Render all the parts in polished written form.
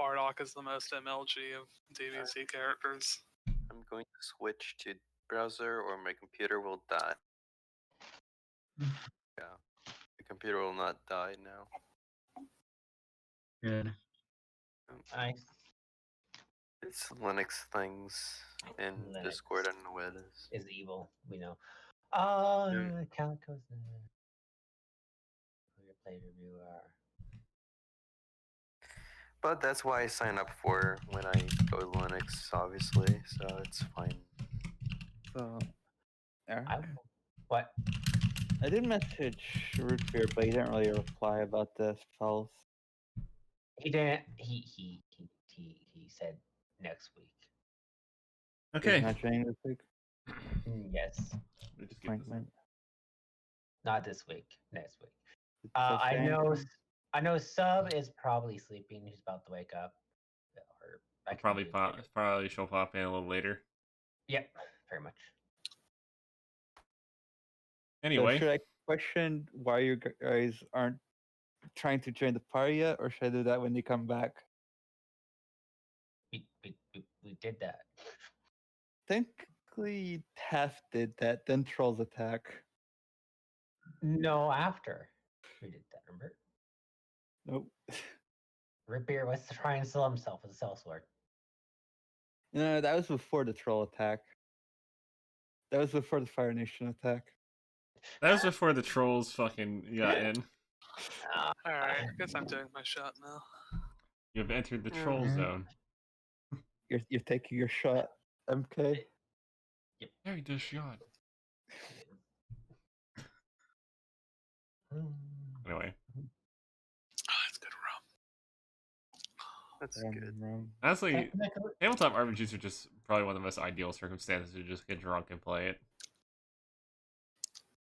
Bardock is the most MLG of DBZ characters. I'm going to switch to browser or my computer will die. Yeah. The computer will not die now. Good. Nice. It's Linux things in Linux Discord. I don't know what it is. is evil, we know. Yeah. Calico's the who your play reviewer. But that's why I sign up for when I go to Linux, obviously. So it's fine. So, What? I did message Root Beer, but he didn't really reply about the spells. He didn't. He said next week. He's Okay. not joining this week. Yes, We just get this. Appointment. not this week. Next week. It's so I know. strange. I know. Sub is probably sleeping. He's about to wake up. Or I can Probably do it later. probably she'll pop in a little later. Yep, very much. Anyway, So should I question why you guys aren't trying to join the party yet, or should I do that when you come back? We did that. Technically, Taft did that, then Trolls attack. No, after we did that. Remember, Nope. Ripbeer was trying to sell himself with a sellsword. No, that was before the Troll attack. That was before the Fire Nation attack. that was before the trolls fucking got in. Alright, I guess I'm doing my shot now. You have entered the troll Mhm. zone. You're taking your shot, MK. Very good shot. Anyway, Oh, it's good rum. That's good. honestly, tabletop RPGs are just probably one of the most ideal circumstances to just get drunk and play it.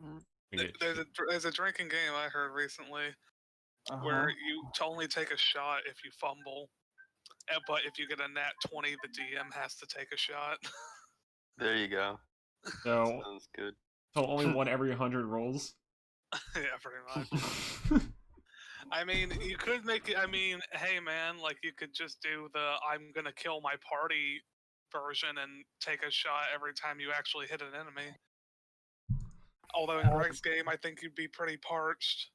You get There's a drinking game I heard recently where you only take a shot if you fumble, but if you get a nat 20, the DM has to take a shot. There you go. so Sounds good. only one every 100 rolls. Yeah, pretty much. I mean, you could make it. I mean, hey man, like you could just do the "I'm gonna kill my party" version and take a shot every time you actually hit an enemy. Although in Greg's game, I think you'd be pretty parched.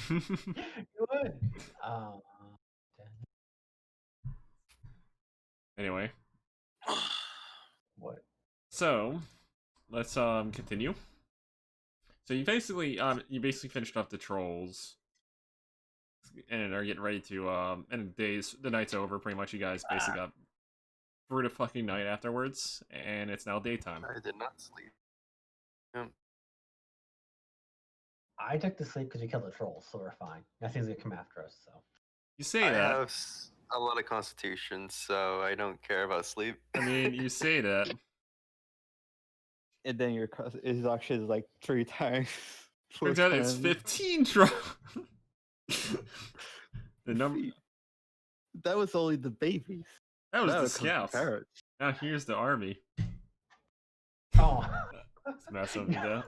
You would. Anyway, What? so let's continue. So you basically finished up the trolls and are getting ready to and the night's over pretty much. You guys basically got through the fucking night afterwards, and it's now daytime. I did not sleep. I took the sleep because we killed the trolls, so we're fine. Nothing's gonna come after us. So You say I that. have a lot of constitution, so I don't care about sleep. I mean, you say that. And then your is actually like 3 times. Turns out it's 15 trolls. The number. That was only the babies. That was That the was some scouts. parrots. Now here's the army. oh, It's massive to death.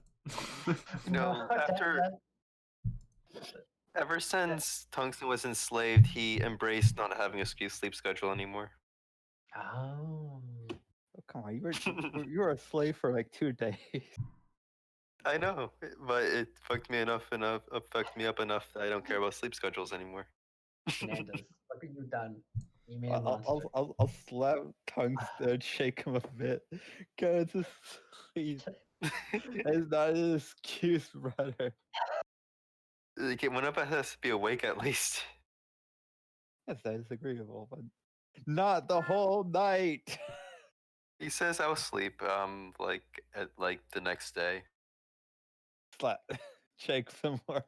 You know, that- ever since Tungsten was enslaved, he embraced not having a sleep schedule anymore. Oh. Oh, come on, you were a slave for like 2 days. I know, but it fucked me up enough that I don't care about sleep schedules anymore. Nando's, what have you done? You made a monster. I'll slap Tungsten, shake him a bit. Go to sleep. It's not an excuse, brother. Like, one of us has to be awake at least. Yes, that is agreeable, but not the whole night. He says I'll sleep, like at like the next day. Slap, shake some more.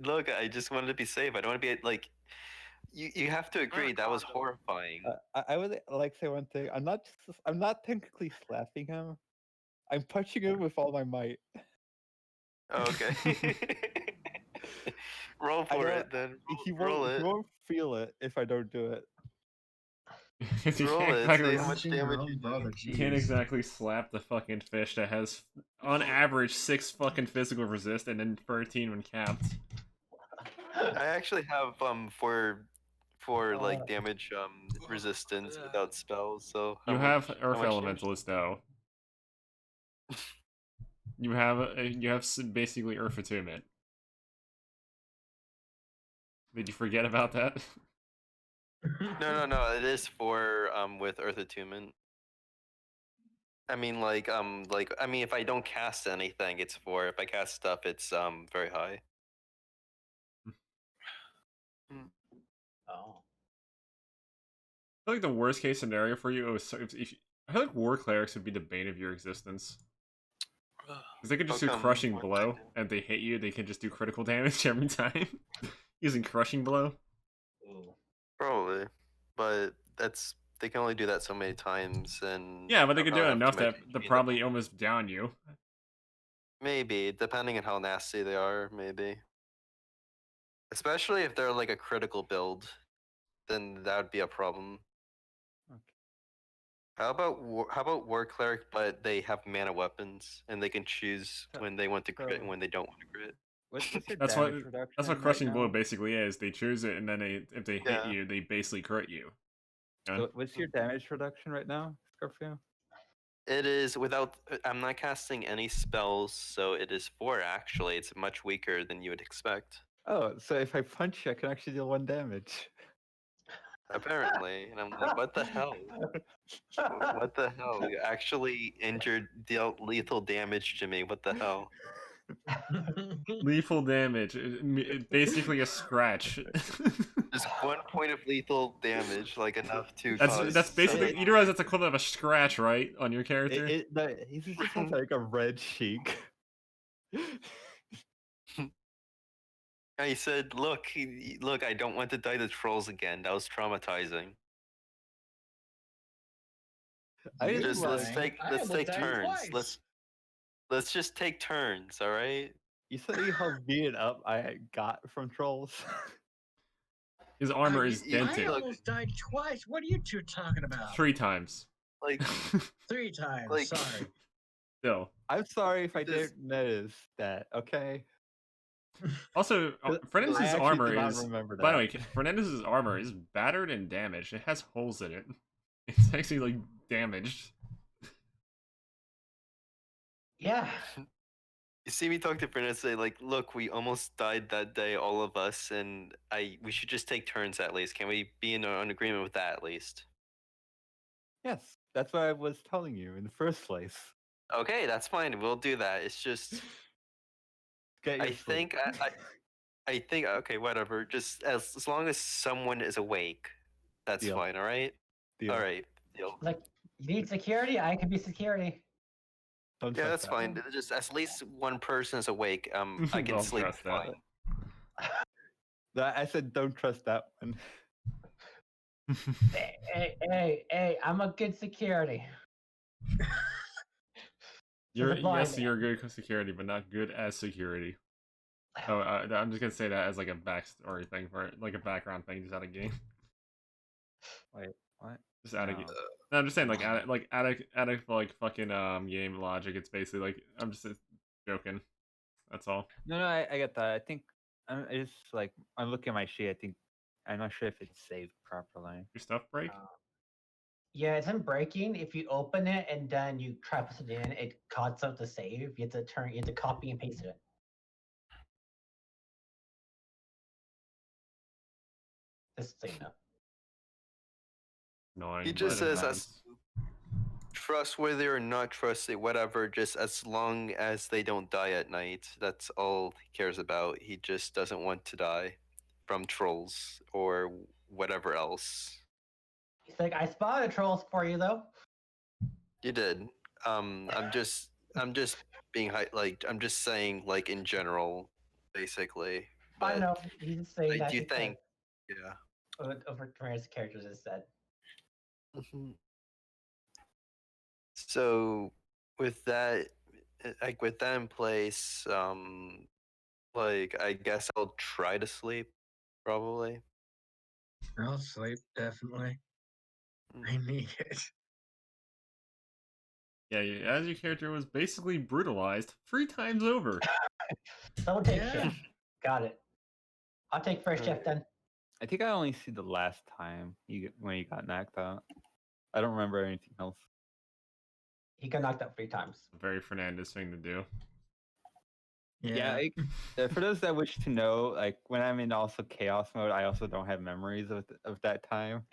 Look, I just wanted to be safe. I don't want to be like. You have to agree that was horrifying. I would like to say one thing. I'm not technically slapping him. I'm punching him with all my might. Oh, okay. Roll for it then. He Roll it. won't feel it if I don't do it. You Roll can't it. exactly- See how much damage you do. brother. You can't exactly slap the fucking fish that has, on average, 6 fucking physical resist and then 13 when capped. I actually have for like Uh. damage resistance without spells. So You how have much Earth damage? Elementalist though. You have basically Earth Attunement. Did you forget about that? No. It is for with Earth Attunement. I mean, I mean, if I don't cast anything, it's 4. If I cast stuff, it's very high. Oh. I feel like the worst case scenario for you is I feel like War Clerics would be the bane of your existence. Because they could just How do come? Crushing What's Blow, that? and they hit you, they can just do critical damage every time. Using Crushing Blow. Ooh. Probably, but they can only do that so many times, and Yeah, but they I'll could do probably it have too enough much that they'll HP in the probably game. almost down you. Maybe, depending on how nasty they are, maybe. Especially if they're like a critical build, then that would be a problem. Okay. How about War Cleric, but they have mana weapons and they can choose So- when they want to crit so- and when they don't want to crit. What's your That's damage what reduction that's what right Crushing Blow now? basically is. They choose it, and then if they hit Yeah. you, they basically crit you. And What's your damage reduction right now, Scorpio? It is without. I'm not casting any spells, so it is 4 actually. It's much weaker than you would expect. Oh, so if I punch you, I can actually deal 1 damage. Apparently, and I'm like, what the hell? What the hell? You actually dealt lethal damage to me. What the hell? lethal damage, basically a scratch. Just 1 point of lethal damage, like enough to that's cause basically, 7. you realize that's equivalent of a scratch, right, on your character? He just has like a red cheek. I said, look, look, I don't want to die to trolls again. That was traumatizing. I just Just let's like- take turns. Let's just take turns, all right? You saw how beat up I got from trolls. His armor is you- dented I look- almost died twice. What are you two talking about? 3 times. Like, 3 times. like- Sorry. Still. I'm sorry if I This- didn't notice that. Okay. Also, 'Cause I Fernandez's actually armor did not is. remember By the that. way, Fernandez's armor is battered and damaged. It has holes in it. It's actually like damaged. Yeah. You see me talk to Fernandez, say like, look, we almost died that day, all of us, and we should just take turns at least. Can we be in an agreement with that at least? Yes, that's what I was telling you in the first place. Okay, that's fine. We'll do that. It's just Get your I sleep. think I think okay, whatever. Just as long as someone is awake, that's Deal. fine. All right. Deal. All right. Deal. Like, you need security? I can be security. Don't Yeah, trust that's that fine. one. Just at least one person is awake. I can Don't sleep trust that. fine. I said don't trust that one. Hey, I'm a good security. You're the blind yes, man. you're good security, but not good as security. Oh, I'm just gonna say that as like a backstory thing for it, like a background thing, just out of game. Wait, what? Just out of No. game. No, I'm just saying, like, out of like fucking game logic. It's basically like I'm just joking. That's all. No, I get that. I think it's like I'm looking at my sheet. I think I'm not sure if it's saved properly. Your stuff break? Yeah, it's in breaking. If you open it and then you try to put it in, it cuts out the save. You have to copy and paste it. Just so you know. Annoying. He just but it says happens. trustworthy or not trustworthy, whatever. Just as long as they don't die at night, that's all he cares about. He just doesn't want to die from trolls or whatever else. He's like, I spotted trolls for you though. You did. I'm just being like I'm just saying like in general, basically. I But know. He's just saying I that do because think, yeah. over Trina's characters is said. Mhm. So with that, like with that in place, like I guess I'll try to sleep, probably. I'll sleep, definitely. I need it. Yeah, as your character was basically brutalized 3 times over. Someone take Yeah. shit. Got it. I'll take first shift then. I think I only see the last time when you got knocked out. I don't remember anything else. He got knocked out 3 times. A very Fernandez thing to do. Yeah, for those that wish to know, like when I'm in also chaos mode, I also don't have memories of that time.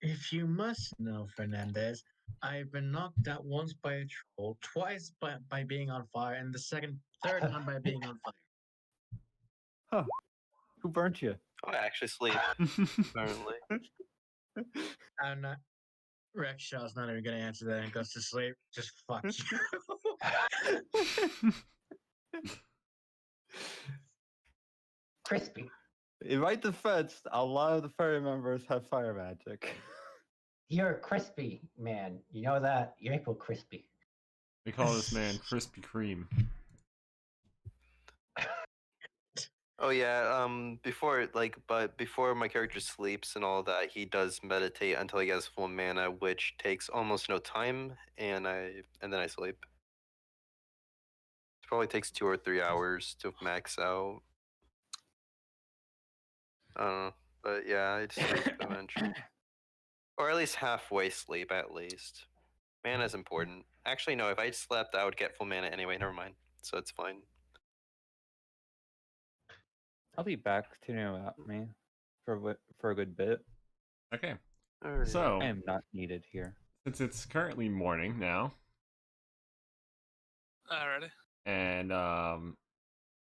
If you must know, Fernandez, I've been knocked out once by a troll, twice by being on fire, and the third time by being on fire. Huh? Who burnt you? Oh, I actually sleep, apparently. I'm not. Rexshaw's not even gonna answer that and goes to sleep. Just fuck you. Crispy. In my defense, a lot of the fairy members have fire magic. You're a crispy man. You know that? You're equal crispy. We call this man Krispy Kreme. Oh yeah, before my character sleeps and all that, he does meditate until he has full mana, which takes almost no time, and then I sleep. It probably takes 2 or 3 hours to max out. I don't know, but yeah, I'd sleep eventually, or at least halfway sleep at least. Mana's important. Actually, no, if I slept, I would get full mana anyway. Never mind, so it's fine. I'll be back to know about me for a good bit. Okay. Alright. So, I am not needed here. since it's currently morning now, Alrighty. and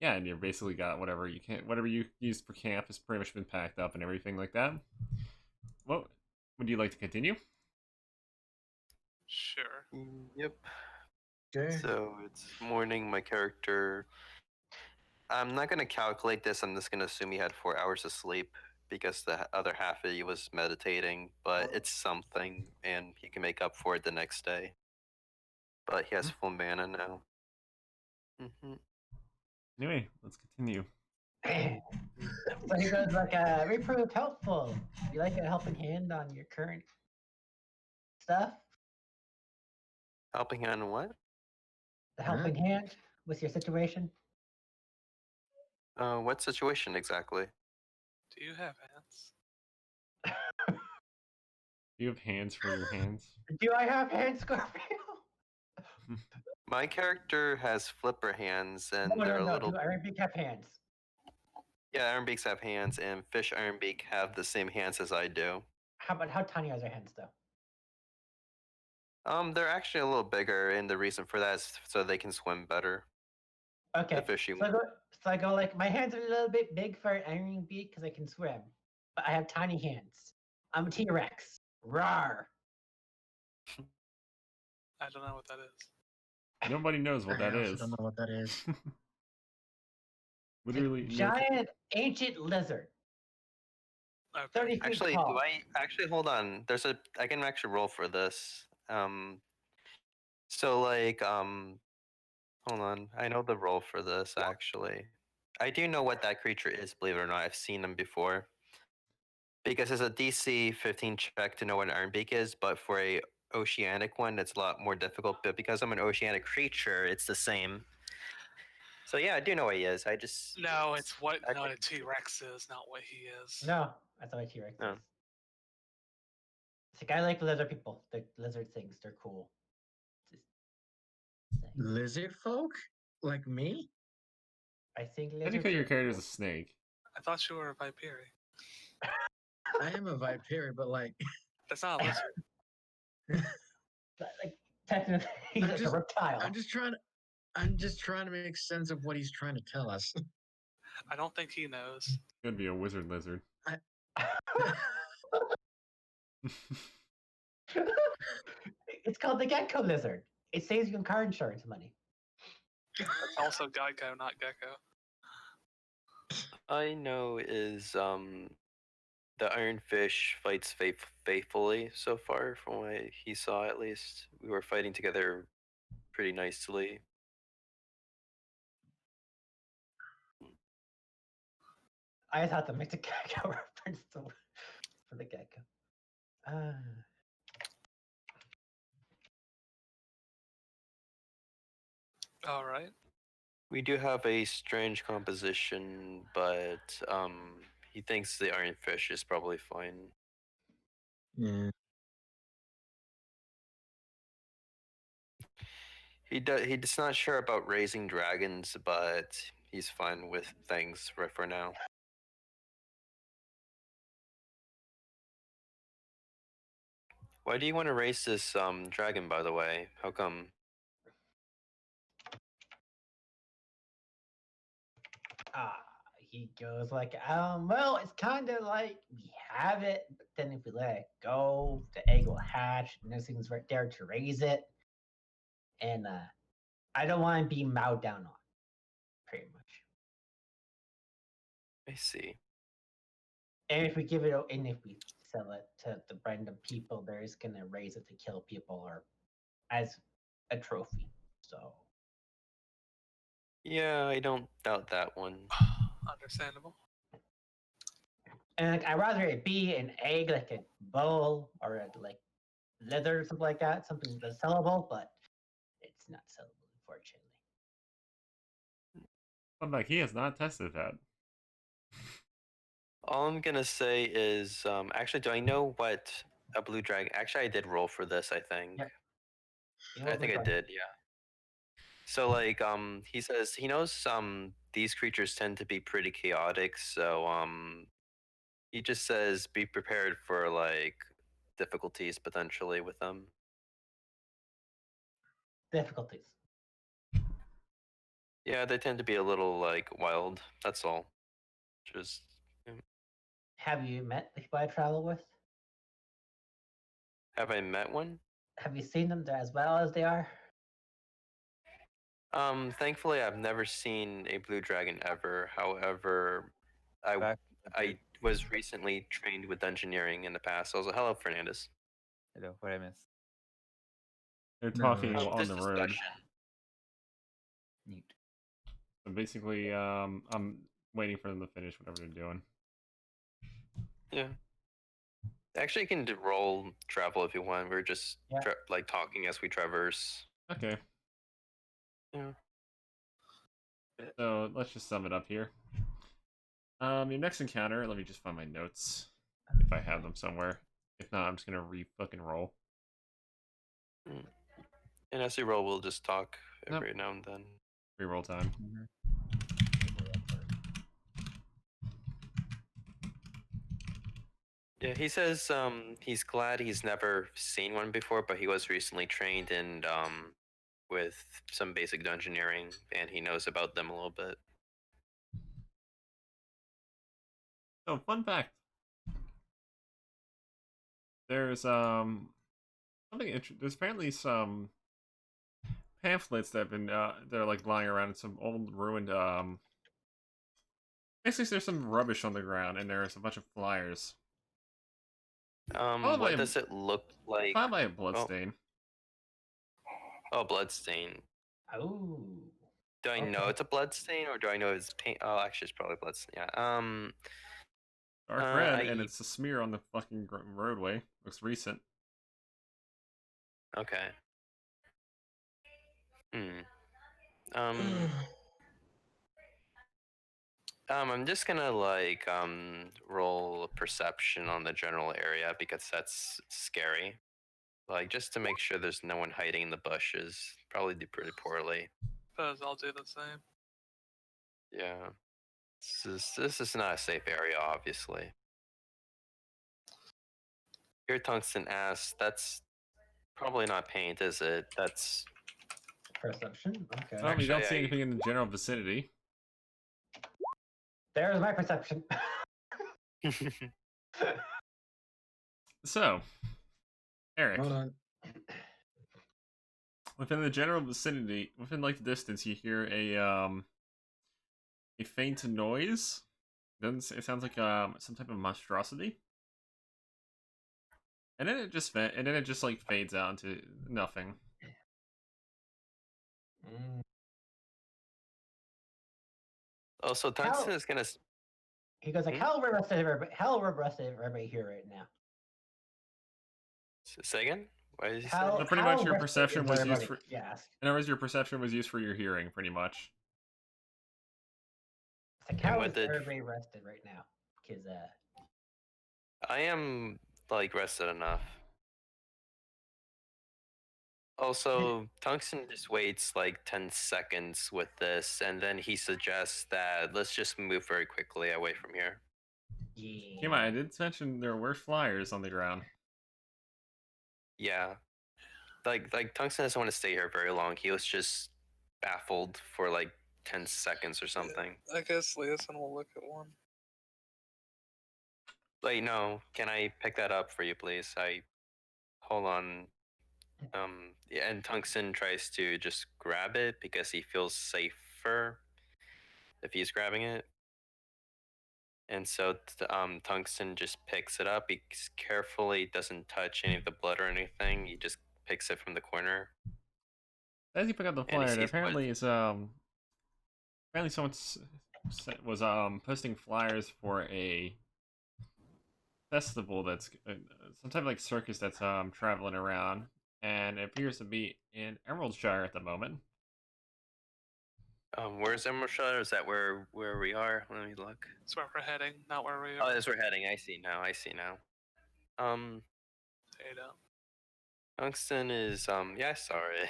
yeah, and you basically got whatever you used for camp has pretty much been packed up and everything like that. What would you like to continue? Sure. Yep. Okay. So it's morning. My character. I'm not gonna calculate this. I'm just gonna assume he had 4 hours of sleep because the other half of he was meditating. But it's something, and he can make up for it the next day. But he has full mana now. Mm-hmm. Anyway, let's continue. So he goes like, we proved helpful. You like a helping hand on your current stuff? Helping hand what? The helping hand with your situation? What situation exactly? Do you have hands? Do you have hands for your hands? Do I have hands, Scorpio? My character has flipper hands, and No, they're no, a no. little. Do Ironbeak have hands? Yeah, Ironbeaks have hands, and Fish Ironbeak have the same hands as I do. How tiny are their hands though? They're actually a little bigger, and the reason for that is so they can swim better. Okay. The fishy So I go like, my hands are a little bit big for an Ironbeak because I can swim, but I have tiny hands. I'm a T-Rex. Rawr. I don't know what that is. Nobody knows what that I also is. don't know what that is. Literally, no- Giant ancient lizard. Okay. 30 feet Actually, tall. do I actually hold on? I can actually roll for this. So hold on. I know the roll for this actually. I do know what that creature is. Believe it or not, I've seen them before. Because it's a DC 15 check to know what an Ironbeak is, but for a oceanic one, it's a lot more difficult. But because I'm an oceanic creature, it's the same. So yeah, I do know what he is. I just No, it's what I not a think- T-Rex is, not what he is. No, that's what a T-Rex No. is. It's like I like lizard people. They're lizard things. They're cool. Just saying. Lizard folk? Like me? I think How do you lizards cut your are character as cool. a snake? I thought you were a Viperi. I am a Viperi, but like, That's not a lizard. But, like technically, he's I'm like a just- reptile. I'm just trying to make sense of what he's trying to tell us. I don't think he knows. Could be a wizard lizard. It's called the gecko lizard. It saves you in car insurance money. It's also Geico, not Gecko. I know is the Ironfish fights faithfully so far, from what he saw at least. We were fighting together pretty nicely. I just had to make the gecko reference for the gecko. All right. We do have a strange composition, but he thinks the iron fish is probably fine. Yeah. He's not sure about raising dragons, but he's fine with things right for now. Why do you want to raise this dragon, by the way? How come? He goes like, well, it's kind of like we have it, but then if we let it go, the egg will hatch, and there's things right there to raise it, and I don't want to be mowed down on, pretty much. I see. And if we give it, and if we sell it to the random people, they're just gonna raise it to kill people or as a trophy. So Yeah, I don't doubt that one. Understandable. and like, I'd rather it be an egg, like a bowl or a, like leather or something like that, something that's sellable, but it's not sellable, unfortunately. I'm like, he has not tested that. All I'm gonna say is, actually, do I know what a blue dragon? Actually, I did roll for this. I think. Yep. You know I what, think I Rick? did. Yeah. So like, he says he knows these creatures tend to be pretty chaotic. So he just says be prepared for like difficulties potentially with them. Difficulties. Yeah, they tend to be a little like wild. That's all. Just Have you met the people I travel with? have I met one? Have you seen them as well as they are? Thankfully, I've never seen a blue dragon ever. However, Back I was recently trained with dungeoneering in the past. So I was like, hello, Fernandez. Hello, what I missed? They're No, talking Rich. on This the road. discussion. Neat. So basically, I'm waiting for them to finish whatever they're doing. Yeah. Actually, you can roll travel if you want. We're just Yeah. like talking as we traverse. Okay. Yeah. So let's just sum it up here. Your next encounter. Let me just find my notes if I have them somewhere. If not, I'm just gonna fucking roll. And as we roll, we'll just talk Yep. every now and then. Reroll time. Yeah, he says he's glad he's never seen one before, but he was recently trained in with some basic dungeoneering, and he knows about them a little bit. So, fun fact. There's there's apparently some pamphlets that have been they're like lying around in some old ruined basically there's some rubbish on the ground and there's a bunch of flyers. What does it look like? Found by a bloodstain. Oh, bloodstain. Oh. Do I know Okay. it's a bloodstain, or do I know it's paint? Oh, actually, it's probably bloodstain. Yeah. Dark red, and it's a smear on the fucking roadway. Looks recent. Okay. I'm just gonna like roll perception on the general area because that's scary. Like just to make sure there's no one hiding in the bushes. Probably do pretty poorly. Suppose I'll do the same. Yeah. This is not a safe area, obviously. Here, Tungsten asks, that's probably not paint, is it? That's Perception? Okay. Oh, you don't Actually, see anything in the general vicinity. There's my perception. So, Eric, Hold on. within the general vicinity, within like the distance, you hear a faint noise. It sounds like some type of monstrosity, and then it just like fades out into nothing. Also, Tungsten is gonna. He goes like, hell, we're arrested everybody here right now. Say again? What did you say? How, So pretty how much your arrested perception is was used everybody? for. Yes. In other words, your perception was used for your hearing, pretty much. It's like, how what is did- everybody rested right now? Because I am like rested enough. Also, Tungsten just waits like 10 seconds with this, and then he suggests that let's just move very quickly away from here. yeah. Keep in mind, I did mention there were flyers on the ground. Yeah. Like Tungsten doesn't want to stay here very long. He was just baffled for like 10 seconds or something. I guess Leosin will look at one. Wait, no. Can I pick that up for you, please? Hold on. Yeah, and Tungsten tries to just grab it because he feels safer if he's grabbing it. And so Tungsten just picks it up. He carefully doesn't touch any of the blood or anything. He just picks it from the corner. As you pick up the And he flyer, sees apparently it's apparently someone was posting flyers for a festival that's some type of like circus that's traveling around, and it appears to be in Emeraldshire at the moment. Where's Emerald Shire? Is that where we are? Let me look. That's where we're heading, not where we Oh, are. that's where we're heading. I see now. Ada. Tungsten is yeah, sorry.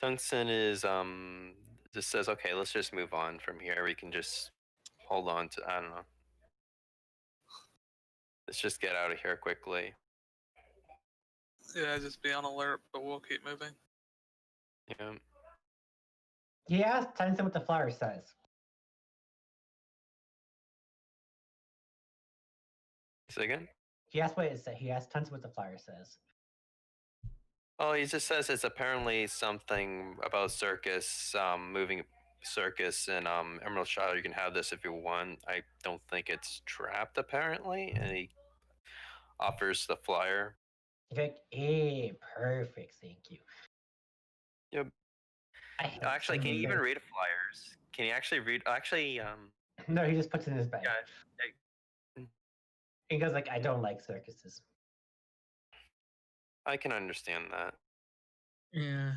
Tungsten is just says, okay, let's just move on from here. We can just hold on to, I don't know. Let's just get out of here quickly. Yeah, just be on alert, but we'll keep moving. Yeah. He asked Tennyson what the flyer says. Say again? He asked what it said. He asked Tennyson what the flyer says. Oh, he just says it's apparently something about circus, moving circus in Emerald Shire. You can have this if you want. I don't think it's trapped apparently, and he offers the flyer. He's like, hey, perfect, thank you. Yep. I hate Actually, can you even sending read flyers? Can you actually read? Actually, this. No, he just puts it in his bag. yeah, He goes like, I don't like circuses. I can understand that. Yeah.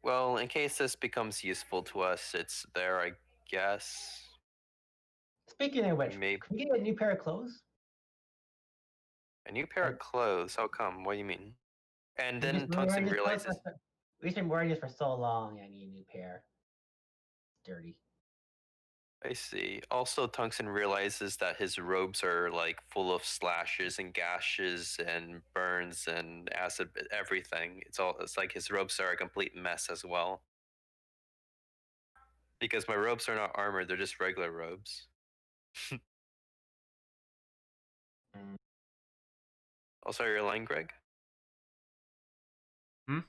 Well, in case this becomes useful to us, it's there, I guess. Speaking of which, Maybe. can we get a new pair of clothes? A new pair of clothes. How come? What do you mean? And We've then just been Tungsten wearing this clothes realizes. we've been wearing this for so long. I need a new pair. It's dirty. I see. Also, Tungsten realizes that his robes are like full of slashes and gashes and burns and acid, everything. It's like his robes are a complete mess as well. Because my robes are not armored, they're just regular robes. Mm. Also, your line, Greg? Hmm?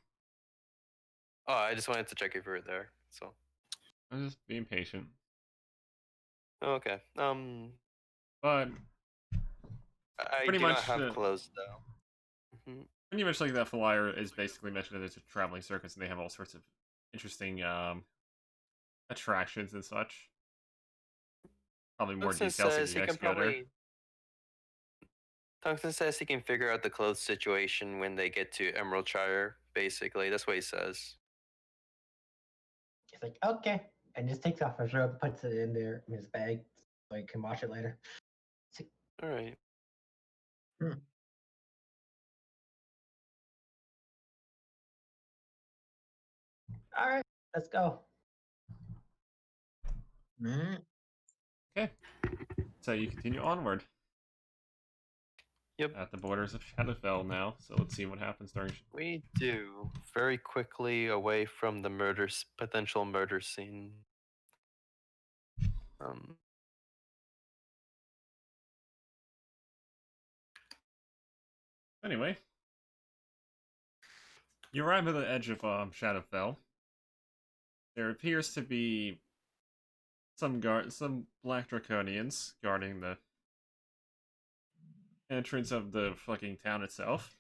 Oh, I just wanted to check if you were there. So. I'm just being patient. Oh, okay. But I Pretty do not much, have clothes though. Mhm. pretty much like that flyer is basically mentioned that it's a traveling circus and they have all sorts of interesting attractions and such. Probably more Tungsten details if says you he guys can go there. probably. Tungsten says he can figure out the clothes situation when they get to Emerald Shire. Basically, that's what he says. He's like, okay. And just takes off his robe, puts it in there in his bag so he can wash it later. All right. All right, let's go. Mm. Okay. So you continue onward. Yep. At the borders of Shadowfell now, so let's see what happens during. We do very quickly away from the potential murder scene. Anyway, you arrive at the edge of Shadowfell. There appears to be some black draconians guarding the entrance of the fucking town itself.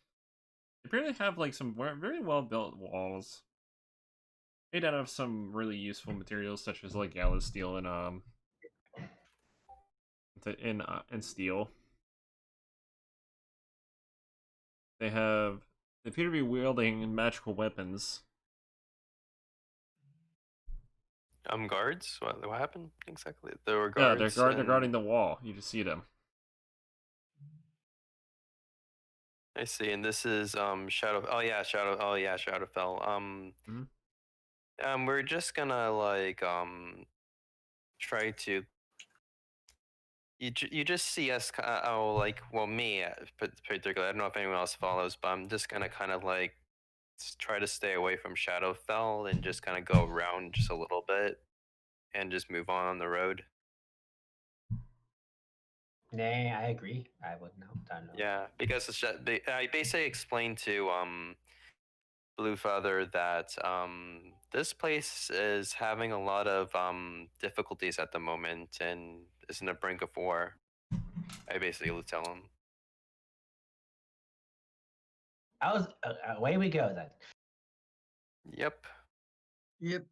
They appear to have like some very well built walls made out of some really useful materials such as like yellow steel and and steel. They appear to be wielding magical weapons Guards? What happened exactly? There were Yeah, guards. they're guarding the wall. You just see them. I see, and this is Shadow. Oh yeah, Shadowfell. Mhm. We're just gonna like try to. You just see us. Oh, like well, me particularly. I don't know if anyone else follows, but I'm just gonna kind of like try to stay away from Shadowfell and just kind of go around just a little bit and just move on the road. Nay, I agree. I would not. I don't know. Yeah, because I basically explained to Bluefather that this place is having a lot of difficulties at the moment and is in the brink of war. I basically tell him. I was away we go then. Yep. Yep.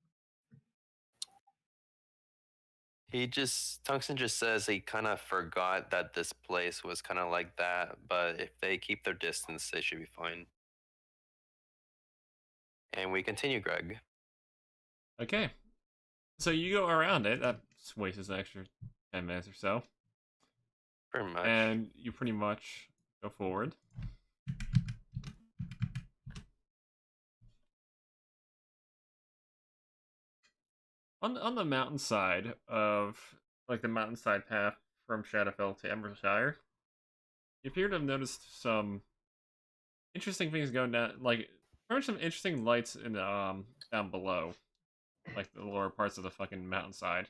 Tungsten just says he kind of forgot that this place was kind of like that, but if they keep their distance, they should be fine. And we continue, Greg. Okay. So you go around it. That wastes an extra 10 minutes or so. Pretty much. And you pretty much go forward. On the mountainside of, like, the mountainside path from Shadowfell to Emeraldshire, you appear to have noticed some interesting things going down, like, there are some interesting lights in down below, like the lower parts of the fucking mountainside.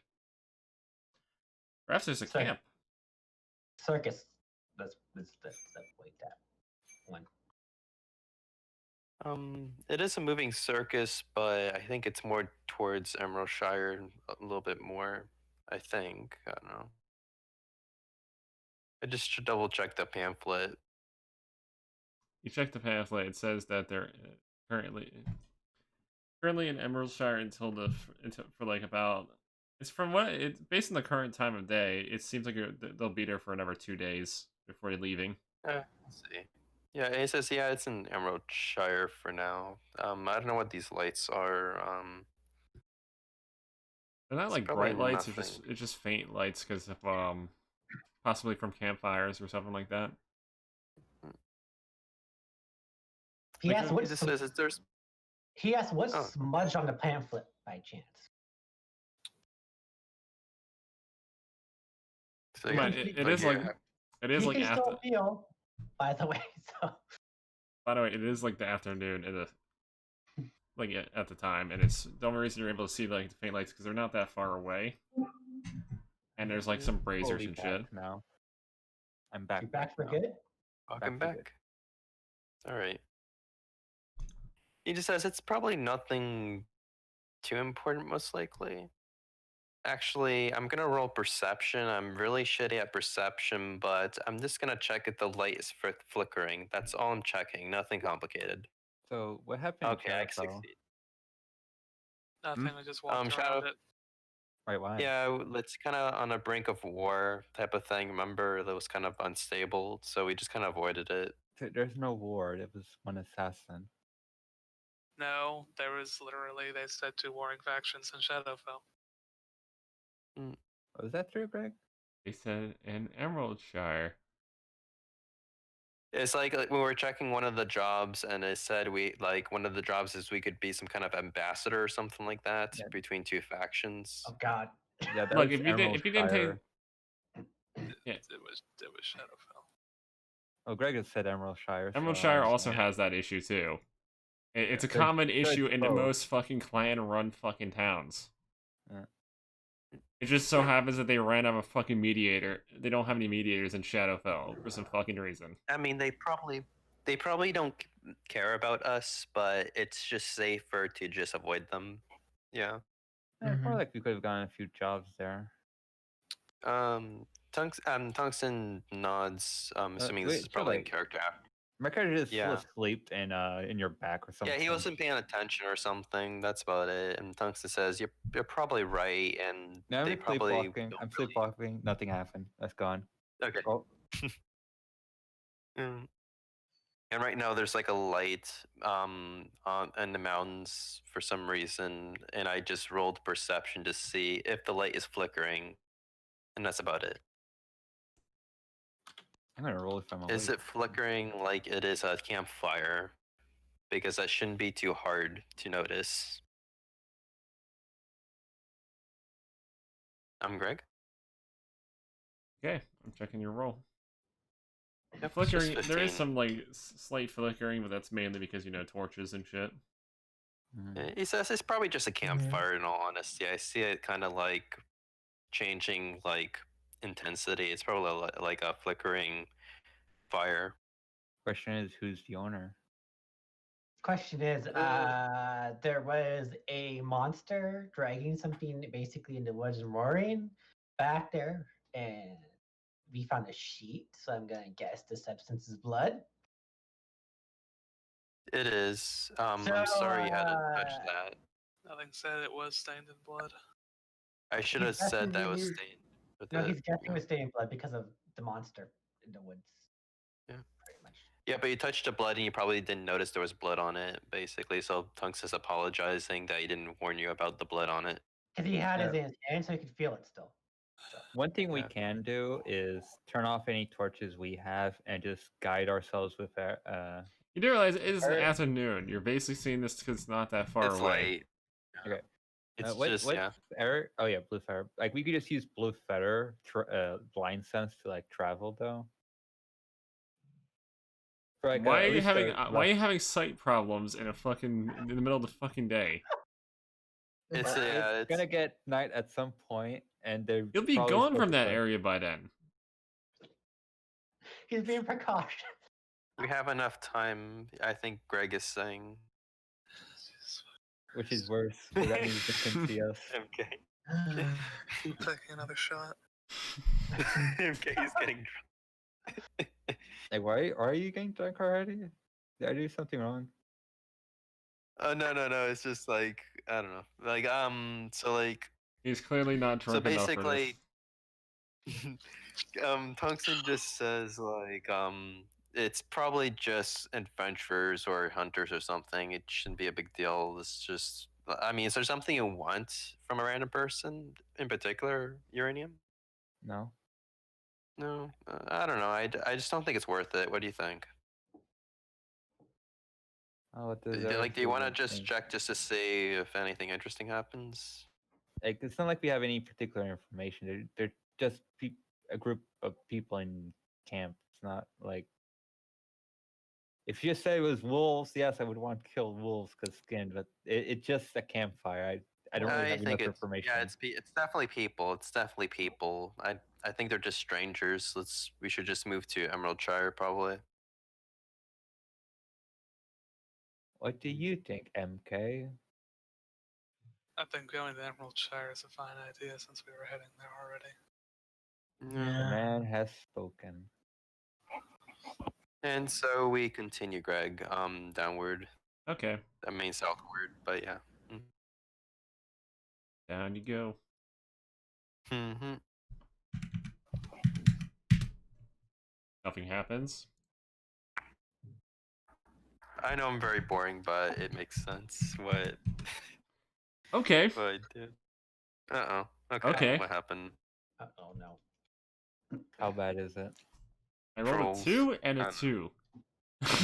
Perhaps there's a Sorry. camp. Circus. That's wait that one. It is a moving circus, but I think it's more towards Emeraldshire a little bit more. I think. I don't know. I just should double check the pamphlet. You check the pamphlet. It says that they're currently in Emeraldshire until for like about. It's from what it's based on the current time of day. It seems like they'll be there for another 2 days before leaving. Let's see. Yeah, it says it's in Emeraldshire for now. I don't know what these lights are. They're not It's like probably bright lights. nothing. It's just faint lights because of possibly from campfires or something like that. He Like, asked It what's just says there's. he asked what's Oh. smudge on the pamphlet by chance. So Come on, it is like He after. stole meal, by the way. So By the way, it is like the afternoon in the like at the time, and it's the only reason you're able to see like the faint lights because they're not that far away, and there's like some braziers Fully and shit. back now. I'm back. you back for now. good? Welcome Back for back. All right. He just says it's probably nothing too important, most likely. Actually, I'm gonna roll perception. I'm really shitty at perception, but I'm just gonna check if the light is flickering. That's all I'm checking. Nothing complicated. So what happened? Okay, I Shadowfell? succeed. Nothing. I just walked Shadow. around it. Wait, why? Yeah, it's kind of on a brink of war type of thing. Remember, that was kind of unstable, so we just kind of avoided it. There's no war. It was one assassin. No, there was literally they said 2 warring factions in Shadowfell. Was that true, Greg? They said in Emeraldshire. It's like we were checking one of the jobs, and it said one of the jobs is we could be some kind of ambassador or something like that Yeah. between 2 factions. Oh God. Yeah, that Look, was if you didn't take. Emeraldshire. Yeah. It was Shadowfell. Oh, Greg had said Emeraldshire. so, Emeraldshire also has that issue too. It's a They're common issue in the both. most fucking clan-run fucking towns. Yeah. It just so happens that they ran out of a fucking mediator. They don't have any mediators in Shadowfell for some fucking reason. I mean, they probably don't care about us, but it's just safer to just avoid them. Yeah. I feel like we could have gotten a few jobs there. Tungsten nods. Assuming this wait, is probably in like- character. My character just Yeah. asleep in your back or something. Yeah, he wasn't paying attention or something. That's about it. And Tungsten says, "You're probably right," and No, they I'm probably. sleepwalking. I'm sleepwalking. Nothing happened. That's gone. Okay. Oh, Mm. And right now there's like a light in the mountains for some reason, and I just rolled perception to see if the light is flickering, and that's about it. I'm gonna roll if I'm awake. Is it flickering like it is a campfire? Because that shouldn't be too hard to notice. I'm Greg. Okay, I'm checking your roll. Yep, it's just Flickering. There is 15. some like slight flickering, but that's mainly because torches and shit. Mhm. He says it's probably just a campfire. In all honesty, I see it kind of like changing like intensity. It's probably like a flickering fire. Question is, who's the owner? Question is, there was a monster dragging something basically in the woods and roaring back there, and we found a sheet, so I'm gonna guess the substance is blood. It is. I'm So, sorry you had to touch that. Nothing said it was stained in blood. I should have He's said that guessing was you- stained. With No, it. he's guessing Yeah. with stained blood because of the monster in the woods. Yeah. Pretty much. Yeah, but you touched the blood and you probably didn't notice there was blood on it, basically. So Tunks is apologizing that he didn't warn you about the blood on it. Because he had it in his hand, so he could feel it still. One thing we Yeah. can do is turn off any torches we have and just guide ourselves with our. You do realize it is Alright. afternoon. You're basically seeing this because it's not that far It's away. late. Okay. It's what, just what yeah. Feather? Oh yeah, blue feather. Like we could just use blue feather blind sense to like travel though. For, like, Why at are you least having a why are you rough- having sight problems in the middle of the fucking day? It's It's gonna get night at some point, and they're You'll be probably gone from supposed to that start- area by then. He's being precautious. We have enough time. I think Greg is saying. which is worse. 'Cause that means they can see us. MK. Taking another shot. MK is getting drunk. Like, why are you getting drunk already? Did I do something wrong? Oh no. It's just like I don't know. Like so like He's clearly not so drunk enough for this. basically Tungsten just says like it's probably just adventurers or hunters or something. It shouldn't be a big deal. It's just I mean, is there something you want from a random person in particular, Uranium? No. No, I don't know. I just don't think it's worth it. What do you think? Oh, what does that Like, do you want to everyone just think? check just to see if anything interesting happens? Like, it's not like we have any particular information. They're just a group of people in camp. It's not like if you just said it was wolves, yes, I would want to kill wolves because skin. But it's just a campfire. I don't really have enough information. Yeah, it's definitely people. It's definitely people. I think they're just strangers. We should just move to Emerald Shire probably. What do you think, MK? I think going to Emerald Shire is a fine idea since we were heading there already. The man has spoken. And so we continue, Greg, downward. Okay, I mean southward, but yeah. down you go. Mm-hmm. Nothing happens. I know I'm very boring, but it makes sense. What? Okay. What I did. Uh oh. Okay. What happened? Oh no. How bad is it? I rolled Trolls. a 2 and a Um, 2.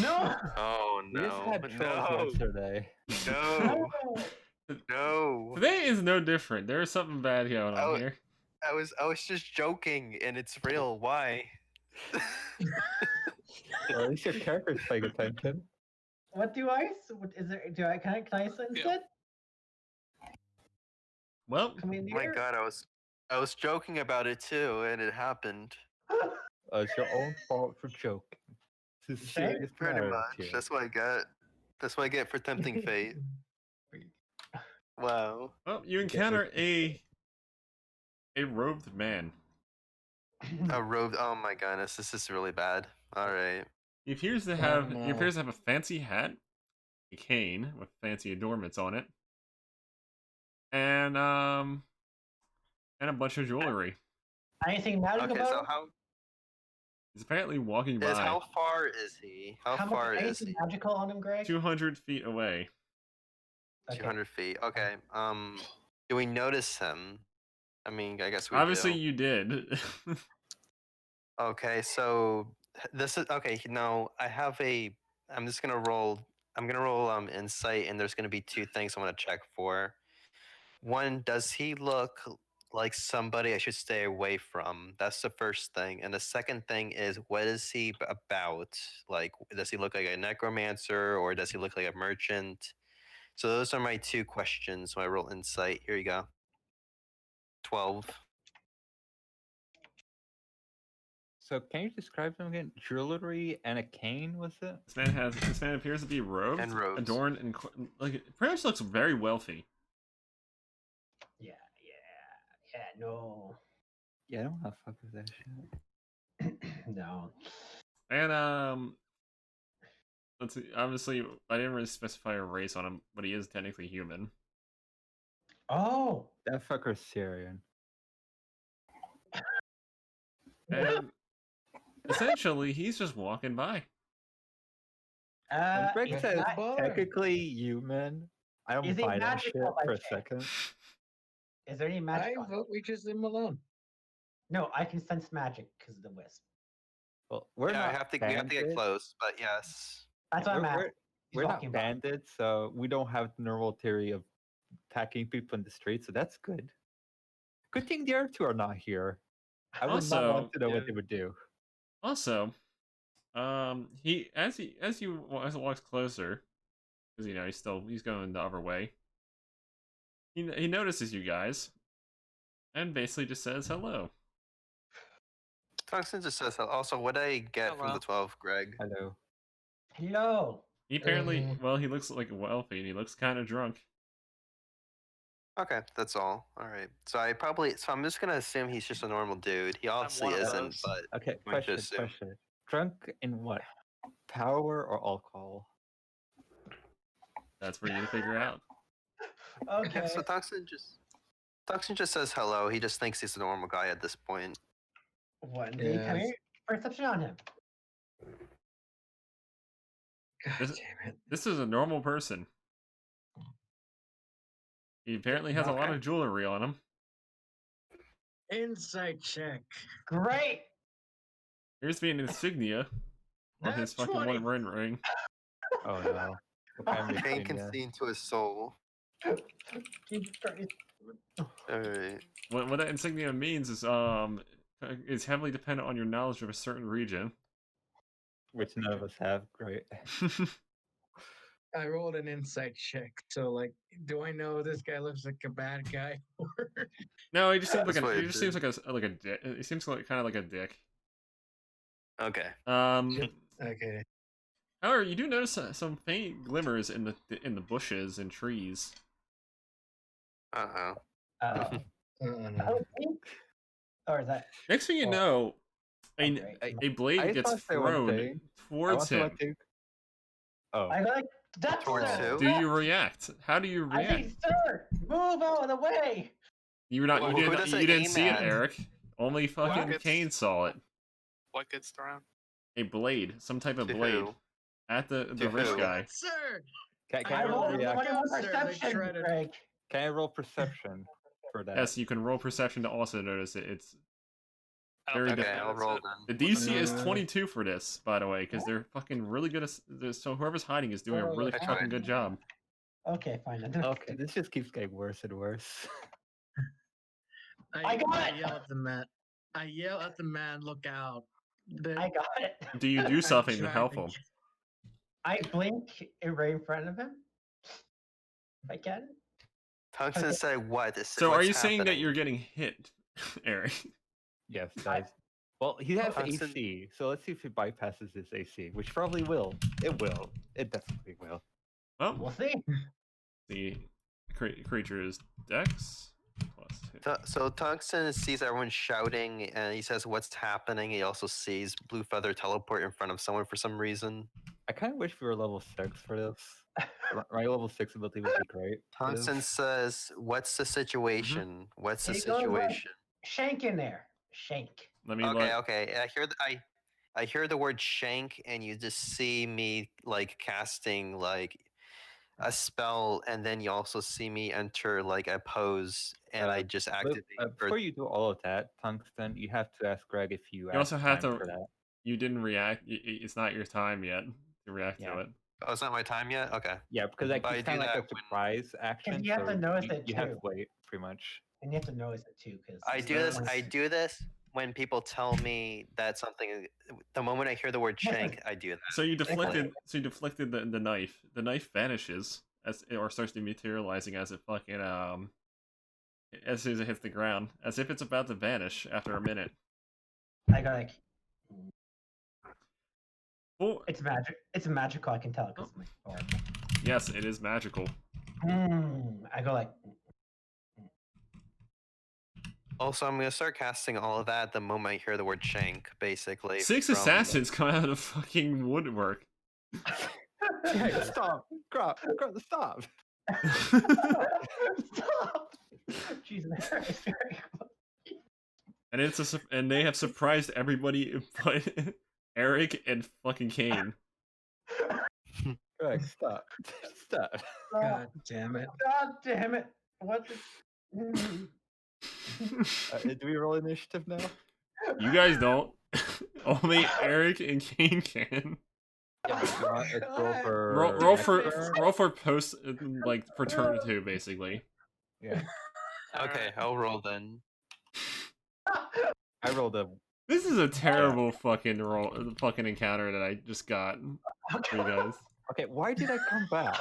No! Oh We just no! had trolls No! yesterday. No! No! Today is no different. There is something bad going on Oh. here. I was just joking, and it's real. Why? Well, at least your character's paying attention. What do I? What is there? Can I say instead? Well, Come in Oh my here. god, I was joking about it too, and it happened. It's your own fault for joking. This is a Okay. serious Pretty matter much. here. That's what I get. That's what I get for tempting fate. Wow. well, you encounter a robed man. A robe. Oh my goodness, this is really bad. All right. He appears to have a fancy hat, a cane with fancy adornments on it, and a bunch of jewelry. Anything magic Okay, about so him? how? He's apparently walking Is by how far is he? How much far is anything he? magical on him, Greg? 200 feet away. Okay. 200 feet. Okay. Do we notice him? I mean, I guess we Obviously, do. you did. Okay, so this is okay. No, I have a. I'm just gonna roll. I'm gonna roll insight, and there's gonna be two things I want to check for. One, does he look like somebody I should stay away from? That's the first thing. And the second thing is, what is he about? Like, does he look like a necromancer or does he look like a merchant? So those are my two questions when I roll insight. Here you go. 12. So can you describe them again? Jewelry and a cane, was it? This man appears to be robed, And robes. adorned, and like it pretty much looks very wealthy. Yeah, no. Yeah, I don't want to fuck with that shit. No. And let's see. Obviously, I didn't really specify a race on him, but he is technically human. Oh, That fucker's Syrian. And essentially, he's just walking by. When Greg is says that- technically human, I don't Is he buy that shit magical by for a chance? second. is there any I magic? vote we just leave him alone. No, I can sense magic because of the wisp. Well, we're Yeah, not we have to get bandits. close, but yes. That's what I'm We're, asking. we're, He's we're not walking by. bandits, so we don't have the normal theory of attacking people in the street, so that's good. Good thing the other two are not here. I would not Also- want to know Yeah. what they would do. Also, as he walks closer, because he's going the other way. He notices you guys, and basically just says hello. Tungsten just says, also, what did I get from Hello. the 12, Greg? Hello. Hello. He apparently, Mhm. well, he looks like wealthy, and he looks kind of drunk. Okay, that's all. All right. So I'm just gonna assume he's just a normal dude. He obviously one of isn't, those. but Okay, going to question, assume. question. Drunk in what? Power or alcohol? That's for you to figure out. Okay. Yeah, so Tungsten just says hello. He just thinks he's a normal guy at this point. Wendy, Yes. come here. Perception on him. God This- damn it. This is a normal person. He apparently has a lot Okay. of jewelry on him. Insight check. Great. Here's being insignia on his That's fucking 20. one ring. Oh no. What kind of Pain thing, can yeah? see into his soul. Jesus Christ. All right. What that insignia means is heavily dependent on your knowledge of a certain region. Which none of us have. Great. I rolled an insight check. So, like, do I know this guy looks like a bad guy? No, he just seems like That's what he it just seems like a dick. He seems like kind of like a dick. Okay. Okay. However, you do notice some faint glimmers in the bushes and trees. Uh-oh. Uh-oh. Uh-uh. Oh, pink? Or is that? Next thing you Oh. know, Oh, great. a blade I just gets wanna say one thrown thing. I towards want to him. let you. Oh. I like that's Towards who? Do you react? How do you I react? say, sir, move out of the way. You were not. Well, You who didn't. does it You didn't aim see it, at? Eric. Only fucking gets- Kane saw it. What gets thrown? A blade, some type of To blade, who? at the To rich who? guy. Sir! Can I I roll rolled a reaction? 21 Sir, they perception, shredded. Greg. Can I roll perception for that? Yes, you can roll perception to also notice it. It's I don't Very think Okay, I I'll noticed roll it. then. the DC is Uh, 22 for this, by the way, because they're fucking really good. So whoever's hiding is doing a really I fucking tried. good job. Okay, fine. Then. Okay, this just keeps getting worse and worse. I got it! yell at the man. I yell at the man, look out. I got it. Do you do I'm something to help trying. him? I blink right in front of him. If I can. Tungsten Okay. said what? So are What's you saying that happening? you're getting hit, Eric? Yes, guys. Well, he has Tungsten- AC, so let's see if he bypasses his AC, which probably will. It will. It definitely will. Well, We'll see. the creature's dex plus 2. So Tungsten sees everyone shouting, and he says, "What's happening?" He also sees Blue Feather teleport in front of someone for some reason. I kind of wish we were level 6 for this. My level 6 ability would be great. for this. Tungsten says, "What's the situation? What's the He goes like- situation?" Shank in there. Shank. Let me Okay, look. okay. I hear the word shank, and you just see me like casting like a spell, and then you also see me enter like a pose, and I just activate. Before you do all of that, Tungsten, you have to ask Greg if you You also asked have time to. for that. You didn't react. It's not your time yet to react to Yeah. it. Oh, it's not my time yet. Okay. Yeah, because like, But I it's do kind of like that a surprise action, you have so to notice it you have to too. wait, pretty much. And you have to notice it too, because I do this. I do this when people tell me that something. The moment I hear the word shank, I do that. So you deflected. So you deflected the knife. The knife vanishes or starts dematerializing as it fucking as soon as it hits the ground, as if it's about to vanish after a minute. I go like, Oh, it's magic. It's magical. I can tell because my form. yes, it is magical. I go like, Also, I'm gonna start casting all of that the moment I hear the word shank. Basically, 6 from- assassins come out of fucking woodwork. Hey, stop! Stop! stop. Jesus, it's very close. And and they have surprised everybody but Eric and fucking Kane. Greg, stop! Stop! God damn it. God damn it! What? The... Do we roll initiative now? You guys don't. Only Eric and Kane can. Yeah, but you want let's roll for Roll for post like for turn 2 basically. Yeah, Okay, I'll roll then. I rolled a. This is a terrible fucking encounter that I just got for you guys. Okay, why did I come back?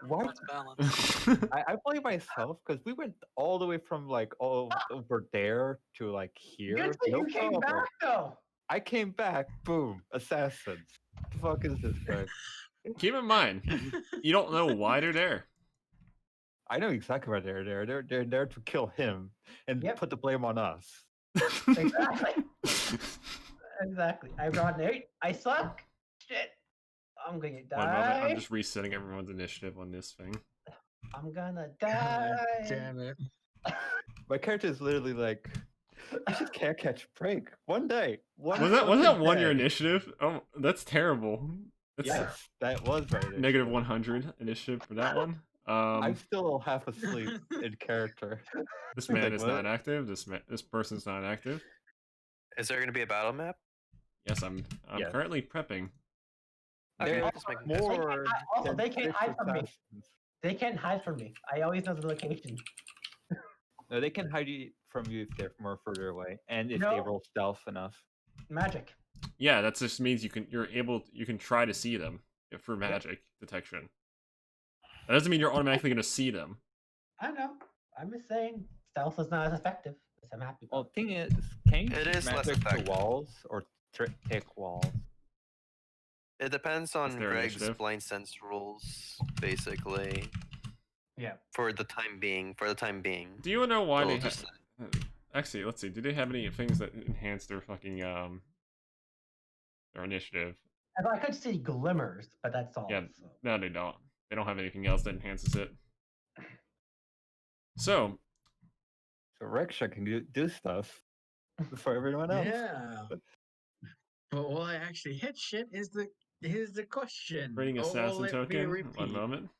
Why? Let's balance. I blame myself because we went all the way from like all over there to like here. Good thing you came problem. back though. I came back. Boom! Assassins. The fuck is this, Greg? Keep in mind, you don't know why they're there. I know exactly why they're there. They're there to kill him and Yep. put the blame on us. Exactly. Exactly. I brought an 8. I suck. Shit. I'm gonna One moment, I'm die. just resetting everyone's initiative on this thing. I'm gonna God die. damn it. My character is literally like, you just can't catch a break. One day. Was that one your day. initiative? Oh, that's terrible. That's Yes, that was my initiative. negative 100 initiative for that one. I'm still half asleep in character. This man like, is what? not active. This person's not active. Is there gonna be a battle map? Yes, I'm Yes. currently prepping. Okay, There just making more Also, than they can't 6 hide from me. assassins. They can't hide from me. I always know the location. No, they can hide from you if they're more further away, and if they No. roll stealth enough. Magic. Yeah, that just means you can try to see them for magic detection. That doesn't mean you're automatically going to see them. I know. I'm just saying stealth is not as effective as I'm happy Well, about. thing is, can you It use is less magic to effective. walls or take walls? It depends on their Greg's initiative. blind sense rules, basically. Yeah. For the time being. Do you know why We'll they just- Actually, let's see. Do they have any things that enhance their fucking their initiative? And I could see glimmers, but that's all. Yeah. So. No, they don't. They don't have anything else that enhances it. So, So Reksha can do stuff before everyone else. Yeah. But will I actually hit shit is the question. creating Or will assassin it be a token. repeat? One moment.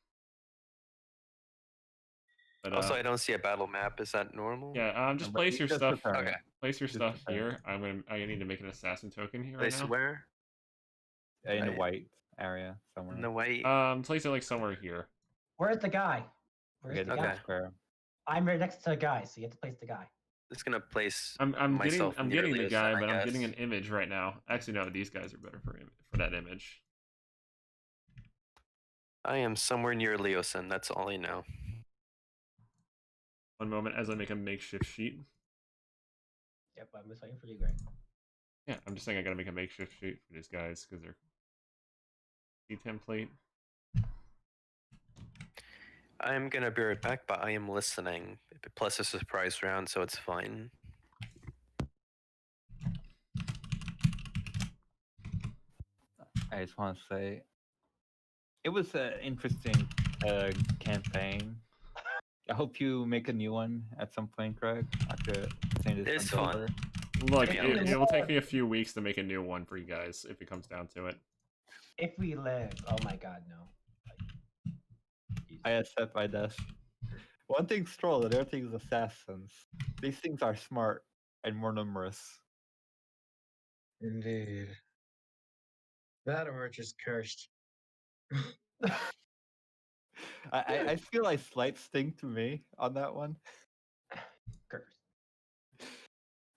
But, Also, I don't see a battle map. Is that normal? yeah, just But place you your just stuff. prepare it. Okay. Place your Just stuff prepare here. I need to make an assassin token here right Place now. where? In the Right. white area somewhere. In the white. Place it like somewhere here. Where's the guy? Where's Okay, the the guy? Okay. square. I'm right next to the guy, so you have to place the guy. Just gonna place. I'm myself getting near the Leosin, guy, I but I'm getting guess. an image right now. Actually, no, these guys are better for that image. I am somewhere near Leosin. That's all I know. One moment as I make a makeshift sheet. Yep, I'm just waiting for you, Greg. Yeah, I'm just saying I gotta make a makeshift sheet for these guys because they're template. I'm gonna be right back, but I am listening. Plus a surprise round, so it's fine. I just want to say, it was an interesting campaign. I hope you make a new one at some point, Greg. After saying this It's one's fun. over. Look, If we it will take me a few weeks to make a new one for you guys if it comes down to it. If we live, oh my god, no. I accept my death. One thing's troll, the other thing's assassins. These things are smart and more numerous. Indeed. That or it's just cursed. I feel a slight sting to me on that one. Curse.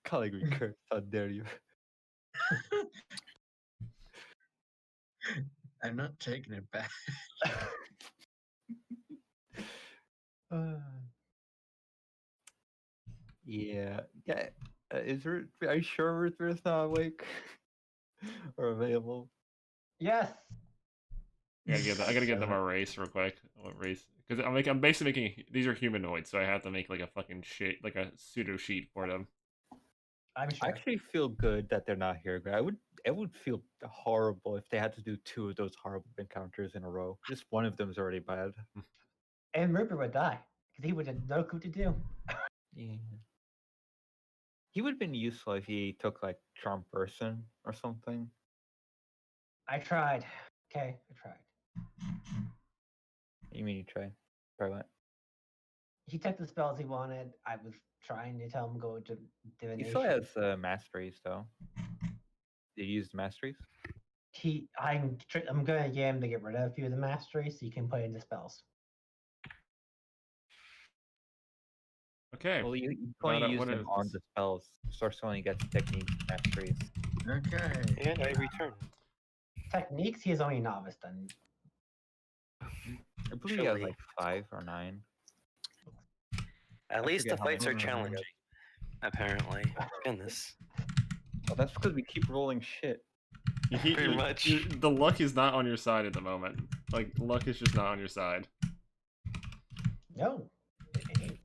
Calling me cursed, how dare you? I'm not taking it back. Yeah. Is are you sure Ruth's not awake or available? Yes. I gotta get them a race real quick. What race? Because I'm basically making these are humanoids, so I have to make like a fucking shit, like a pseudo sheet for them. I'm I sure. actually feel good that they're not here. It would feel horrible if they had to do 2 of those horrible encounters in a row. Just one of them is already bad. And Rupert would die because he would have no clue to do. Yeah. He would have been useful if he took like charm person or something. I tried. Okay, I tried. You mean you tried? Try what? He took the spells he wanted. I was trying to tell him go to He divination. still has masteries though. Did you use the masteries? I'm gonna get him to get rid of a few of the masteries so you can put into spells. Okay. Well, you Now only that use one them on is- the spells. Source only gets techniques masteries. Okay. And I return. Techniques, he is only novice then. I believe he has like 5 or 9. At I least the forget how many fights are I got. challenging. Apparently. Goodness. Well, that's because we keep rolling shit. Pretty much. The luck is not on your side at the moment. Like luck is just not on your side. No. It ain't.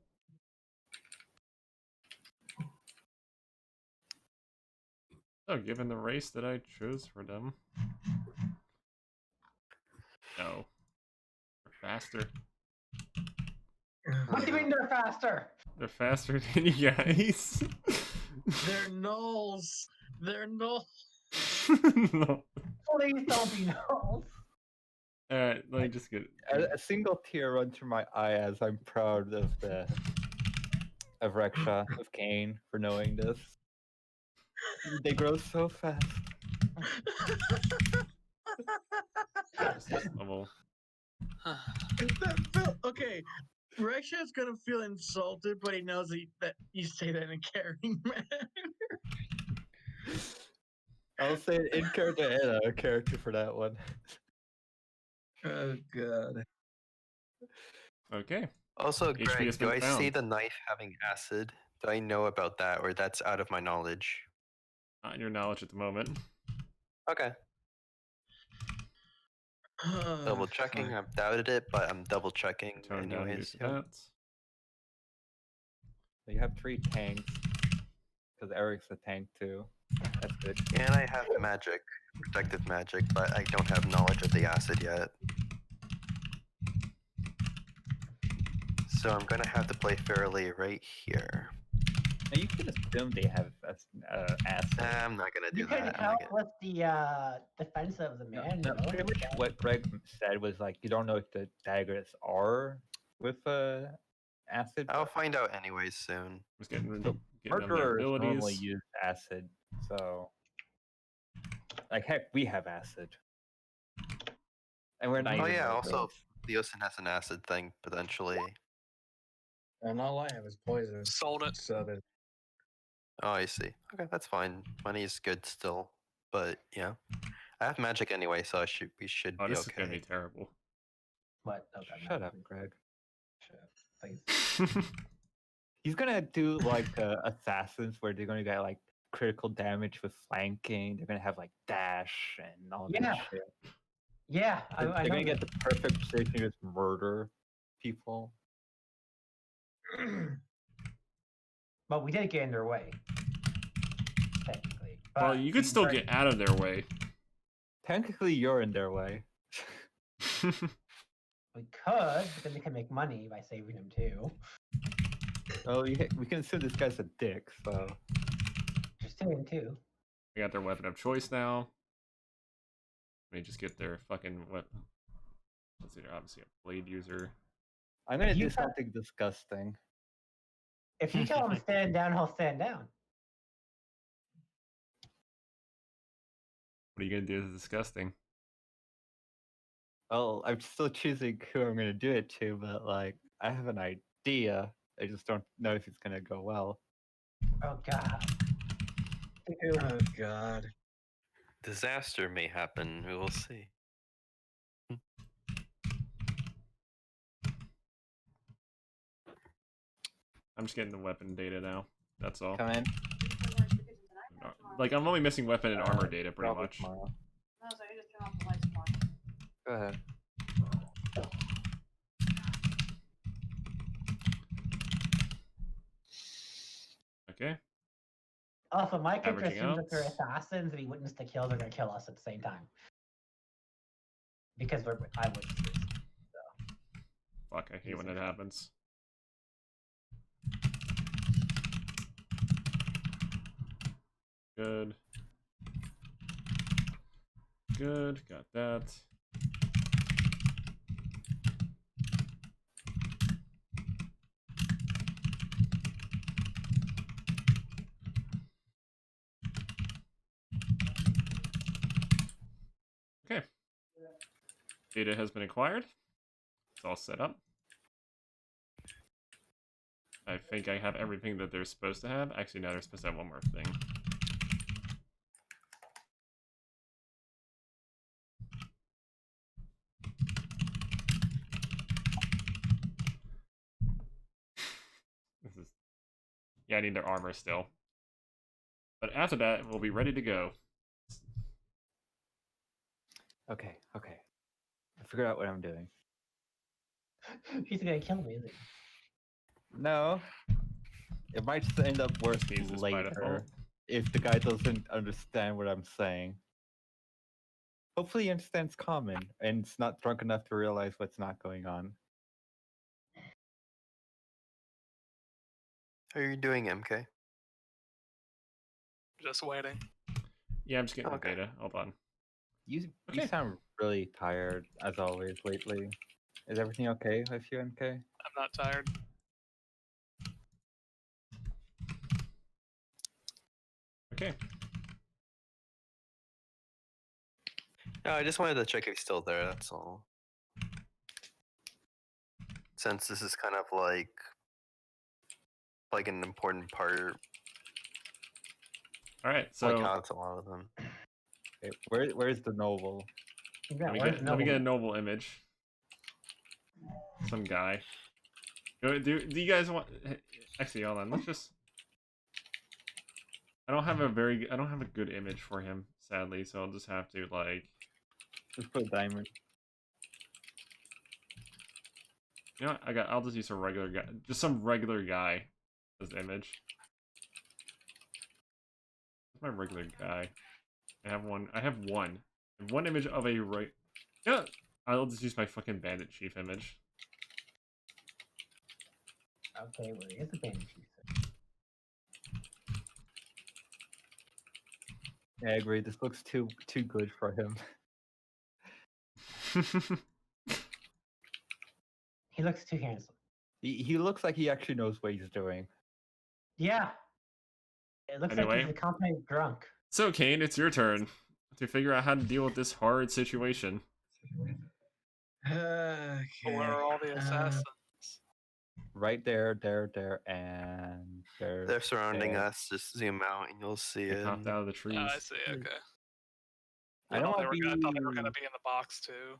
Oh, given the race that I chose for them. No. They're faster. What do you mean they're faster? They're faster than you guys. They're nulls. They're nulls. No. Please don't be nulls. Alright, let me just get A single tear runs through my eye as I'm proud of Reksha, of Kane, for knowing this. They grow so fast. this level. Okay, Reksha's gonna feel insulted, but he knows that you say that in a caring manner. I'll say it in character and out of character for that one. Oh god. Okay. Also, HP Greg, has do been I see found. the knife having acid? Do I know about that, or that's out of my knowledge? Not in your knowledge at the moment. Okay. Double checking. Fine. I've doubted it, but I'm double checking Tone down anyways. your Yeah. stats. So you have 3 tanks. Because Eric's a tank too. That's good. And I have magic, protective magic, but I don't have knowledge of the acid yet. So I'm gonna have to play fairly right here. Now you can assume they have acid. I'm not gonna do You can that. I'm help not gonna... with the defense of the man. No, you know? pretty much what Greg said was like you don't know if the daggers are with acid. I'll find out anyways soon. Just getting them their Murderers normally abilities. use acid, so like heck, we have acid, and we're not. Oh even yeah, murderers. also Leosin has an acid thing potentially. And all I have is poison. Sold it. So that Oh, I see. Okay, that's fine. Money is good still, but yeah, I have magic anyway, so we should Oh, be this is gonna okay. be terrible. What? Oh, God, Shut no. up, Greg. Shut up, please. He's gonna do like assassins where they're gonna get like critical damage with flanking. They're gonna have like dash and all that Yeah. shit. Yeah, They're I know gonna get that. the perfect position to just murder people. But we did get in their way. Technically. Well, But you could we still were- get out of their way. Technically, you're in their way. We could, but then they can make money by saving them too. Well, we can assume this guy's a dick, so Just There's 2 and 2. They got their weapon of choice now. Let me just get their fucking weapon. Let's see, they're obviously a blade user. I'm gonna You do got- something disgusting. If you tell him to stand down, he'll stand down. What are you gonna do? This is disgusting. Well, I'm still choosing who I'm gonna do it to, but like I have an idea. I just don't know if it's gonna go well. Oh god. Oh god. Disaster may happen. We will see. I'm just getting the weapon data now. That's all. Come in. Like, I'm only missing weapon and armor data, pretty Probably much. tomorrow. Go ahead. Okay. Also, my character Averaging assumes that they're out. assassins and he witnessed the kill, they're gonna kill us at the same time. Because I witnessed this. Fuck, I hate when it happens. Good. Good, got that. Okay. Data has been acquired. It's all set up. I think I have everything that they're supposed to have. Actually, no, they're supposed to have one more thing. This is... Yeah, I need their armor still. But after that, we'll be ready to go. Okay. I figured out what I'm doing. He's gonna kill me, isn't he? No. It might just end up worse Needs this by default. later if the guy doesn't understand what I'm saying. Hopefully he understands common and is not drunk enough to realize what's not going on. How are you doing, MK? Just waiting. Yeah, I'm just getting Okay. the data. Hold on. You Okay. sound really tired, as always, lately. Is everything okay with you, MK? I'm not tired. Okay. No, I just wanted to check if he's still there, that's all. Since this is kind of like an important part, Alright, so like so how it's a lot of them. Okay, where's the noble? Yeah, let me where's get a Noble? noble image. Some guy. Do you guys want... Actually, hold on. Let's just... I don't have a good image for him, sadly, so I'll just have to, like... Let's put diamond. You know what? I'll just use a regular guy. Just some regular guy as the image. What's my regular guy? I have one. I have one image of a right... Yeah! I'll just use my fucking bandit chief image. Okay, where is the bandit chief? Yeah, I agree. This looks too good for him. He looks too handsome. He looks like he actually knows what he's doing. Yeah. It looks like Anyway. he's accompanied drunk. So, Kane, it's your turn to figure out how to deal with this hard situation. Okay. Where are all the assassins? Right there, and there. They're surrounding there. us. Just zoom out and you'll see They it. popped out of the trees. Oh, I see. Okay. I don't thought want to I thought they were be. gonna be in the box too.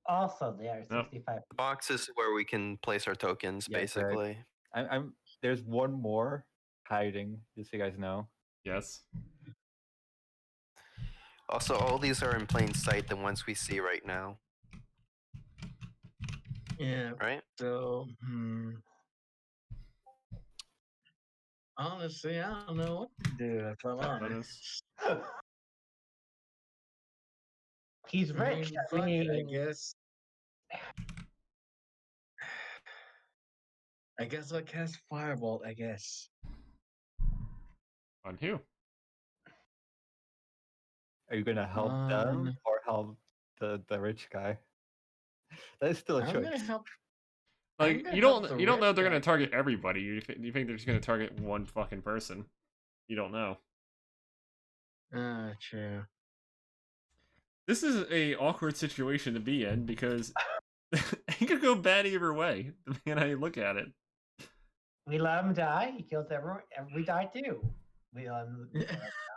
Also, they are Nope. 65. The box is where we can place our tokens, Yeah, correct. basically. I'm. There's one more hiding, just so you guys know. Yes. Also, all these are in plain sight, the ones we see right now, Yeah. right? So, honestly, I don't know what to do. If I'm honest. He's rich. Fuck, I mean, guess. I guess I'll cast Firebolt. I guess. On who? Are you gonna help them or help the rich guy? That is still a I'm choice. gonna help. Like gonna you help don't the you don't know rich they're gonna guy. target everybody. You think they're just gonna target one fucking person? You don't know. True. This is a awkward situation to be in because it could go bad either way, depending on how you look at it. We let him die. He kills everyone. We die too. We let him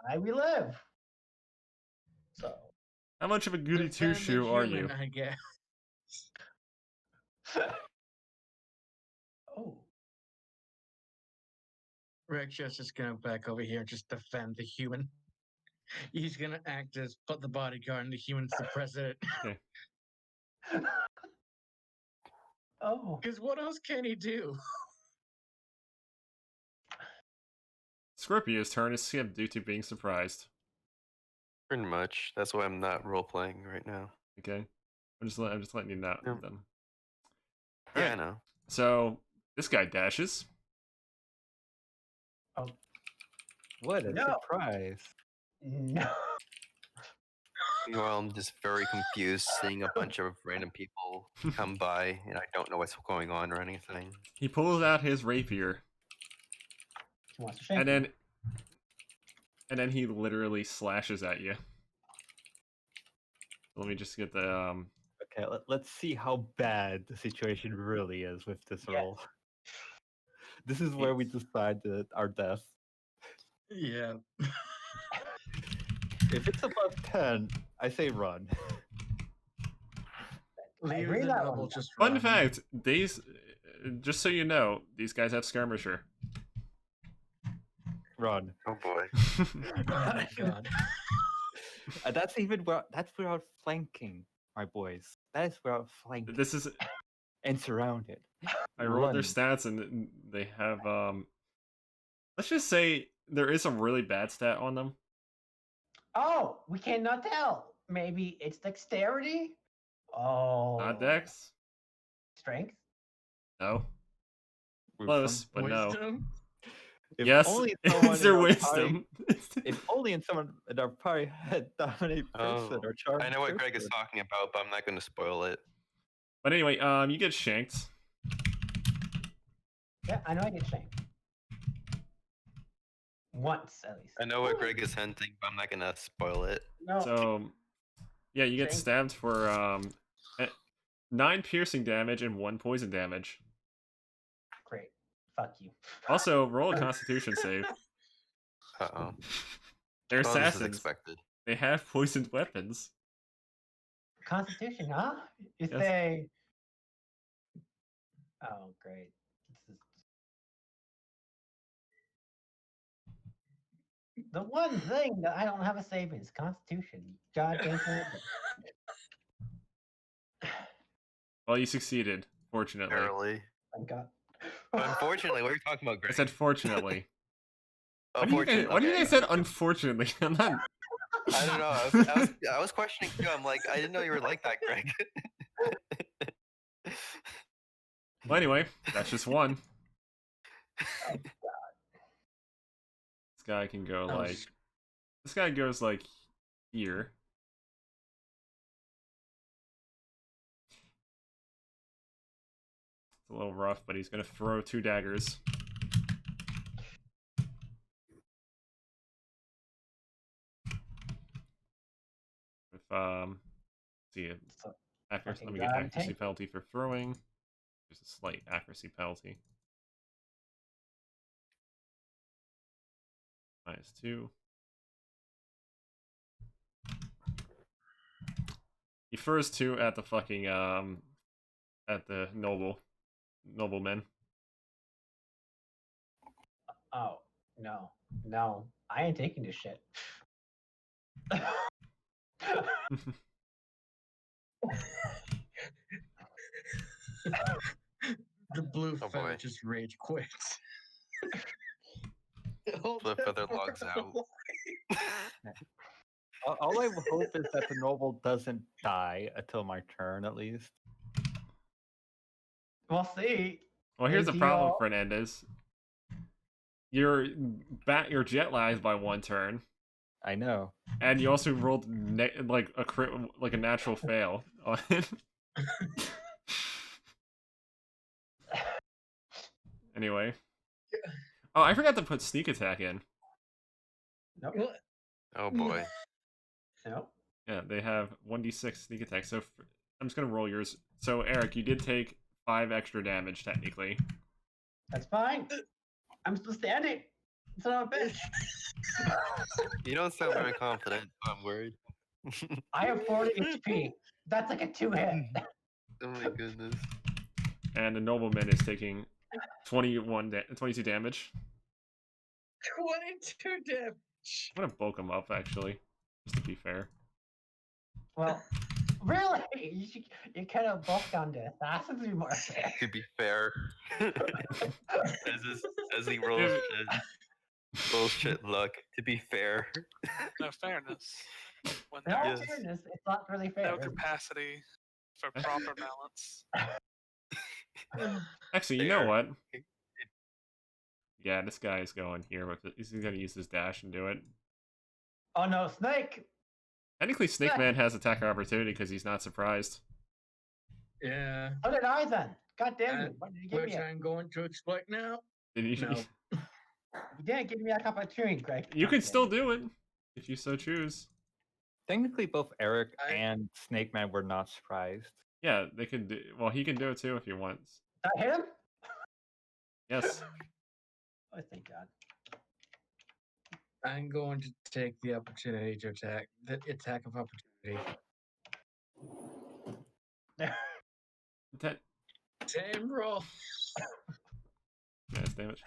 die. We live. So. How much of a goody two Defend the shoe are human, you? I guess. Oh. Rex just gonna back over here and just defend the human. He's gonna act as put the bodyguard and the human's the president. Okay. Oh. Because what else can he do? Scorpio's turn is skipped due to being surprised. Pretty much. That's why I'm not role playing right now. Okay, I'm just letting you know. Yep. Them. Yeah, Alright. I know. So this guy dashes. Oh. What a No. surprise! No. Well, I'm just very confused seeing a bunch of random people come by, and I don't know what's going on or anything. He pulls out his rapier, He wants to shake and you. then he literally slashes at you. Let me just get the Okay, let's see how bad the situation really is with this Yes. roll. This is where we decide our death. Yeah. If it's above 10, I say run. Leave agree the that noble one. just Fun run. fact: these, just so you know, these guys have skirmisher. Run. Oh boy. Oh my god. That's without flanking, my boys. That is without flanking This is and surrounded. I rolled their Run. stats and they have let's just say there is a really bad stat on them. Oh, we cannot tell. Maybe it's dexterity. Oh. Not dex. Strength. No. Wisdom. Close, but no. Wisdom? If Yes, only someone it's in their our wisdom. If only in someone in our party had dominate person Oh, or charm. I know what Greg is person. talking about, but I'm not going to spoil it. But anyway, you get shanked. Yeah, I know I get shanked. Once at least. I know what Greg is hinting, but I'm not going to spoil it. No. So yeah, you get Shank. stabbed for 9 piercing damage and 1 poison damage. Great. Fuck you. Also, roll a Constitution save. Uh-oh. They're Well, this is assassins. expected. They have poisoned weapons. Constitution, huh? You Yes. say. Oh, great. This is... The one thing that I don't have a save in is Constitution. Goddamn thing. Well, you succeeded, fortunately. Barely. Thank God. Unfortunately, what are you talking about, I Greg? said fortunately. Oh, Why do you fortunately. guys said unfortunately? I'm not. I don't know. I was questioning too. I'm like, I didn't know you were like that, Greg. Well, anyway, that's just one. Oh, This guy can go Oh, like. This guy goes like here. It's a little rough, but he's gonna throw 2 daggers. With let's see, So, accuracy. Let me fucking get God, accuracy tank. penalty for throwing. There's a slight accuracy penalty. -2. He throws 2 at the fucking at the nobleman. oh, no. No. I ain't taking this shit. The blue Oh, feather boy. just rage quits. Blue feather logs out. All I hope is that the noble doesn't die until my turn, at least. We'll see. Well, here's the Is he problem, all- Fernandez. Your jet lags by 1 turn. I know. And you also rolled like a natural fail on it. Anyway. Oh, I forgot to put sneak attack in. Nope. Oh boy. Nope. Yeah, they have 1d6 sneak attack. So I'm just gonna roll yours. So Eric, you did take 5 extra damage technically. That's fine. I'm still standing. It's not a bit. You don't sound very confident. I'm worried. I have 40 HP. That's like a 2-hit. Oh my goodness. And the nobleman is taking 22 damage. 22 damage. I'm gonna bulk him up actually, just to be fair. Well, really? You kind of bulk down to assassins be more fair. To be fair. as he rolls bullshit luck. To be fair. No fairness. When In all there's fairness, it's not really fair. no is it? capacity for proper balance. Actually, you know Fair. what? Yeah, this guy is going here with it. He's gonna use his dash and do it. Oh no, Snake! Technically, Snake Man has attack opportunity because he's not surprised. Yeah. How did I then? God damn you! What did you give Which me? I'm going to exploit now. Did you? No. You didn't give me a opportunity, Greg. You God can damn still it. do it if you so choose. Technically, both Eric I- and Snake Man were not surprised. Yeah, they can do. Well, he can do it too if he wants. Did I hit him? Yes. Oh, thank God. I'm going to take the opportunity to attack. The attack of opportunity. That Same roll. nice damage.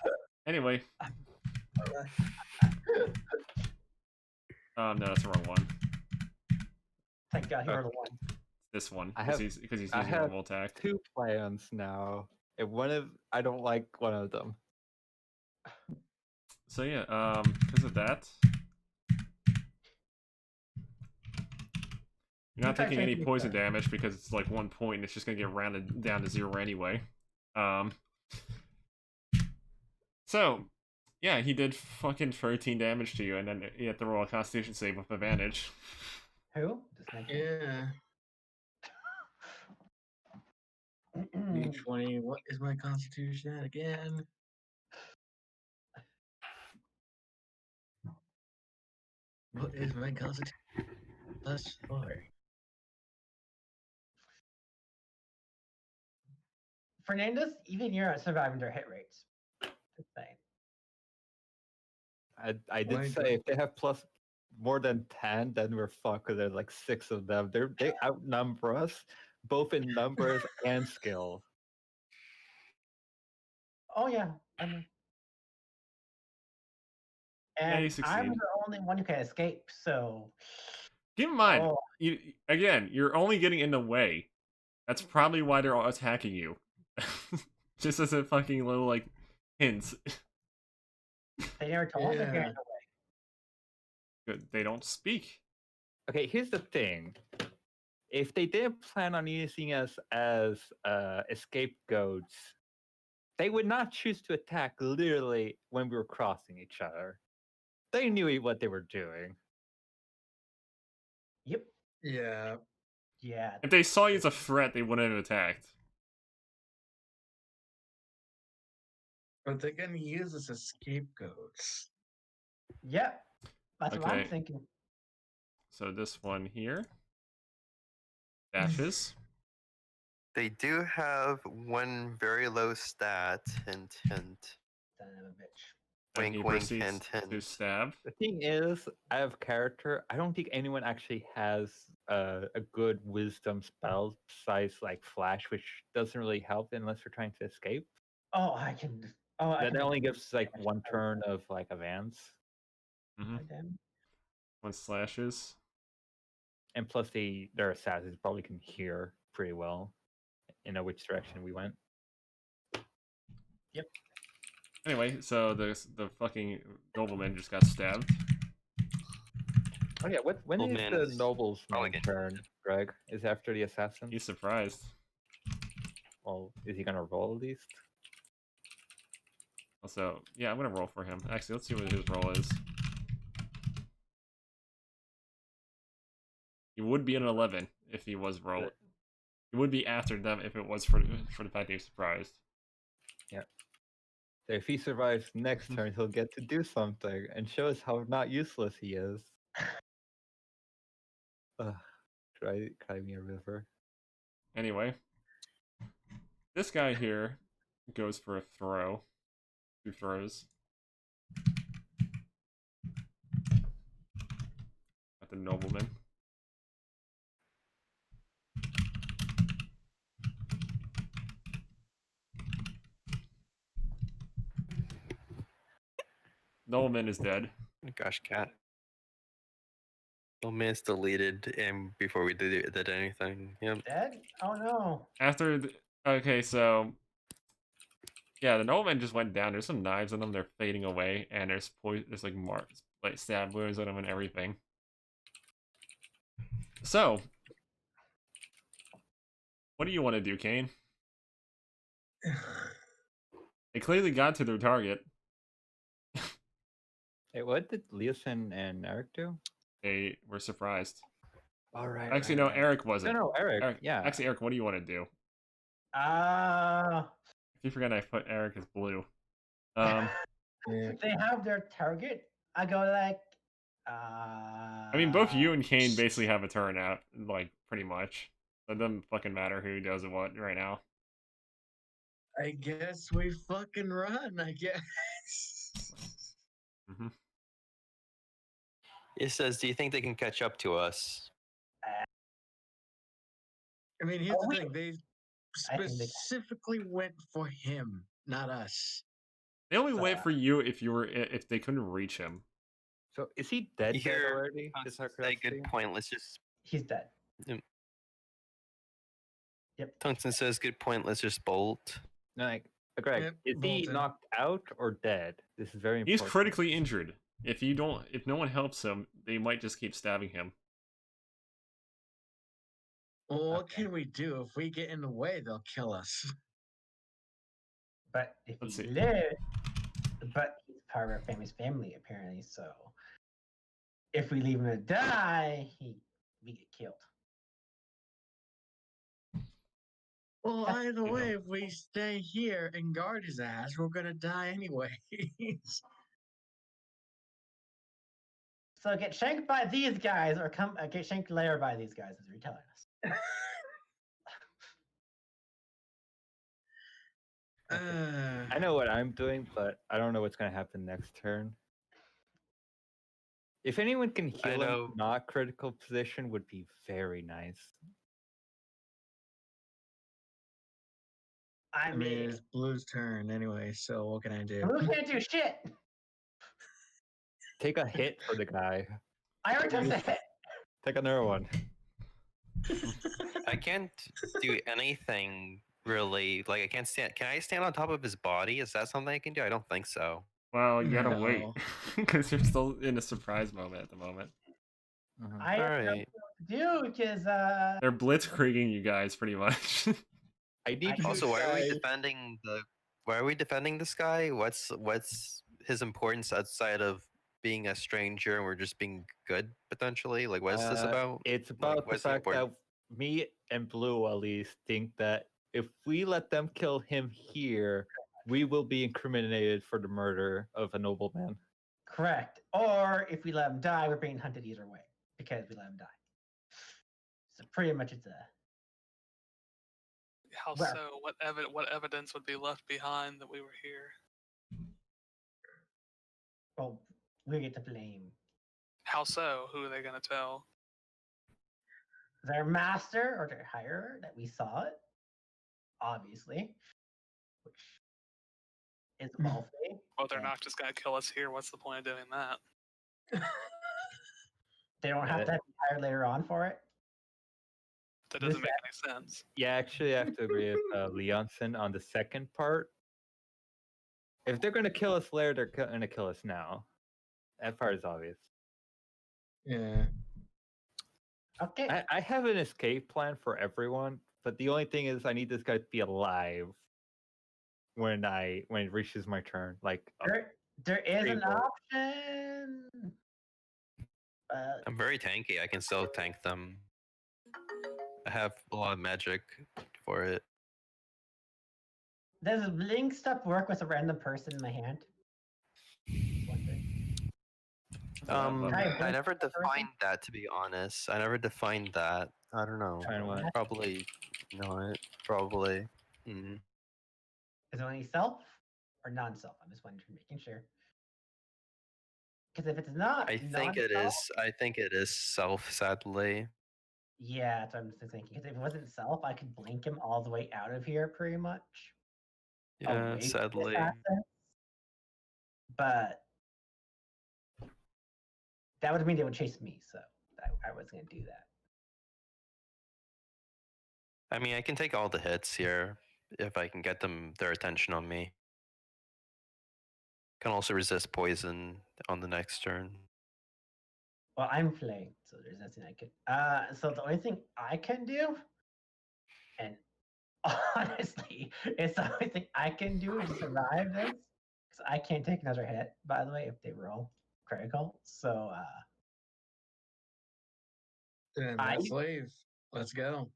Anyway. No, that's the wrong one. Thank God he rolled a 1. This one, I because have- he's using I have normal attack. 2 plans now, and I don't like one of them. So yeah, because of that, you're not You taking guys any take poison turn. damage because it's like 1 point. And it's just gonna get rounded down to 0 anyway. So yeah, he did fucking 13 damage to you, and then you have to roll a Constitution save with advantage. Who? The Snake. Yeah. D20. What is my constitution at again? What is my constitution? +4. Fernandez, even you're surviving their hit rates. Just saying. I did Why say don't- if they have plus more than 10, then we're fucked because there's like 6 of them. They outnumber us, both in numbers and skill. Oh yeah, I know. Yeah, And you I'm succeed. the only one who can escape, so Keep in mind, oh, you're only getting in the way. That's probably why they're all attacking you. Just as a fucking little like hint. they never told us they're getting Yeah. in the way. Good, they don't speak. Okay, here's the thing. If they didn't plan on using us as scapegoats, they would not choose to attack literally when we were crossing each other. They knew what they were doing. Yep. Yeah. Yeah. If they saw you as a threat, they wouldn't have attacked. But they're gonna use us as scapegoats. Yep. That's what I'm Okay. thinking. So this one here dashes. They do have one very low stat. Hint, hint. Son of a bitch. And Wink, he wink, proceeds hint, to hint. stab. The thing is, out of character, I don't think anyone actually has a good wisdom spell besides like flash, which doesn't really help unless you're trying to escape. Oh, I can. Oh, I That can only gives like damage. one turn of like advance, Hmm. Damn. One slashes. and plus their assassins probably can hear pretty well, you know which direction we went. Anyway, so the fucking nobleman just got stabbed. Oh yeah, when Old is man the is noble's probably main getting turn, Greg? Is it after the assassin? He's surprised. Well, is he gonna roll at least? Also, yeah, I'm gonna roll for him. Actually, let's see what his roll is. It would be an 11 if he was roll. It would be after them if it was for the fact that he's surprised. So if he survives next turn, he'll get to do something and show us how not useless he is. Cry me a river. Anyway, this guy here goes for a throw. 2 throws. At the nobleman. Nobleman is dead. Gosh, cat. Well, man's deleted and before we did anything. Yep. Dead? Oh no. After okay, so yeah, the nobleman just went down. There's some knives on them. They're fading away, and there's like marks, like stab wounds on them and everything. So, what do you want to do, Kane? They clearly got to their target. Hey, what did Leosin and Eric do? They were surprised. All right. Actually, no, Eric wasn't. No, Eric. Yeah. Actually, Eric, what do you want to do? Uh, If you forget, I put Eric as blue. if they have their target, I go like, I mean, both you and Kane basically have a turn out, like, pretty much. It doesn't fucking matter who does what right now. I guess we fucking run, I guess. Mm-hmm. It says, do you think they can catch up to us? I mean, here's Oh, the thing. They I think they can. specifically went for him, not us. They only wait for you if they couldn't reach him. So is he dead Here, already? Just out of Say curiosity? good point. Let's just. he's dead. Yep. Tungsten says good point. Let's just bolt. No, Greg, Yep, is he bolted. knocked out or dead? This is very He's important. critically injured. If no one helps him, they might just keep stabbing him. Well, what Okay. can we do? If we get in the way, they'll kill us. But if Let's he see. lives, but he's part of our famous family apparently. So if we leave him to die, we get killed. Well, either You way, know. if we stay here and guard his ass, we're gonna die anyway. So get shanked by these guys, or get shanked later by these guys, as you're telling us. I know what I'm doing, but I don't know what's going to happen next turn. If anyone can heal him know. from not critical position, would be very nice. I I mean, mean, it's Blue's turn anyway, so what can I do? Blue can't do shit. Take a hit for the guy. I already took the hit. Take another one. I can't do anything really. Like I can't stand. Can I stand on top of his body? Is that something I can do? I don't think so. Well, you gotta No. wait because you're still in a surprise moment at the moment. I don't know Alright. what to do because They're blitzkrieging you guys pretty much. I need you Also, why are we guys- defending the? Why are we defending this guy? What's his importance outside of being a stranger and we're just being good potentially? Like, what is this about? It's about the what's the fact that important- me and Blue at least think that if we let them kill him here, we will be incriminated for the murder of a nobleman. correct. Or if we let him die, we're being hunted either way because we let him die. So pretty much it's a How Where? so? What evidence would be left behind that we were here? well, we get to blame How so? Who are they gonna tell? their master or their hirer that we saw it, obviously, which is wealthy. Well, they're Yeah. not just gonna kill us here. What's the point of doing that? They don't have to have you hired later on for it. That This doesn't make any sense. Yeah, actually, I have to agree with Leonson on the second part. If they're going to kill us later, they're going to kill us now. That part is obvious. Yeah. Okay. I have an escape plan for everyone, but the only thing is I need this guy to be alive when it reaches my turn. Like there is an Table. option. But I'm very tanky. I can still tank them. I have a lot of magic for it. Does blink stuff work with a random person in my hand? Just wondering. But Can I I blink never a person? defined that, to be honest. I never defined that. I don't know. Fine, what? Probably not. Probably. Mm. Is it only self or non-self? I'm just wondering, making sure. Because if it's not I think it non-self, is. I think it is self. Sadly. yeah, that's what I'm just thinking. Because if it wasn't self, I could blink him all the way out of here, pretty much. Yeah. Away from the Sadly. assassins. But that would mean they would chase me, so I was going to do that. I mean, I can take all the hits here if I can get their attention on me. Can also resist poison on the next turn. Well, I'm playing, so there's nothing I can. So the only thing I can do, and honestly, it's the only thing I can do to survive this, because I can't take another hit. By the way, if they roll critical, so And I let's leave. Let's go.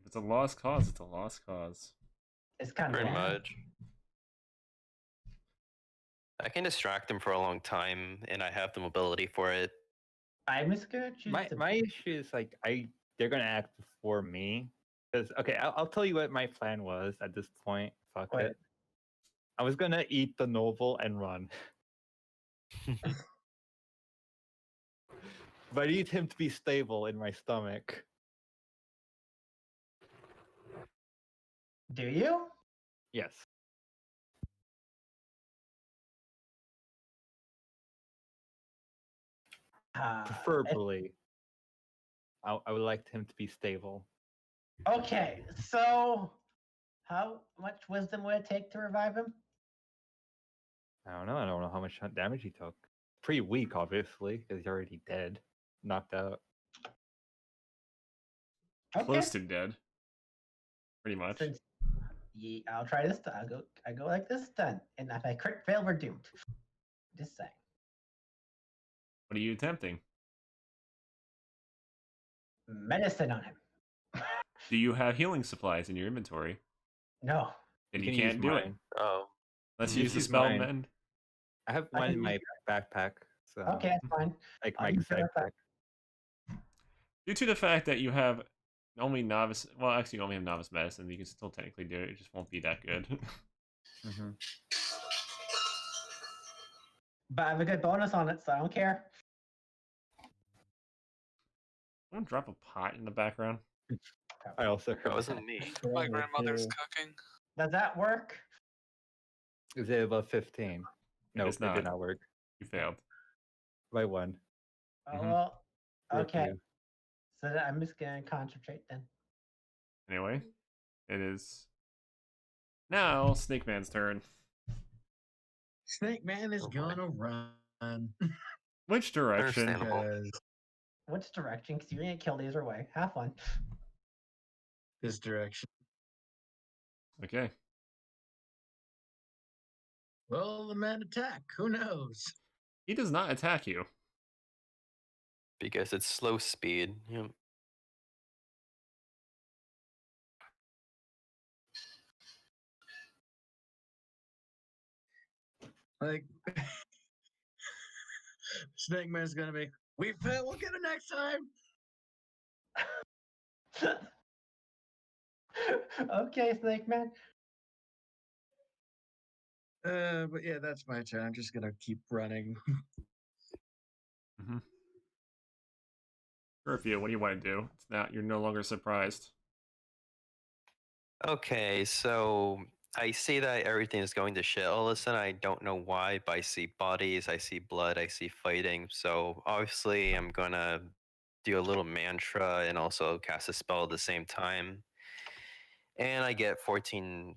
if it's a lost cause, it's a lost cause. it's kind of Pretty bad. much. I can distract them for a long time, and I have the mobility for it. I'm just gonna choose to. My issue is like they're gonna act before me. Because okay, I'll tell you what my plan was at this point. Fuck Wait. it. I was gonna eat the noble and run. But I need him to be stable in my stomach. Do you? Yes. Preferably. I would like him to be stable. Okay, so how much wisdom would it take to revive him? I don't know. I don't know how much damage he took. Pretty weak, obviously, because he's already dead, knocked out. Okay. Close to dead. Pretty much. Since I'll try this. I go like this then, and if I crit fail, we're doomed. Just saying. What are you attempting? Medicine on him. Do you have healing supplies in your inventory? No. Then You you can use can't do it. mine. Oh. Let's You use the use spell mine. mend. I have I mine can in my use backpack. So Okay, that's fine. like I'll my use your sidekick. Due to the fact that you have only novice, well, actually, you only have novice medicine, you can still technically do it. It just won't be that good. Mm-hmm. But I have a good bonus on it, so I don't care. Don't drop a pot in the background. I also That heard wasn't me. My grandmother's cooking. Does that work? Is it above 15? No, is it not. did not work. You failed. By one. Oh, Mhm. well, Rip okay. you. So then I'm just gonna concentrate then. Anyway, it is now Snake Man's turn. Snake Man is Oh boy. gonna run. Which direction? Understandable. Because Which direction? Because you're gonna get killed either way. Have fun. this direction. Okay. Will the man attack? Who knows? He does not attack you. Because it's slow speed. Yep. Like Snake Man's gonna be. We fail. We'll get it next time. Okay, Snake Man. But yeah, that's my turn. I'm just gonna keep running. Mm-hmm. Curfew, what do you want to do? It's not. You're no longer surprised. Okay, so I see that everything is going to shit all of a sudden. I don't know why, but I see bodies, I see blood, I see fighting. So obviously, I'm gonna do a little mantra and also cast a spell at the same time. And I get 14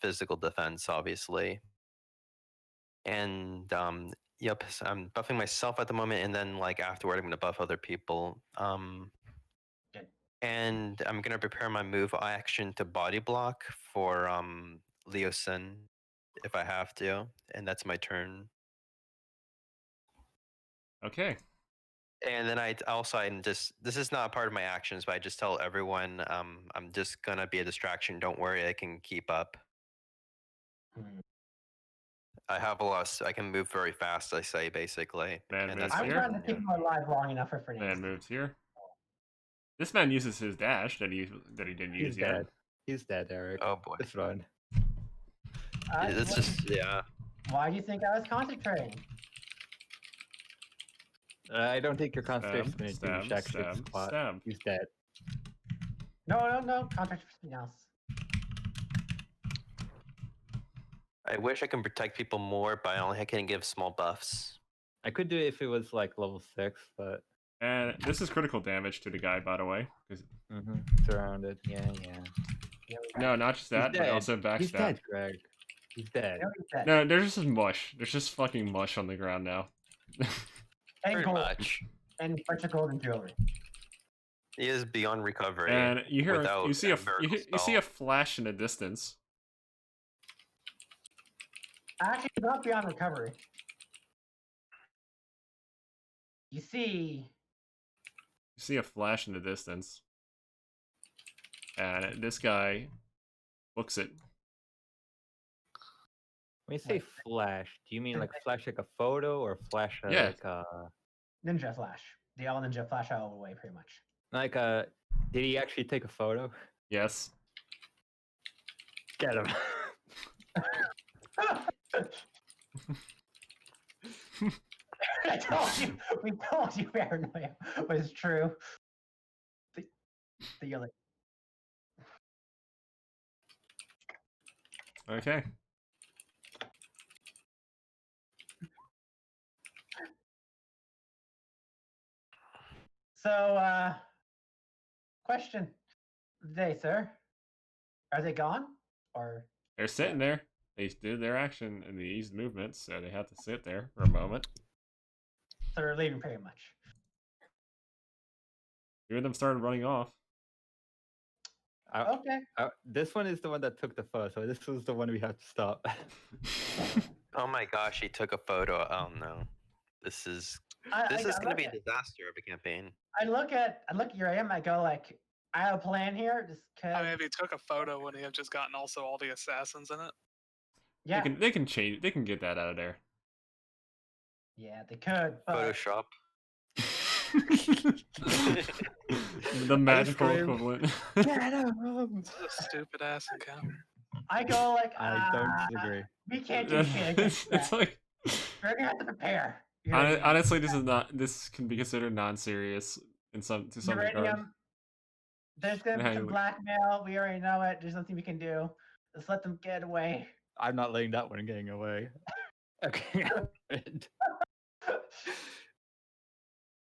physical defense, obviously. And yep, so I'm buffing myself at the moment, and then like afterward, I'm gonna buff other people. Good. And I'm gonna prepare my move action to body block for Leosin if I have to, and that's my turn. Okay. And then I'm just, this is not part of my actions, but I just tell everyone, I'm just gonna be a distraction. Don't worry, I can keep up. Hmm. I have a lot. I can move very fast. I say basically, Man and moves that's I'm what here. trying to keep him alive long enough for Man Fernandez. moves here. This man uses his dash that he didn't He's use yet. dead. He's dead, Eric. Oh boy, Just run. it's just yeah. Why do you think I was concentrating? I don't think your concentration is Stab, going to do jack shit stab, squat. stab. He's dead. No. Concentrate for something else. I wish I can protect people more, but I can give small buffs. I could do it if it was like level 6, but And this is critical damage to the guy, by the way. 'Cause- surrounded. Yeah. No, not just that, He's but dead. also He's backstab. dead, Greg. He's dead. No, there's just mush. There's just fucking mush on the ground now. And Pretty gold. much. And a bunch of golden jewelry. He is beyond recovery. And you hear, without you see a, miracle you see spell. a flash in the distance. Actually, not beyond recovery. You see, You see a flash in the distance. And this guy books it. When you say flash, do you mean like flash like a photo or flash Yeah. like a ninja flash. The all ninja flash out of the way, pretty much. like a? Did he actually take a photo? Yes. Get him. I told you. We told you paranoia was true. The yelling. Okay. So, question of the day, sir. Are they gone? Or They're sitting there. They did their action in these movements, so they have to sit there for a moment. so they're leaving pretty much. Two of them started running off. Okay. This one is the one that took the photo, so this was the one we have to stop. Oh my gosh, he took a photo. Oh no, this is I going to look be a at- disaster of a campaign. I look at your aim. I go like, I have a plan here. Just cause, I mean, if he took a photo, would he have just gotten also all the assassins in it? yeah, They can change. They can get that out of there. yeah, they could. But Photoshop. The magical scream. equivalent. Get him! This is a stupid ass encounter. I go like, I don't disagree. we can't do shit against It's that. like We're gonna have to prepare. Uranium. honestly, this is not. This can be considered non-serious to some regard. Uranium. There's gonna be Hey, some blackmail. We already know it. There's nothing we can do. Just let them get away. I'm not letting that one getting away. Okay.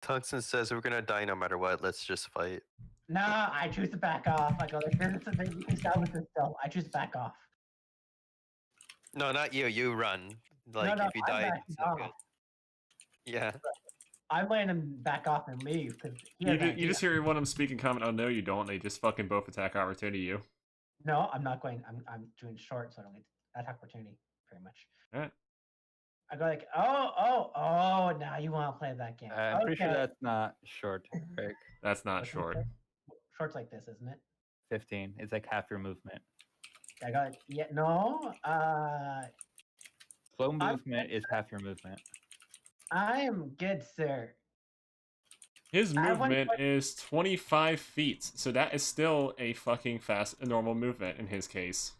Tungsten says we're gonna die no matter what. Let's just fight. Nah, I choose to back off. I go, there's something we can salvage this still. I choose to back off. No, not you. You run. Like no, if you I'm die, backing it's not off. good. Yeah. I'm letting him back off and leave because You just hear one of them speaking comment. Oh no, you don't. They just fucking both attack opportunity you. No, I'm not going. I'm doing short, so I don't get attack opportunity. Pretty much. Alright. I go like, oh. Now you want to play that game? I'm pretty sure that's not short, Rick. That's not What's short. it? Short's like this, isn't it? 15. It's like half your movement. I got like, yeah. No. Slow movement is half your movement. I am good, sir. His I want- movement is 25 feet, so that is still a fucking fast, normal movement in his case.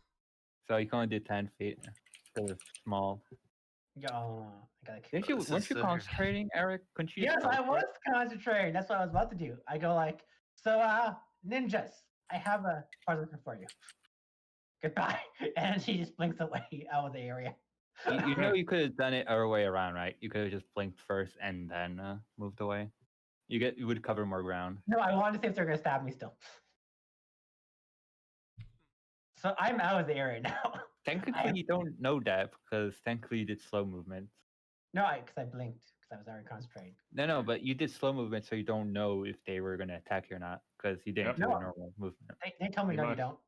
So you can only do 10 feet because it's small. Yeah, I got like. Didn't you? This Weren't is you so- concentrating, Eric? Couldn't you? Yes, just I teleport? was concentrating. That's what I was about to do. I go like, so ninjas, I have a present for you. Goodbye. And she just blinks away out of the area. You know you could have done it other way around, right? You could have just blinked first and then moved away. You would cover more ground. No, I wanted to see if they're gonna stab me still. So I'm out of the area now. Technically, you don't know that because technically you did slow movement. No, because I blinked because I was already concentrating. No, but you did slow movement, so you don't know if they were gonna attack you or not because you didn't Yep. do No. a normal movement. They told me Pretty no, you much. don't.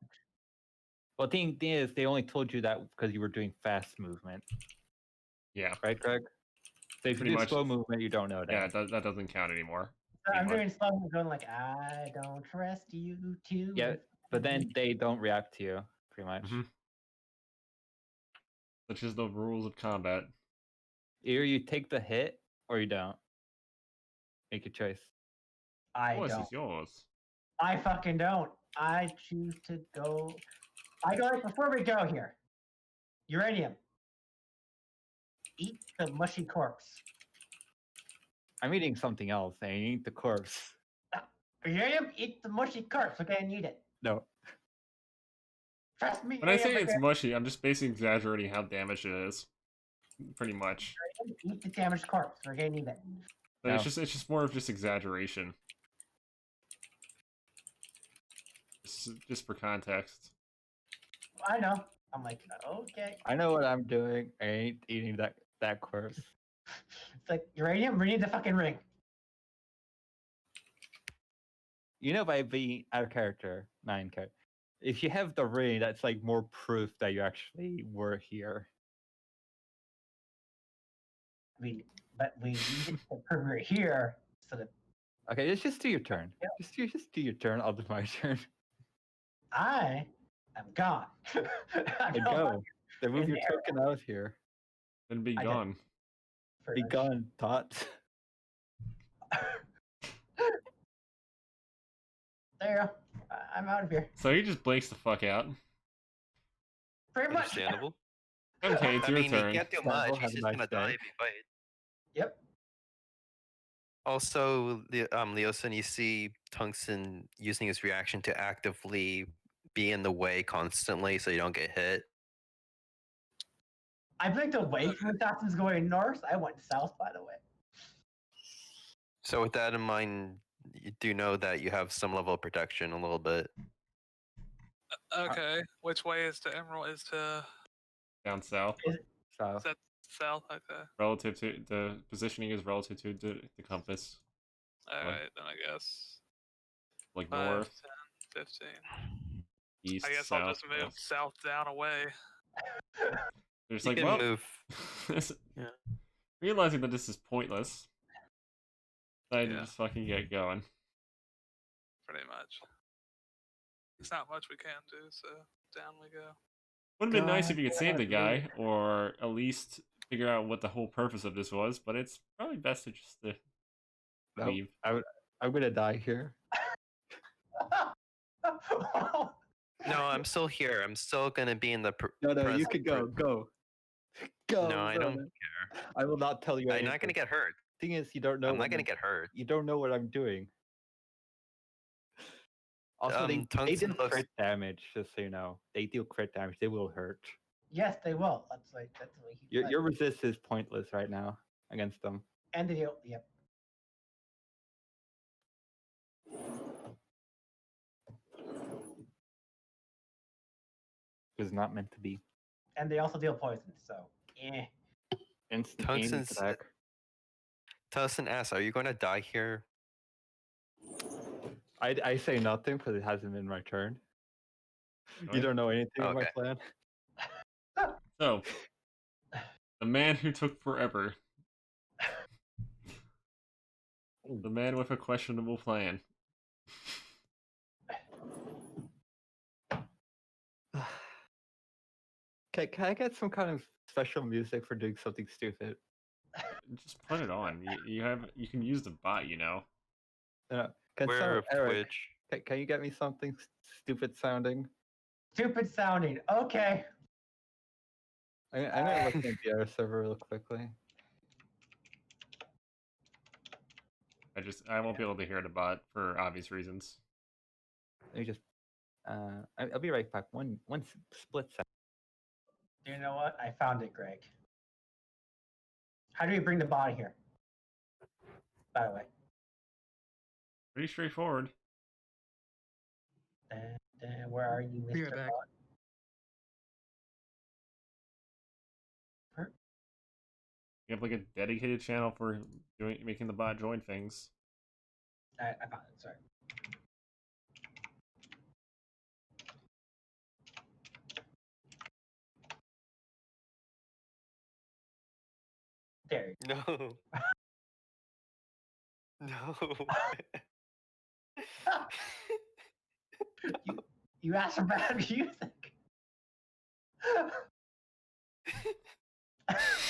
Well, thing is, they only told you that because you were doing fast movement, Yeah. right, Greg? So if you Pretty do much. slow movement, you don't know that. Yeah, that doesn't count anymore. So I'm Pretty doing slow and going like, I don't trust you too. Yeah, but then they don't react to you, pretty much. Mhm. Such as the rules of combat. Either you take the hit or you don't. Make a choice. I Choice don't. is yours. I fucking don't. I choose to go. I go like, before we go here. Uranium. Eat the mushy corpse. I'm eating something else, and you eat the corpse. Uranium, eat the mushy corpse. Okay, I need it. No. Trust me. When I say Uranium, it's mushy, I'm just basically exaggerating how damaged it is. Pretty much. eat the damaged corpse. We're gonna need it. But No. it's just more of just exaggeration. Just for context. I know. I'm like, okay. I know what I'm doing. I ain't eating that corpse. It's like, uranium, we need the fucking ring. You know, by being out of character, not in character, if you have the ring, that's like more proof that you actually were here. But we need it to prove we're here so that Okay, just do your turn. Yeah. Just do your turn. I'll do my turn. I am gone. I'm And no go. longer Then move in your there. token out of here. Then be I did. gone. Be much. gone, Tots. There you go. I'm out of here. So he just blinks the fuck out. Pretty much. Understandable. Okay, it's I your mean, turn. he can't do Understandable, much. have He's a just nice gonna die day. if you fight. Yep. Also, Leosin, you see Tungsten using his reaction to actively be in the way constantly so you don't get hit. I blinked away from assassins going north. I went south, by the way. So with that in mind, you do know that you have some level of protection a little bit. Okay. Which way is to Emerald? Is to Down south. So is that south? Okay. Relative to the positioning is relative to the compass. All What? right, then I guess Like 5, north, 10, 15. east, I guess south. I'll just move west. south down away. They're just You like, can well, move. Yeah. realizing that this is pointless, decided to Yeah. just fucking get going. Pretty much. There's not much we can do, so down we go. Would have been nice if you could God, save the God, guy, or at least figure out what the whole purpose of this was. But it's probably best to just nope. leave. I'm gonna die here. No, I'm still here. I'm still gonna be in the. No, you present could go. Go. No, I don't care. I will not tell you. I'm anything. not gonna get hurt. Thing is, you don't know. I'm not gonna get hurt. You don't know what I'm doing. Also, they Tungsten do looks. crit damage. Just so you know, they deal crit damage. They will hurt. Yes, they will. That's the way he Your resist is pointless right now against them. And the yep. It's not meant to be. And they also deal poison, so yeah. Instant Tungsten's- attack. Tungsten asks, "Are you going to die here?" I say nothing because it hasn't been my turn. You Right. don't know anything of my Okay. plan. So, the man who took forever. The man with a questionable plan. Okay, can I get some kind of special music for doing something stupid? Just put it on. You can use the bot, you know. Can Where Eric, Twitch? can you get me something stupid sounding? Stupid sounding. Okay. I'm gonna look at the other server real quickly. I won't be able to hear the bot for obvious reasons. Let me just. I'll be right back. One split second. You know what? I found it, Greg. How do we bring the body here? By the way. Pretty straightforward. Where are you, Be right Mr. back. Bot? You have like a dedicated channel for making the bot join things. I found it. Sorry. There. No. No. You asked for bad music.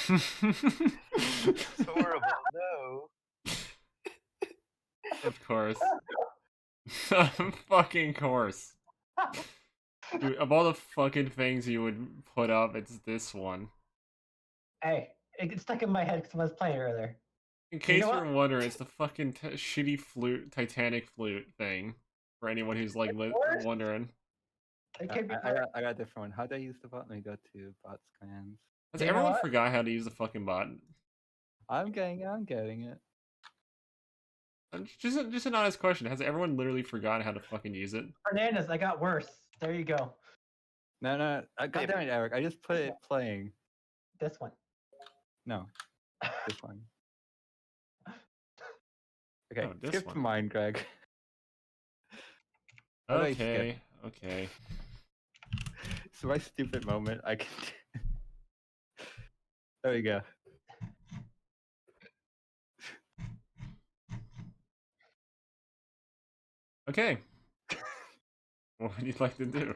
It's horrible. No. Of course. Fucking course. Dude, of all the fucking things you would put up, it's this one. Hey, it gets stuck in my head because I was playing earlier. In case know you're what? wondering, it's the fucking shitty flute, Titanic flute thing. For anyone who's like worse. wondering. It could be I got a different one. How do I use the bot? Let me go to bots commands. Has You know everyone what? forgot how to use the fucking bot? I'm getting it. Just an honest question. Has everyone literally forgotten how to fucking use it? Fernandez, I got worse. There you go. No. God damn it, Eric. I just put it playing. This one. No, this one. Okay, Oh, this skip one. to mine, Greg. How do I skip? Okay. It's my stupid moment. I can. There we go. Okay. What would you like to do?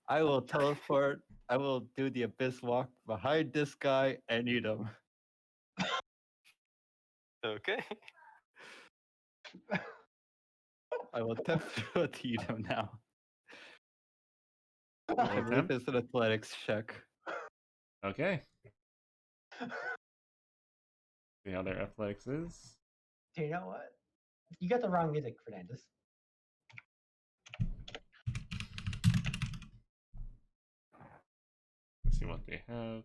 I will teleport. I will do the abyss walk behind this guy and eat him. Okay. I will attempt to eat him now. I believe Attempt? it's an athletics check. Okay. See how their athletics is. Do you know what? You got the wrong music, Fernandez. Let's see what they have.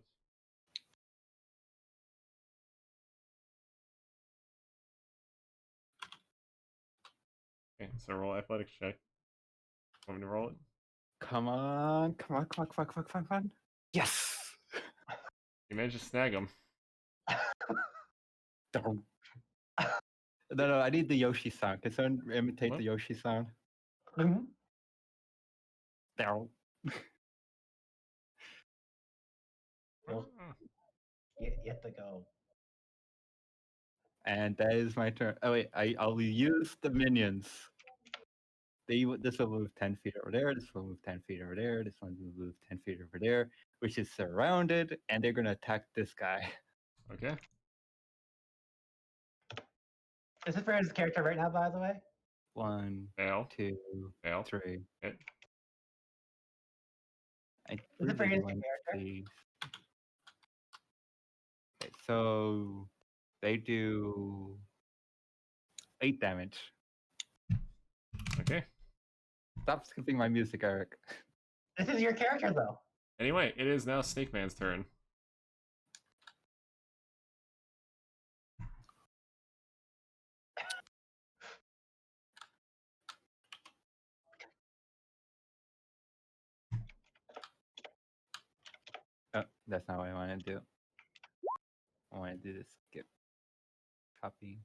Okay, so roll athletics check. Want me to roll it? Come on. Yes. You managed to snag him. Don't. No, I need the Yoshi sound. Can someone imitate What? the Yoshi sound? Mhm. Down. Well, you have to go. And that is my turn. Oh wait, I'll use the minions. This will move 10 feet over there. This will move 10 feet over there. This one will move 10 feet over there, which is surrounded, and they're gonna attack this guy. Okay. Is this Fernandez's character right now, by the way? 1, Fail. 2, Fail. 3. Hit. I Is it really Fernandez's want character? these. Okay, so they do 8 damage. Okay. Stop skipping my music, Eric. This is your character, though. Anyway, it is now Snake Man's turn. Oh, that's not what I want to do. I want to do this skip. Copy.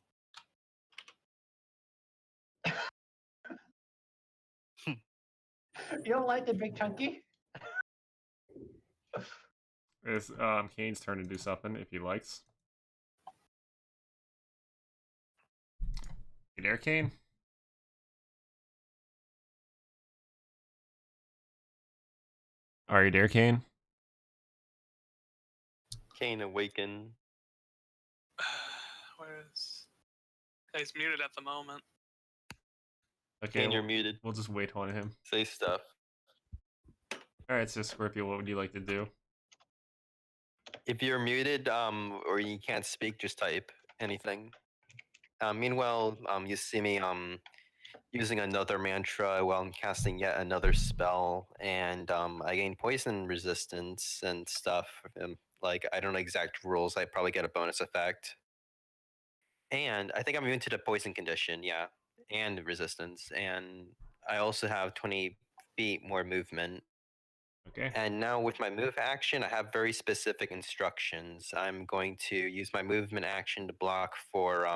You don't like the big chunky? It's Kane's turn to do something if he likes. You there, Kane? Are you there, Kane? Kane awaken. Where is? He's muted at the moment. Okay, Kane, you're muted. we'll just wait on him. Say stuff. Alright, so Scorpio, what would you like to do? If you're muted, or you can't speak, just type anything. Meanwhile, you see me using another mantra while I'm casting yet another spell, and I gain poison resistance and stuff. Like I don't know exact rules. I probably get a bonus effect, and I think I'm immune to the poison condition. Yeah, and resistance, and I also have 20 feet more movement. Okay. And now with my move action, I have very specific instructions. I'm going to use my movement action to block for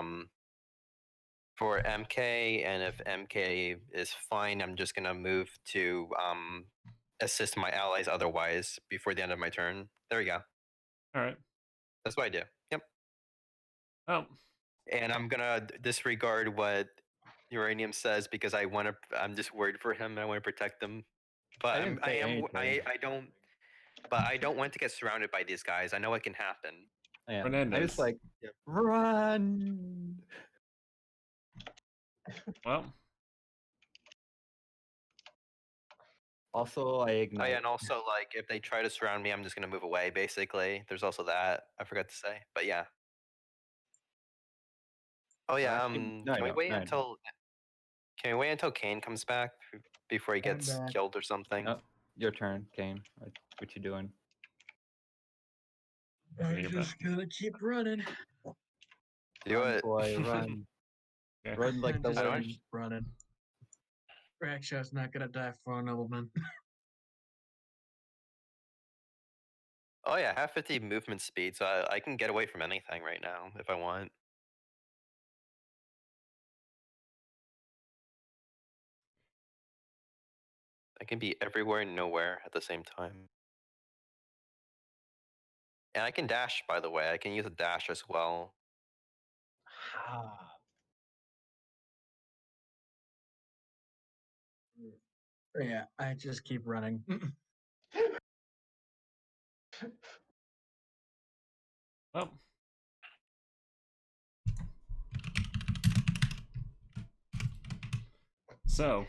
MK, and if MK is fine, I'm just gonna move to assist my allies otherwise before the end of my turn. There we go. Alright. That's what I do. Yep. Oh, And I'm gonna disregard what Uranium says because I'm just worried for him and I want to protect him. But I didn't say anything. I don't. But I don't want to get surrounded by these guys. I know what can happen. Yeah. I Fernandez. just like Yep. run. well, Also, I Oh ignite. yeah, and also like if they try to surround me, I'm just gonna move away. Basically, there's also that. I forgot to say, but yeah. Oh yeah. Actually, no, Can we no, wait no, no. until? Can we wait until Kane comes back before he I'm gets back. killed or something? No, your turn, Kane. What you doing? I'm you're just gonna keep running. Do Run, it. boy, run. okay. Run like I'm the just gonna wind. keep running. Rakshaw's not gonna die for a nobleman. Oh yeah, I have 50 movement speed, so I can get away from anything right now if I want. I can be everywhere and nowhere at the same time. And I can dash, by the way. I can use a dash as well. Ah, Yeah, I just keep running. Well, so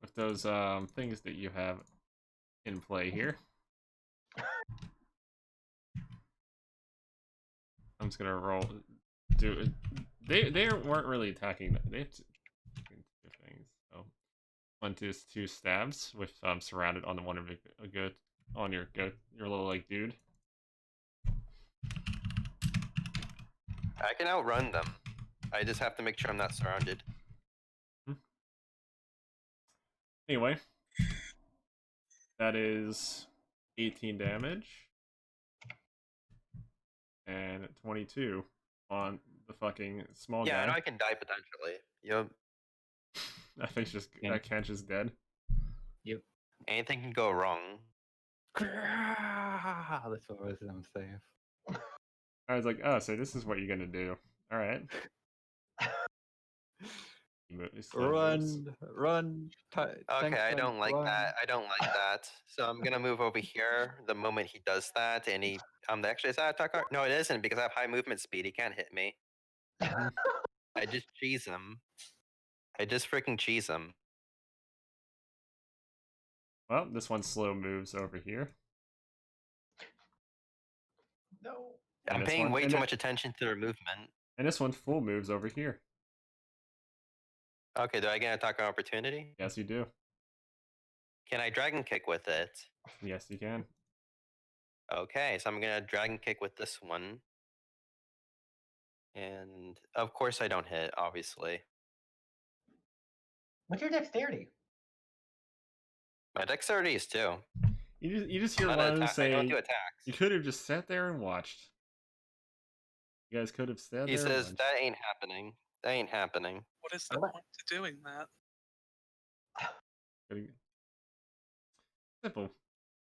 with those things that you have in play here, I'm just gonna roll. They weren't really attacking. They have two things. So 1, 2, 2 stabs with surrounded on the one of a good on your little like dude. I can outrun them. I just have to make sure I'm not surrounded. Anyway, that is 18 damage and 22 on the fucking small Yeah, I know guy. I can die potentially. Yep. That thing's just Yeah. that Kench is dead. Yep. Anything can go wrong. That's what I was gonna say. I was like, oh, so this is what you're gonna do. All right. Run, run. Okay, I don't like that. I don't like that. So I'm gonna move over here the moment he does that, and he actually is that attack art? No, it isn't because I have high movement speed. He can't hit me. I just cheese him. I just freaking cheese him. Well, this one slow moves over here. no. And I'm this paying one- way and too it- much attention to their movement. And this one full moves over here. Okay, do I get an attack of opportunity? Yes, you do. Can I dragon kick with it? Yes, you can. Okay, so I'm gonna dragon kick with this one. And of course I don't hit, obviously. What's your dexterity? My dexterity is 2. You just hear Not one an of them attack- I don't say, do attacks. you could have just sat there and watched. You guys could have sat He there says, and watched. that ain't happening. That ain't happening. What is the Alright. point to doing that? Simple.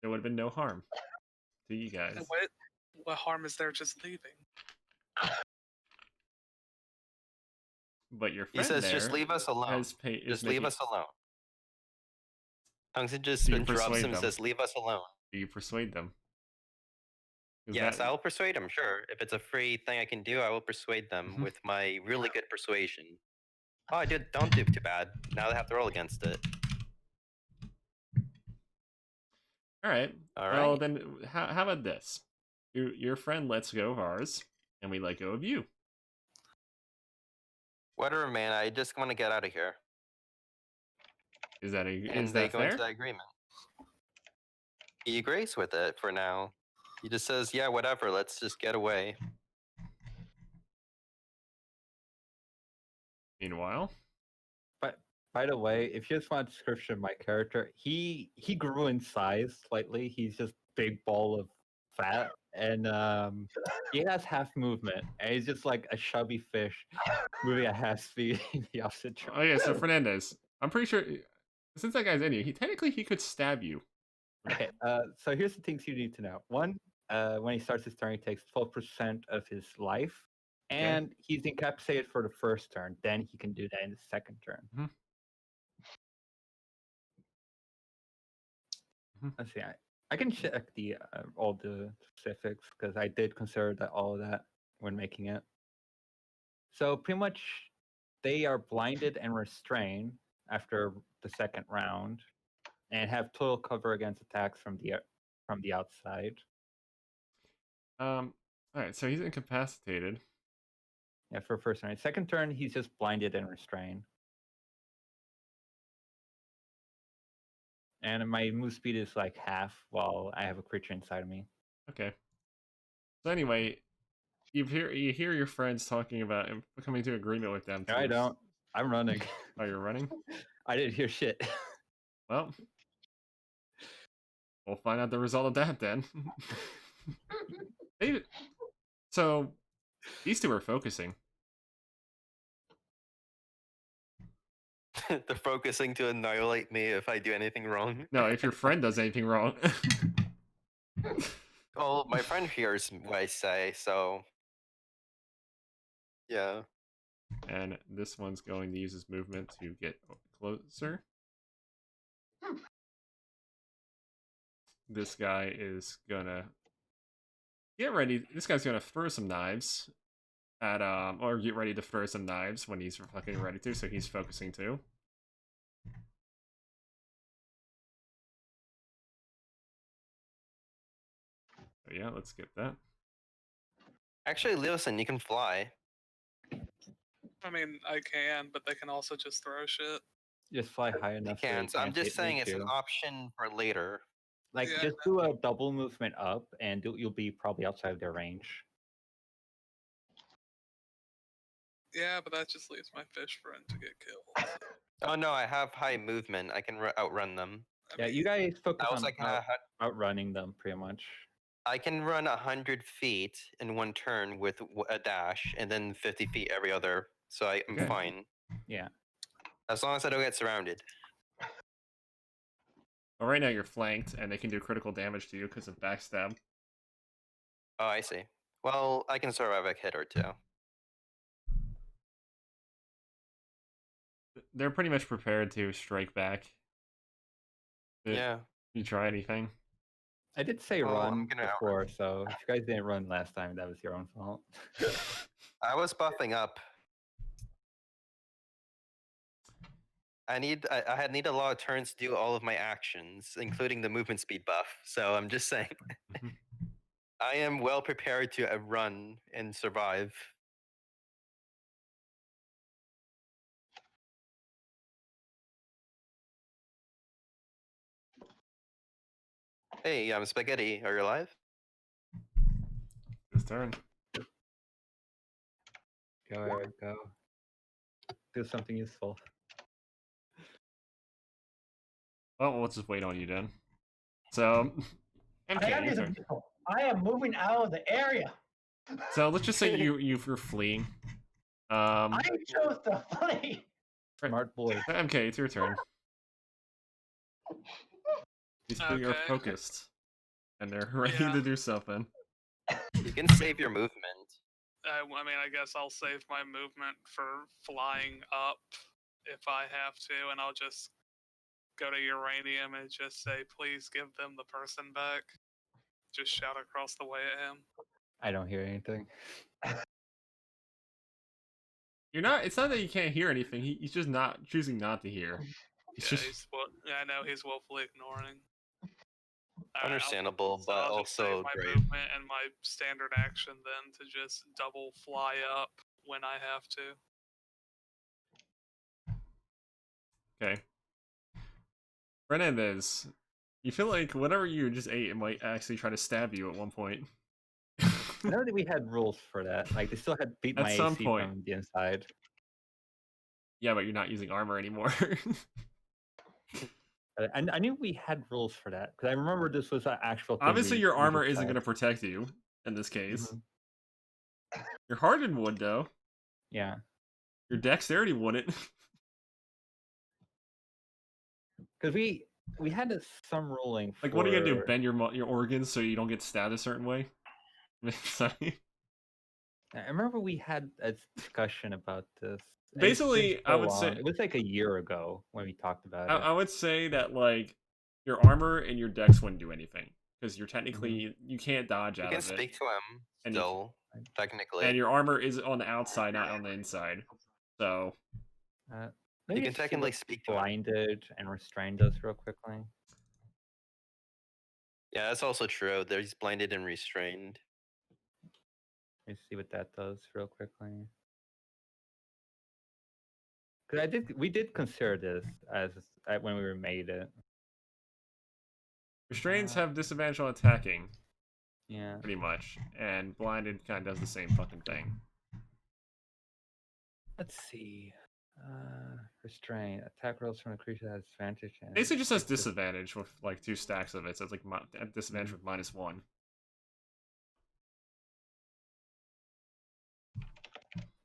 There would have been no harm to you guys. And what harm is there just leaving? But your He friend says, there just leave us alone. is Just leave us alone. Tungsten just Do you interrupts persuade him and them? says, leave us alone. Do you persuade them? Is Yes, that- I will persuade him, sure. If it's a free thing I can do, I will persuade them Mhm. with my really good persuasion. Oh, I don't do too bad. Now they have to roll against it. All right. All Well, right. then, how about this? Your friend lets go of ours, and we let go of you. Whatever, man. I just want to get out of here. Is that And is they that go fair? into that agreement. He agrees with it for now. He just says, yeah, whatever. Let's just get away. Meanwhile, But by the way, if you just want a description of my character, he grew in size slightly. He's just big ball of fat, and he has half movement, and he's just like a chubby fish moving at half speed in the opposite direction. oh yeah. So Fernandez, I'm pretty sure since that guy's in you, he could stab you. Okay, so here's the things you need to know. One, when he starts his turn, he takes 12% of his life, and he's incapacitated for the first turn. Then he can do that in the second turn. Mhm. Mhm. Let's see. I can check the all the specifics because I did consider that all of that when making it. So pretty much, they are blinded and restrained after the second round, and have total cover against attacks from the outside. All right, so he's incapacitated. Yeah, for first turn. Second turn, he's just blinded and restrained. And my move speed is like half while I have a creature inside of me. Okay. So anyway, you hear your friends talking about and coming to agreement with them. I don't. I'm running. Oh, you're running? I didn't hear shit. Well, we'll find out the result of that then. So these two are focusing. They're focusing to annihilate me if I do anything wrong. No, if your friend does anything wrong. Well, my friend hears what I say, so yeah. And this one's going to use his movement to get closer. This guy is gonna get ready. This guy's gonna throw some knives at or get ready to throw some knives when he's fucking ready to. So he's focusing too. So yeah, let's get that. Actually, listen, you can fly. I mean, I can, but they can also just throw shit. Just fly high You enough. can. So I'm just saying it's an you. option for later. Like, Yeah. just do a double movement up, and you'll be probably outside of their range. Yeah, but that just leaves my fish friend to get killed. Oh no, I have high movement. I can outrun them. I Yeah, mean, you guys focus I was on like, outrunning them, pretty much. I can run 100 feet in one turn with a dash, and then 50 feet every other. So I'm Okay. fine. Yeah. As long as I don't get surrounded. Well, right now you're flanked, and they can do critical damage to you because of backstab. Oh, I see. Well, I can survive a hit or two. They're pretty much prepared to strike back. Yeah. You try anything? I did say Well, I'm run gonna before, so if you guys didn't run last time, that was your own fault. I was buffing up. I need a lot of turns to do all of my actions, including the movement speed buff. So I'm just saying, I am well prepared to run and survive. Hey, I'm Spaghetti. Are you alive? His turn. Go, Eric, go. Do something useful. Well, we'll just wait on you then. So, MK, your turn. I am moving out of the area. So let's just say you're fleeing. I chose to flee. Smart boy. MK, it's your turn. These people are Okay. focused, and they're ready Yeah. to do something. You can save your movement. I mean, I guess I'll save my movement for flying up if I have to, and I'll just go to Uranium and just say, please give them the person back. Just shout across the way at him. I don't hear anything. You're not. It's not that you can't hear anything. He's just not choosing not to hear. I know he's willfully ignoring. Alright, Understandable, but I'll just also save my great. movement and my standard action then to just double fly up when I have to. Okay. Renandez, you feel like whatever you just ate, it might actually try to stab you at one point. I know that we had rules for that. Like, they still had beat At my some AC point. from the inside. Yeah, but you're not using armor anymore. I knew we had rules for that because I remember this was an actual thing. Obviously, your we armor isn't discussed. going to protect you in this case. Mhm. Your hardened would, though. Yeah. Your dexterity wouldn't. Because we had some ruling for... Like, what are you gonna do? Bend your organs so you don't get stabbed a certain way? Sorry. I remember we had a discussion about this. It's Basically, been I so would long. say It was like a year ago when we talked about it. I would say that like your armor and your dex wouldn't do anything because you're technically you can't dodge You out can of it, speak to him and you still, technically. and your armor is on the outside, not on the inside. So Let You me can see technically what speak to him. blinded and restrained us real quickly. Yeah, that's also true. There's blinded and restrained. Let me see what that does real quickly. Because we did consider this as when we made it. restraints have disadvantage on attacking, Yeah. pretty much, and blinded kind of does the same fucking thing. Let's see. Restrain. Attack rolls from a creature that has advantage. And Basically, just has disadvantage with like 2 stacks of it, so it's like at disadvantage with -1.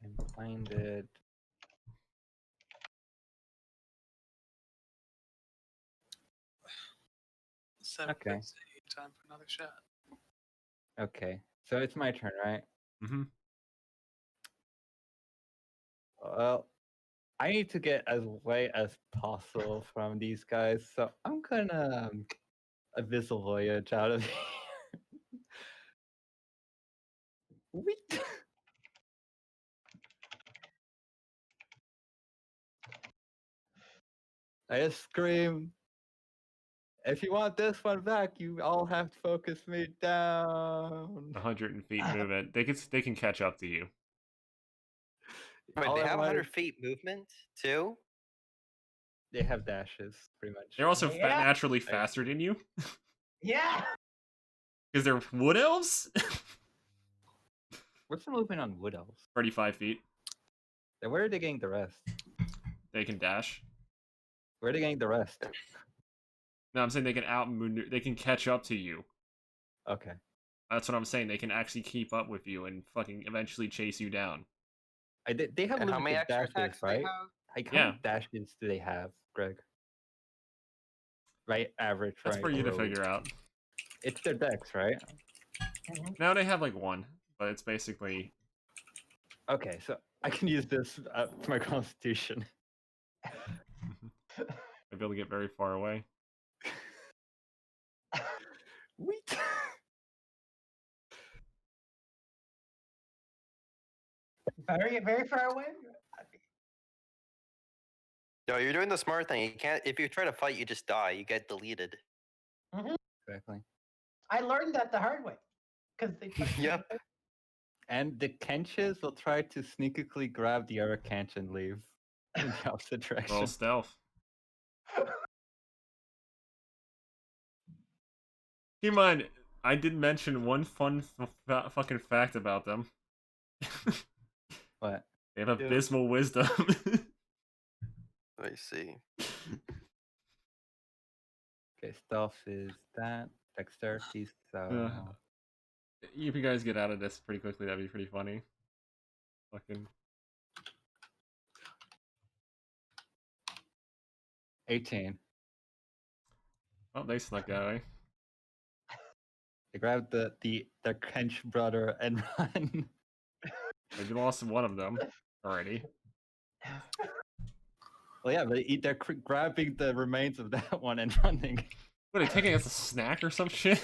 And blinded. Okay. Time for another shot. Okay. So it's my turn, right? Mm-hmm. Well, I need to get as away as possible from these guys, so I'm gonna abyssal voyage out of here. Wait. I just scream. If you want this one back, you all have to focus me down. 100 feet movement. They can catch up to you. Wait, All they I have wanted- 100 feet movement too? They have dashes, pretty much. They're also Yeah. naturally faster than you Yeah. because they're wood elves. What's the movement on wood elves? 35 feet. Then where are they getting the rest? They can dash. Where are they getting the rest? No, I'm saying they can they can catch up to you. Okay. That's what I'm saying. They can actually keep up with you and fucking eventually chase you down. They have And how many limited extra dashes, attacks do right? they have? Like, how Yeah. many dashes do they have, Greg? Right, average, That's right? for you to rogue. figure out. It's their dex, right? Now they have like 1, but it's basically Okay, so I can use this to my constitution. I'd be able to get very far away. Wait. Very far away. No, you're doing the smart thing. You can't. If you try to fight, you just die. You get deleted. Exactly. I learned that the hard way. Because they. Yep. And the Kenches will try to sneakily grab the other Kench and leave in the opposite direction. Roll stealth. Keep in mind, I did mention one fun fucking fact about them. What? They have abysmal wisdom. I see. Okay, stealth is that. Dexterity, so... If you guys get out of this pretty quickly, that'd be pretty funny. Fucking 18. Oh, they snuck that way. They grab their Kench brother and run. They lost one of them already. Well, yeah, but they're grabbing the remains of that one and running. What, are they taking it as a snack or some shit?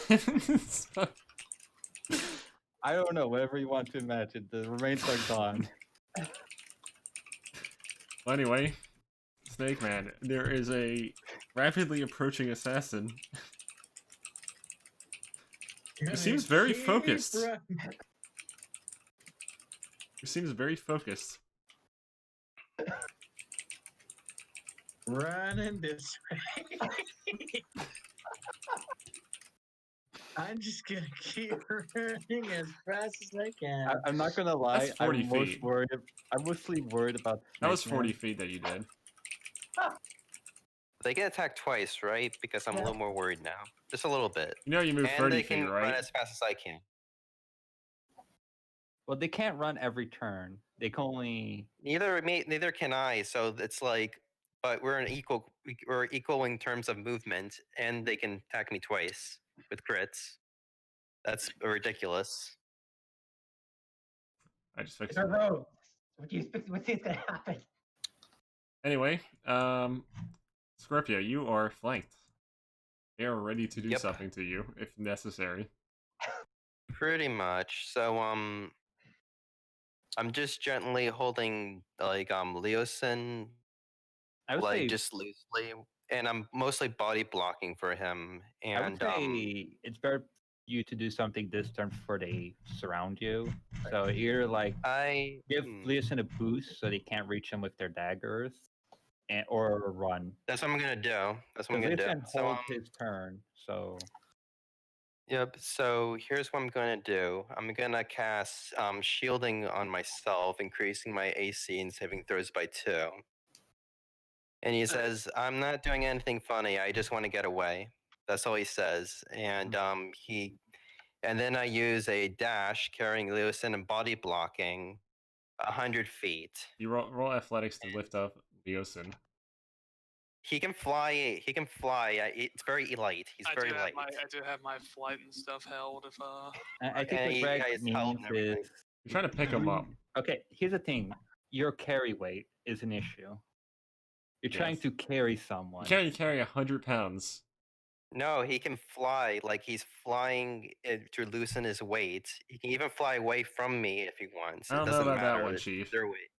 I don't know, whatever you want to imagine. The remains are gone. Well, anyway, Snake Man, there is a rapidly approaching assassin. He seems very focused. He seems very focused. Running this way. I'm just gonna keep running as fast as I can. I'm not gonna lie. That's 40 I'm feet. mostly worried about. That was Snake Man. 40 feet that you did. They get attacked twice, right? Because I'm a little more worried now. Just a little bit. You know you move And 30 they feet, can run right? as fast as I can. Well, they can't run every turn. They can only. Neither can I. So it's like but we're equal in terms of movement, and they can attack me twice with crits. That's ridiculous. I just fixed They're it. rogues. What do you expect? What's gonna happen? Anyway, Scorpio, you are flanked. They are ready to do Yep. something to you if necessary. Pretty much. So I'm just gently holding like Leosin I would like say just loosely, and I'm mostly body blocking for him. I would And say it's better you to do something this turn before they surround you. So either like I give Leosin a boost so they can't reach him with their daggers, or run. that's what I'm gonna do. That's what I'm Because gonna do. Leosin So holds his turn. So yep. So here's what I'm gonna do. I'm gonna cast shielding on myself, increasing my AC and saving throws by 2. And he says, "I'm not doing anything funny. I just want to get away." That's all he says. And and then I use a dash carrying Leosin and body blocking 100 feet. You roll athletics to lift up Leosin. He can fly. He can fly. It's very light. He's very light. I do have my flight and stuff held. If I think And what he Greg has health means and everything. is You're trying to pick him up. okay. Here's the thing: your carry weight is an issue. You're trying Yes. to carry You someone. can't carry 100 pounds. No, he can fly. Like he's flying to loosen his weight. He can even fly away from me if he wants. I It don't know doesn't about that matter. one, It's Chief. their weight.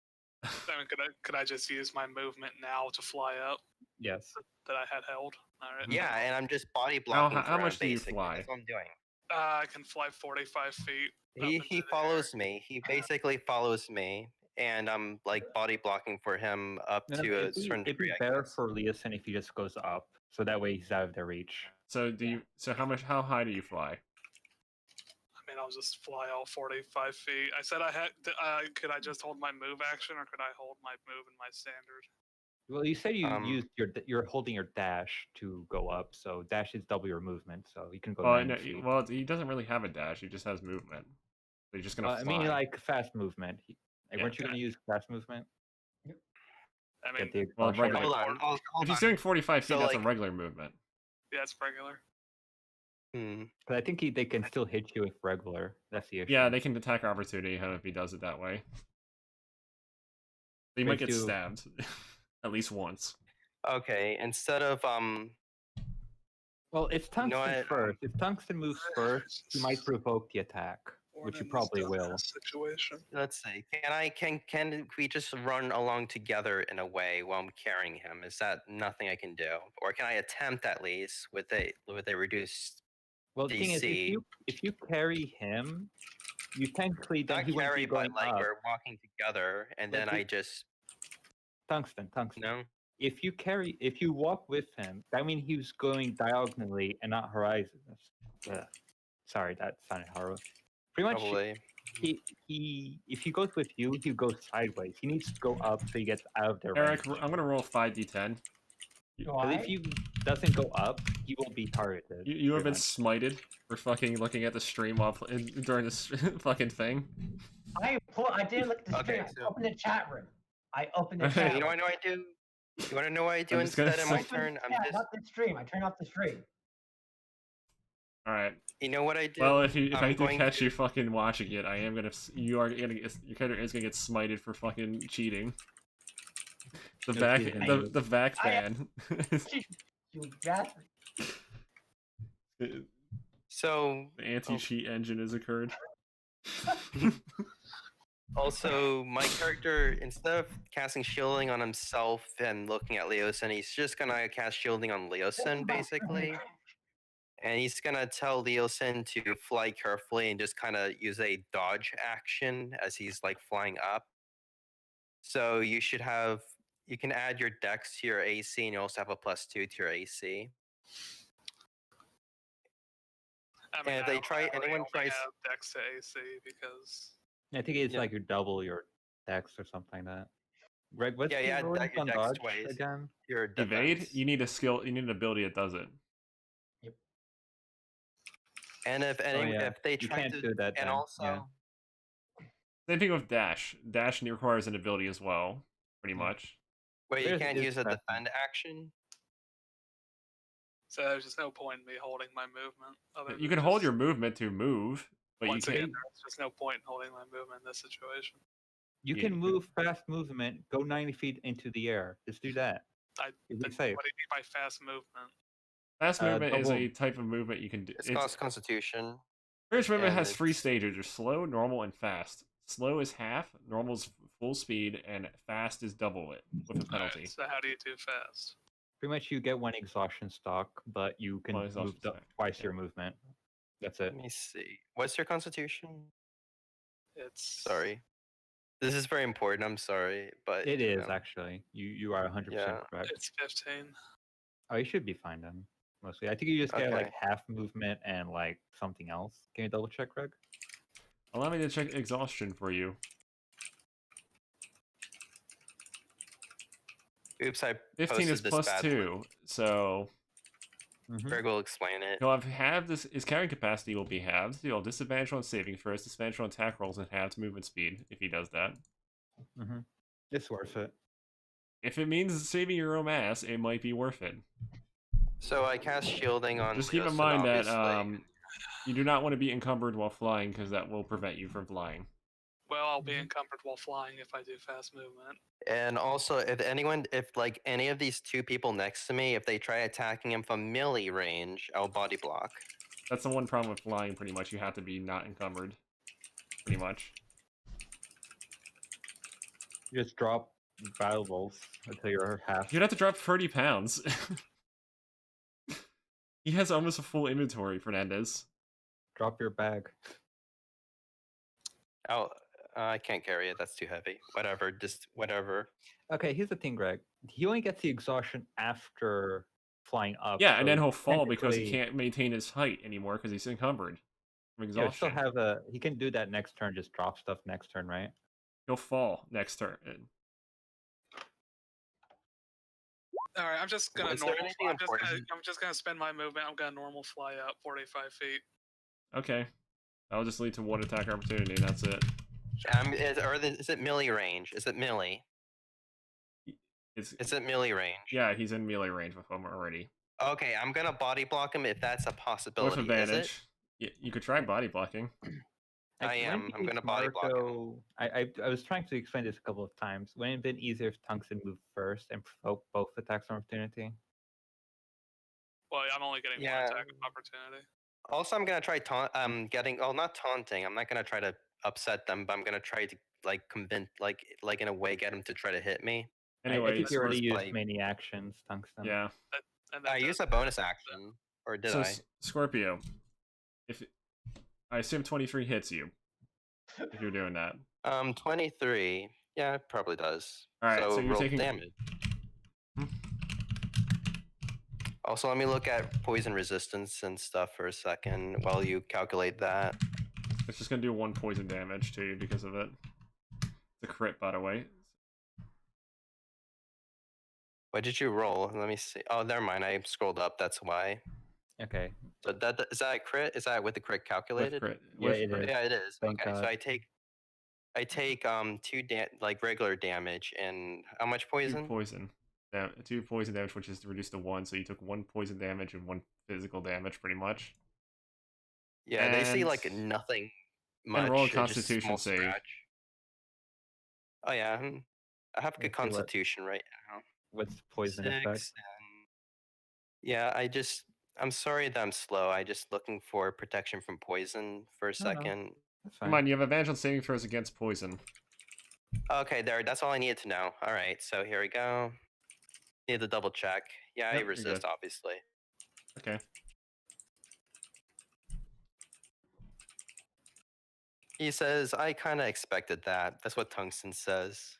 I mean, could I just use my movement now to fly up Yes. that I had held? All right. Yeah, and I'm just body blocking how for much him, do you basically. fly? That's what I'm doing. I can fly 45 feet. up He into the air. follows me. He basically follows me, and I'm like body blocking for him up No, to a it'd certain be degree. I better guess. for Leosin if he just goes up, so that way he's out of their reach. So how high do you fly? I mean, I'll just fly all 45 feet. I said I had. Could I just hold my move action, or could I hold my move and my standard? Well, you said you Um, you're holding your dash to go up, so dash is double your movement, so you can go Oh, 90 no, feet. well, he doesn't really have a dash. He just has movement. So he's just gonna fly. I mean, like fast movement. Like, Yeah. weren't you going to use fast movement? I Get mean, the Well, exhaustion? regular. hold on. Hold If he's on. doing 45 feet, So, that's like- a regular movement. yeah, it's regular. But I think they can still hit you with regular. That's the issue. Yeah, they can attack opportunity him if he does it that way. He might Wait, get do- stabbed at least once. Okay, instead of Well, if Tungsten what, first, if Tungsten moves first, he might provoke the attack, which he probably will. Situation. let's see. Can we just run along together in a way while I'm carrying him? Is that nothing I can do, or can I attempt at least with a reduced? Well, the thing is, DC. if you carry him, you technically then Not he wouldn't carry, be going but like up. we're walking together, and Like then we- I just Tungsten. no. If you walk with him, that means he's going diagonally and not horizon. Sorry, that sounded horrible. Pretty much, Probably. if he goes with you, he goes sideways. He needs to go up so he gets out of their Eric, range. I'm gonna roll 5d10. Because if he doesn't go up, he will be targeted. You have been pretty much. smited for fucking looking at the stream while during this fucking thing. I didn't look at the Okay, stream. so- I opened the chat room. I opened the Okay. chat You know room. what I do? You want to know what I do I'm just gonna instead of my say- turn? I'm Yeah, just. not the stream. I turned off the stream. All right. You know what I do? Well, if I I'm do going catch to- you fucking watching it, your character is gonna get smited for fucking cheating. The No back cheating. the back I- ban. You bastard. The So anti-cheat engine has occurred. also, my character, instead of casting shielding on himself and looking at Leosin, he's just gonna cast shielding on Leosin, basically. And he's gonna tell Leosin to fly carefully and just kind of use a dodge action as he's like flying up. So you can add your dex to your AC, and you also have a +2 to your AC. I mean, And if they anyone tries, have Dex to AC because I think it's Yeah. like you double your dex or something like that. Greg, what's Yeah, the yeah, rules your on dex dodge twice. again? your Evade. defense. You need a skill. You need an ability that does it. And if if they You try can't to, do that and then, also. yeah. Same thing with dash. Dash requires an ability as well, pretty Yeah. much. Wait, you There's- can't it's use a fast defend action? So there's just no point in me holding my movement. Other You than can hold just- your movement to move, but you Once can't. again, there's just no point in holding my movement in this situation. You Yeah, can you move fast movement, go 90 feet into the air. Just do that. You'll be Then safe. what do you mean by fast movement? Fast movement is a double- type of movement you can do. It's cost Constitution. Fast movement and has 3 it's- stages: there's slow, normal, and fast. Slow is half, normal is full speed, and fast is double it with a Alright, penalty. so how do you do fast? Pretty much you get one exhaustion stock, but you can One move exhaustion stock, twice yeah. your movement. That's it. Let me see. What's your Constitution? It's Sorry. This is very important. I'm sorry, but It is no. actually. You are 100% Yeah. correct. It's 15. Oh, you should be fine then. Mostly, I think you just get like Okay. half movement and like something else. Can you double check, Greg? Allow me to check exhaustion for you. Oops, I 15 is posted this plus badly. 2, so Greg will explain it. he'll have halved this. His carrying capacity will be halved. He'll have disadvantage on saving throws, disadvantage on attack rolls, and halved movement speed if he does that. It's worth it. If it means saving your own ass, it might be worth it. So I cast shielding on Just keep in Leosin, mind that obviously. you do not want to be encumbered while flying because that will prevent you from flying. Well, I'll be encumbered while flying if I do fast movement. And also, if like any of these two people next to me, if they try attacking him from melee range, I'll body block. That's the one problem with flying, pretty much. You have to be not encumbered. Pretty much. You just drop valuables until you're half. You'd have to drop 30 pounds. He has almost a full inventory, Fernandez. Drop your bag. Oh, I can't carry it. That's too heavy. Whatever, just whatever. Okay, here's the thing, Greg. He only gets the exhaustion after flying up. Yeah, and then so he'll fall because he technically, can't maintain his height anymore because he's encumbered from He'll still exhaustion. have a. He can do that next turn. Just drop stuff next turn, right? He'll fall next turn. All right, I'm just gonna Was there normal. anything important? I'm just gonna spend my movement. I'm gonna normal fly up 45 feet. Okay. That'll just lead to one attack opportunity, and that's it. Is it melee range? Is it melee? It's, Is it melee range? yeah, he's in melee range with him already. Okay, I'm gonna body block him if that's a possibility. With Is it? advantage. You could try body blocking. I am. I'm gonna body block him. I was trying to explain this a couple of times. Wouldn't it have been easier if Tungsten moved first and provoke both attacks of opportunity? Well, I'm only getting Yeah. one attack of opportunity. Also, I'm gonna try not taunting. I'm not gonna try to upset them, but I'm gonna try to like convince, like in a way, get them to try to hit me. I Anyways, think you already let's used play. many actions, Tungsten. yeah. And I used a bonus action, or did So I? Scorpio, if I assume 23 hits you, if you're doing that. 23. Yeah, it probably does. All right, so you're roll taking damage. Hmm. Also, let me look at poison resistance and stuff for a second while you calculate that. It's just gonna do 1 poison damage to you because of it. It's a crit, by the way. What did you roll? Let me see. Oh, never mind. I scrolled up. That's why. Okay. So is that a crit? Is that with the crit calculated? With crit. Yeah, with it crit. is. Yeah, it is. Thank Okay, so God. I take like regular damage and how much 2 poison? poison. 2 poison damage, which is reduced to 1. So you took 1 poison damage and 1 physical damage, pretty much. Yeah, they say And- like nothing much. And roll a just small Constitution save. scratch. Oh yeah, I have good Let's see what- constitution right now. What's the poison 6 effect? and yeah, I'm sorry that I'm slow. I just looking for protection from poison for a No, no. second. That's Come fine. on, you have advantage on saving throws against poison. Okay, that's all I needed to know. All right, so here we go. Need to double check. Yeah, I Yep, you're resist, good. obviously. Okay. He says, I kind of expected that. That's what Tungsten says.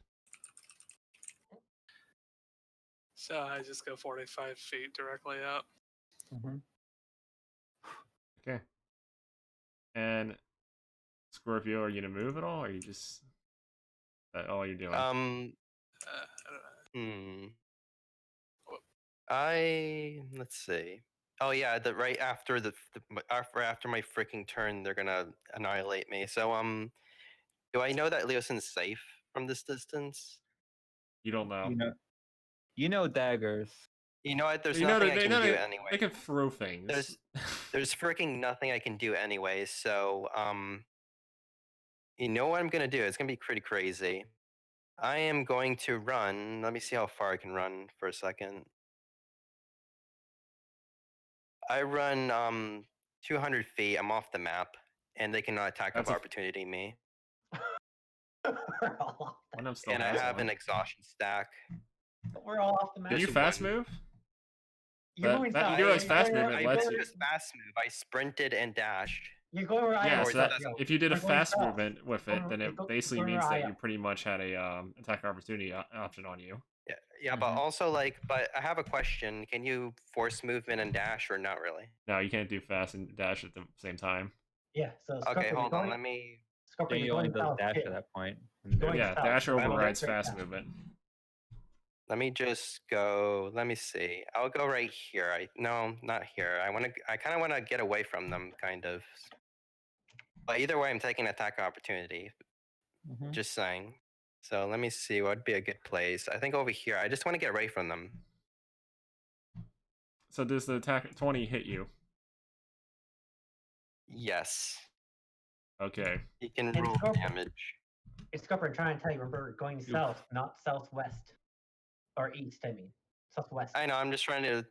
So I just go 45 feet directly up. Mhm. Okay. And Scorpio, are you gonna move at all, or are you just that all you're doing? I don't know. Let's see. Oh yeah, right after after my freaking turn, they're gonna annihilate me. So do I know that Leosin's safe from this distance? You don't know. You know, You know daggers. You know what? There's You know, nothing I they can know do they anyway. can throw things. There's freaking nothing I can do anyway. So you know what I'm gonna do? It's gonna be pretty crazy. I am going to run. Let me see how far I can run for a second. I run 200 feet. I'm off the map, and they cannot attack of That's a- opportunity me. We're all off When I'm still And I fast have an enough. exhaustion stack. We're all off the map. Did you Just fast one. move? You're That- going that- south. you realize You're fast going- movement I lets did you. a fast move. I sprinted and dashed. You're going where I Yeah, am. so Or that, does it- if you did a We're going fast south. movement with it, then it basically going means where I that you am. pretty much had a attack opportunity option on you. Yeah, but Mhm. also but I have a question. Can you force movement and dash or not really? No, you can't do fast and dash at the same time. Yeah, so Okay, Scorpion, hold you're on. going, Let me. Scorpion, Then you're you only going does south dash too. at that point. Going Yeah, south. dash You're going overrides straight fast south. movement. Let me just go. Let me see. I'll go right here. No, not here. I kind of want to get away from them, kind of. But either way, I'm taking attack opportunity. Mhm. Just saying. So let me see what would be a good place. I think over here. I just want to get away from them. So does the attack 20 hit you? Yes. Okay. He can And roll Scorpion. damage. It's Scorpion, trying to tell you, remember, going south, not southwest. Or east, I mean. Southwest. I know. I'm just trying to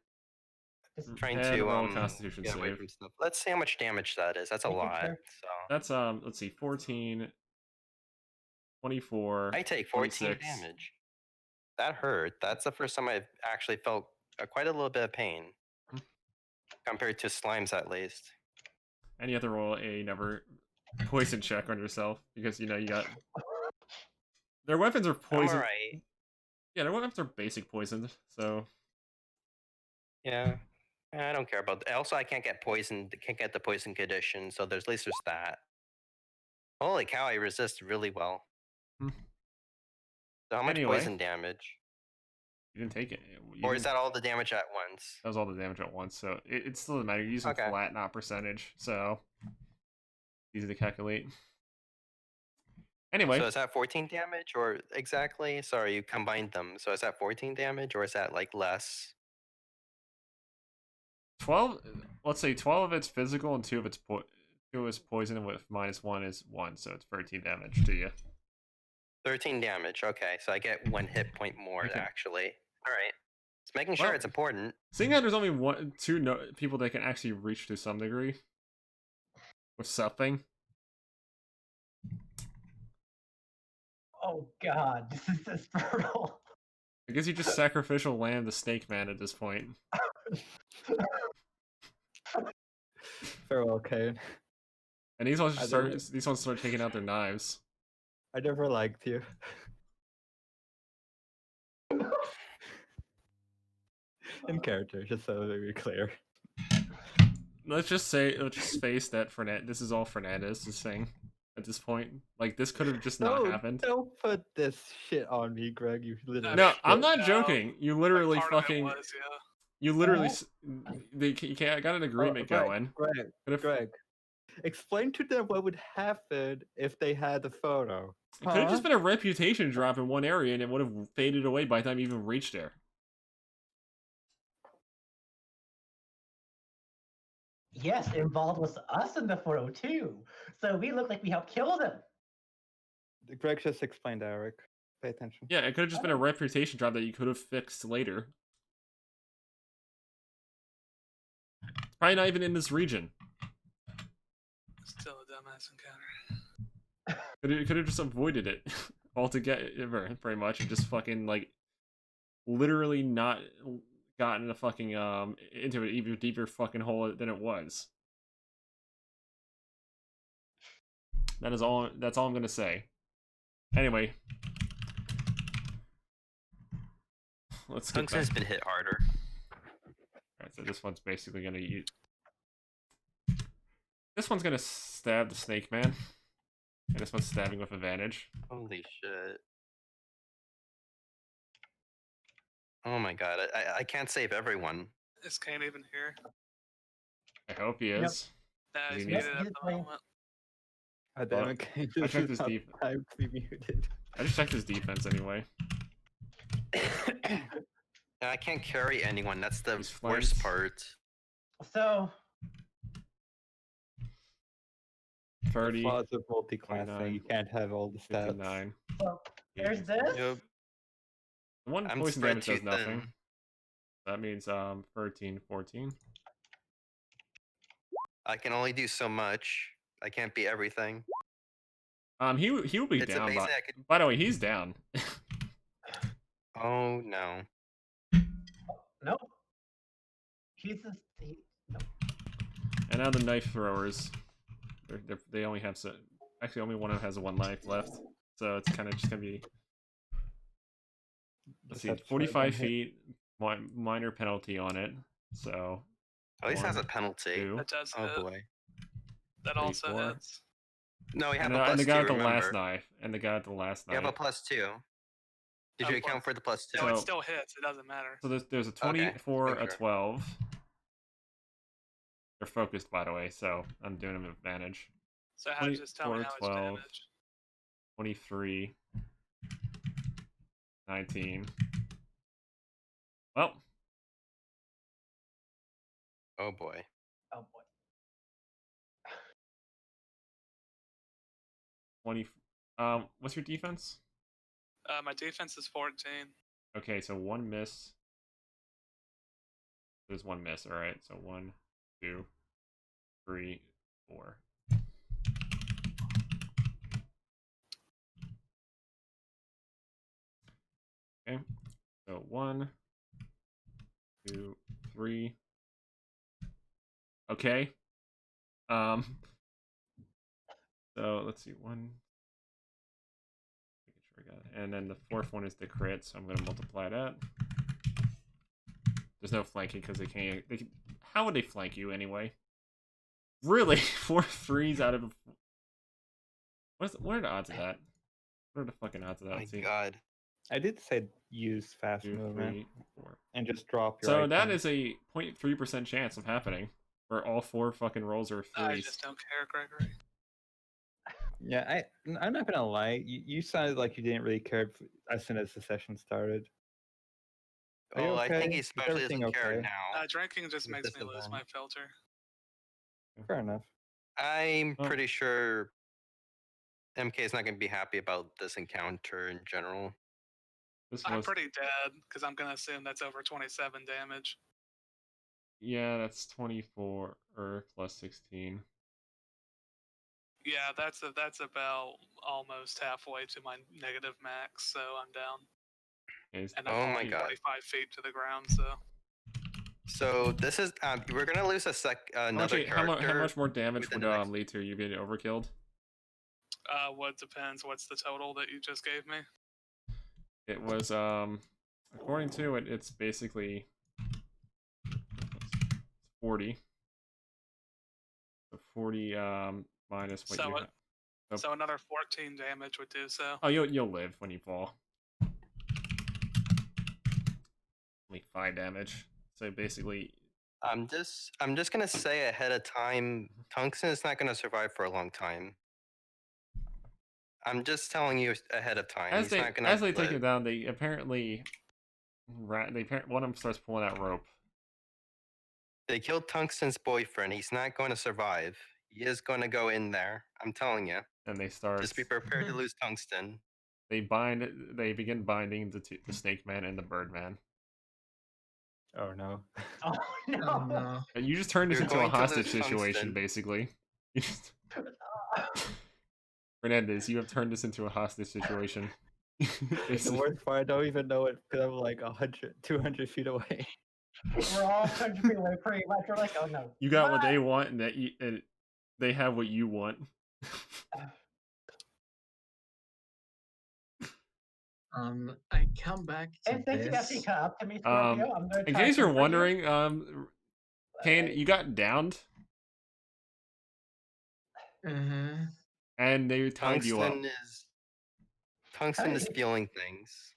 Just And roll a Constitution get away save. from stuff. Let's see how much damage that is. That's a Making lot. sure. So That's let's see, 14, 24. I take 14 26. damage. That hurt. That's the first time I've actually felt quite a little bit of pain. Hmm. Compared to slimes, at least. And you have to roll a never poison check on yourself because you know you got their weapons are I'm poisoned. alright. Yeah, their weapons are basic poisoned. So Yeah. I don't care about. Also, I can't get poisoned. Can't get the poison condition. So at least there's that. Holy cow! I resist really well. Hmm. So how much Anyway. poison damage? you didn't take it. Or is that all the damage at once? That was all the damage at once, so it still doesn't matter. You're using Okay. flat, not percentage, so easy to calculate. Anyway, So is that 14 damage or exactly? Sorry, you combined them. So is that 14 damage or is that like less? 12. Let's say 12 of it's physical and 2 of it's poison, with -1 is 1, so it's 13 damage to you. 13 damage. Okay, so I get 1 hit point more Okay. actually. All right. Just making sure Well- it's important. Seeing that there's only two people that can actually reach to some degree with something. Oh god, this is this brutal. I guess you just sacrificial lamb the snake man at this point. Farewell, Kane. And these ones I start taking out their knives. I never liked you. In character, just so to be clear. Let's just face that this is all Fernandez's thing at this point. Like this could have just not happened. Don't put this shit on me, Greg. You literally. No, I'm shit. not No, joking. You literally Part of it fucking. was, yeah. You literally. Oh. I got an agreement going. Greg, But if, Greg, explain to them what would happen if they had the photo. It could have just been a reputation drop in one area, and it would have faded away by the time you even reached there. Yes, involved was us in the photo too. So we look like we helped kill them. Greg just explained, Eric. Pay attention. Yeah, it could have just been a reputation drop that you could have fixed later. It's probably not even in this region. Still a dumbass encounter. It could have just avoided it altogether, pretty much, and just fucking like literally not gotten a fucking into an even deeper fucking hole than it was. That's all I'm gonna say. Anyway, let's get back. Tungsten's been hit harder. Alright, so this one's basically gonna use. This one's gonna stab the snake man, and this one's stabbing with advantage. Holy shit. Oh my god, I can't save everyone. Is Kane even here? I hope he Yep. is. Nah, he's He's muted at he's the playing. moment. I damn it, Kane. I checked his deep. Time to be muted. I just checked his defense anyway. And I can't carry anyone. That's the He's worst flanked. part. So 30, Flaws of multi-classing. 29, You can't have all the stats. 59. so there's 84. this. Yep. One I'm poison spread damage does too nothing. thin. That means 13, 14. I can only do so much. I can't be everything. He will be It's down. amazing I could. By the way, he's down. Oh no. Nope. He's just nope. And now the knife throwers. They only have actually only one of them has one life left, so it's kind of just gonna be. Let's Just see, have to try 45 one hit. feet, minor penalty on it. So At least it has a 1, penalty. 2, That does Oh hit. boy. That 3, also 4. hits. No, you have and, a and plus the guy two. with the Remember, last knife, and the guy with the last you have a knife. plus two. Did Oh, you account plus- for the plus two? No, it So- still hits. It doesn't matter. So there's a Okay, 24, make a sure. 12. They're focused, by the way, so I'm doing them advantage. So just tell me 24, how much 12. damage. 23, 19. Well, Oh boy. Oh boy. 20. What's your defense? My defense is 14. Okay, so 1 miss. There's 1 miss, alright. So 1, 2, 3, 4. Okay, so 1, 2, 3. Okay. So let's see, 1. Making sure I got it. And then the 4th one is the crit, so I'm gonna multiply that. There's no flanking because they can't. How would they flank you anyway? Really, 4 3s out of. What are the odds of that? What are the fucking odds of that? My Let's see. God. I did say use fast 2, movement 3, 4. and just drop your. So that items. is a 0.3% chance of happening, where all 4 fucking rolls are I 3s. just don't care, Gregory. Yeah, I'm not gonna lie. You sounded like you didn't really care as soon as the session started. Are you Oh, I think okay? he Is especially everything doesn't care okay? now. Drinking just With makes me lose disadvantage. my filter. Fair enough. I'm Oh. pretty sure MK is not going to be happy about this encounter in general. This I'm was, pretty dead because I'm gonna assume that's over 27 damage. yeah, that's 24 or plus 16. Yeah, that's about almost halfway to my negative max, so I'm down. Okay, And Oh I'm my only God. 45 feet to the ground, so So this is we're going to lose another how character. much more damage within would the next- lead to you getting overkilled? what depends. What's the total that you just gave me? It was according to it, it's basically 40. So 40 minus what So you it- have. Oh. So another 14 damage would do so. Oh, you'll live when you fall. Only 5 damage. So basically, I'm just going to say ahead of time, Tungsten is not going to survive for a long time. I'm just telling you ahead of time. as He's not gonna they take him live. down, they apparently one of them starts pulling out rope. They killed Tungsten's boyfriend. He's not going to survive. He is going to go in there. I'm telling you. And they start. Just be prepared to lose Tungsten. They begin binding the Snake Man and the Bird Man. Oh no. Oh no. Oh no. And you just turned this You're into a going to lose hostage situation, Tungsten. basically. Fernandez, you have turned this into a hostage situation. The Basically. worst part, I don't even know it because I'm like 100, 200 feet away. We're all 100 feet away pretty much. We're like, oh no. You got what Bye. they want, and they have what you want. I come back to And thanks for actually this. cut up to me, Scorpio. I'm gonna In try case to you're comfort you. wondering, Kane, you got downed, and they tied you up. Tungsten is feeling things.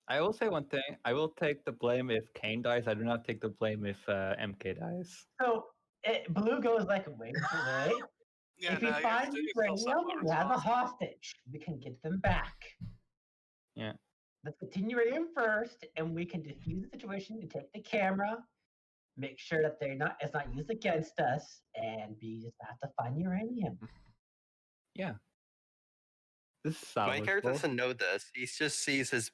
I will say one thing. I will take the blame if Kane dies. I do not take the blame if MK dies. So Blue goes like, wait. Yeah, If we no, find you're still Vibranium, somewhat we have a responsible. hostage. We can get them back. Yeah. let's continue uranium first, and we can defuse the situation and take the camera, make sure that it's not used against us, and we just have to find uranium. Yeah. This is My character salvageable. doesn't know this. He just sees his.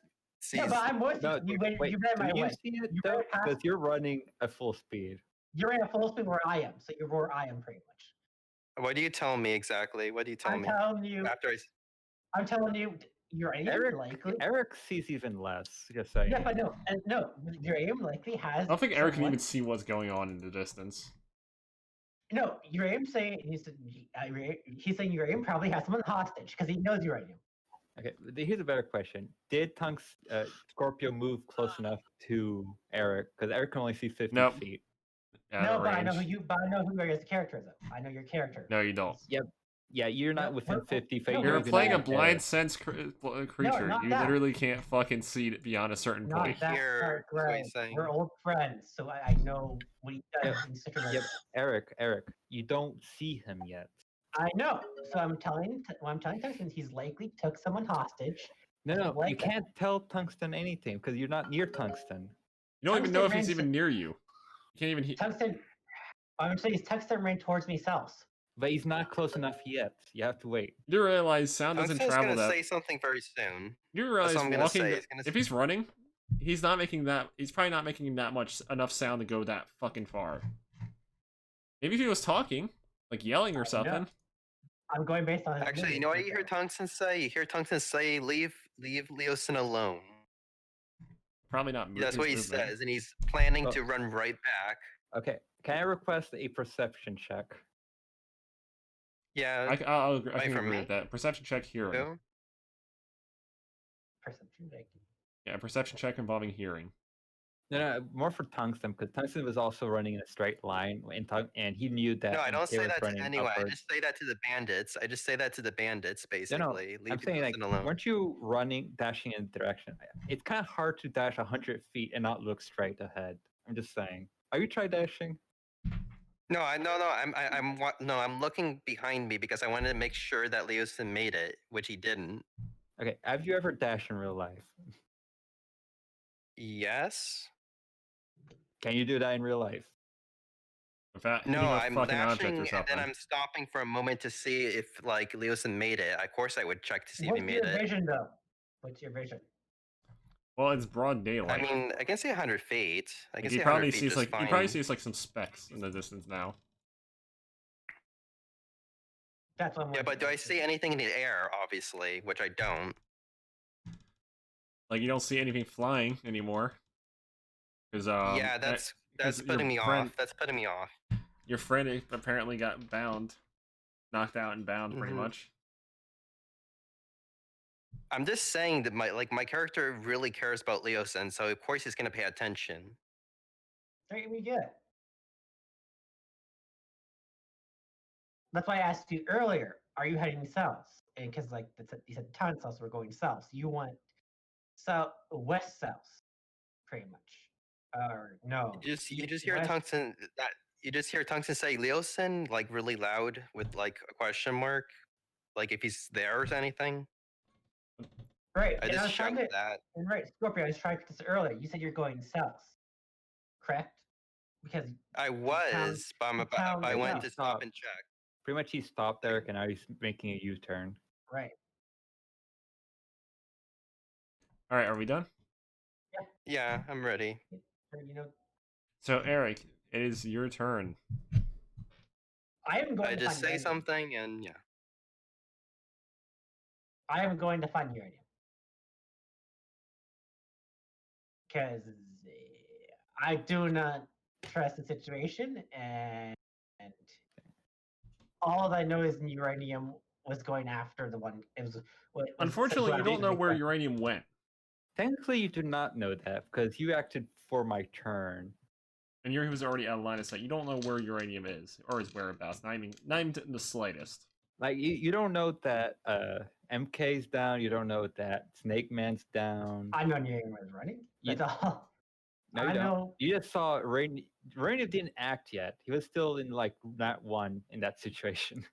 No, but I'm with No, you. wait, You read my do you way. see it You though? read past- Because you're running at full speed. You're in a full speed where I am, so you're where I am pretty much. What do you tell me exactly? What do you tell I'm me? telling you. After I. I'm telling you, uranium likely. Eric sees even less. Just saying. Yeah, but no, uranium likely has. I don't think Eric can someone- even see what's going on in the distance. No, uranium saying he's saying uranium probably has someone hostage because he knows uranium. Okay, here's a better question. Did Scorpio move close enough to Eric? Because Eric can only see 50 Nope. feet. Out No, of but I know range. who your character is. Though. I know your character. No, you don't. Yep. Yeah, you're not No, within no, 50 feet. no, You're no, playing a no, blind sense creature. not You that. literally can't fucking see it beyond a certain Not point. that Here, part, that's what Greg. he's saying. We're old friends, so I know what he does in situations. Yep, Eric, you don't see him yet. I know. So I'm telling Tungsten he's likely took someone hostage. No, Like you that. can't tell Tungsten anything because you're not near Tungsten. You don't even know if Tungsten he's ran even near you. You can't even. Tungsten. I'm saying he's Tungsten ran towards me south. But he's not close enough yet. You have to wait. You realize sound doesn't Tungsten's travel gonna that. say something very soon. You realize what I'm gonna walking. say. He's gonna If he's running, he's not making that. He's probably not making that much enough sound to go that fucking far. Maybe if he was talking, like yelling or something. I'm going based on his Actually, you know what you hear Tungsten say? You hear Tungsten say, "Leave Leosin alone." Probably not. That's what he his movement. says, and he's planning Oh. to run right back. Okay, can I request a perception check? Yeah. I Wait can for agree me? with that. Perception check hearing. Who? perception check. Yeah, perception check involving hearing. No, more for Tungsten because Tungsten was also running in a straight line, and he knew that. No, I don't MK say was that to running anyone. I upwards. just say that to the bandits. I just say that to the bandits, No, basically. I'm Leave saying like, Leosin alone. weren't you dashing in the direction? It's kind of hard to dash 100 feet and not look straight ahead. I'm just saying. Are you try dashing? No, I'm looking behind me because I wanted to make sure that Leosin made it, which he didn't. Okay, have you ever dashed in real life? Yes. Can you do that in real life? In fact, No, hitting a I'm fucking object dashing or and something. then I'm stopping for a moment to see if like Leosin made it. Of course, I would check to see if What's he made your it. vision though? What's your vision? Well, it's broad daylight. I mean, I can see 100 feet. I Like, can he see probably 100 feet sees just like fine. he probably sees like some specks in the distance now. That's what I'm Yeah, looking but do I for. see anything in the air? Obviously, which I don't. Like you don't see anything flying anymore. Because Yeah, that's 'cause your putting me friend- off. That's putting me off. your friend apparently got bound, knocked out and bound pretty Mhm. much. I'm just saying that my character really cares about Leosin, so of course he's gonna pay attention. Very good. That's why I asked you earlier. Are you heading south? And because like you said, town south, so we're going south. You want west south, pretty much. Or no? You just hear west- Tungsten that you just hear Tungsten say Leosin like really loud with like a question mark, like if he's there or anything. Right. I and just was trying shout to, that. and right, Scorpio. I was trying to this earlier. You said you're going south, correct? Because I town- was, but the town I right went now. to stop and check. Pretty much he stopped Eric and now he's making a U-turn. right. All right, are we done? Yeah, I'm ready. So, you know, So Eric, it is your turn. I am going I to just find say uranium. something and yeah. I am going to find uranium. Because I do not trust the situation, and all I know is uranium was going after the one. It was. Unfortunately, you don't know where uranium went, Thankfully, you do not know that because you acted for my turn. and he was already out of line of sight. You don't know where uranium is or his whereabouts. Not even the slightest. Like you don't know that MK's down. You don't know that Snake Man's down. I know uranium was running. That's all. No, you I don't. know. You just saw Rain. Rainier didn't act yet. He was still in like not one in that situation.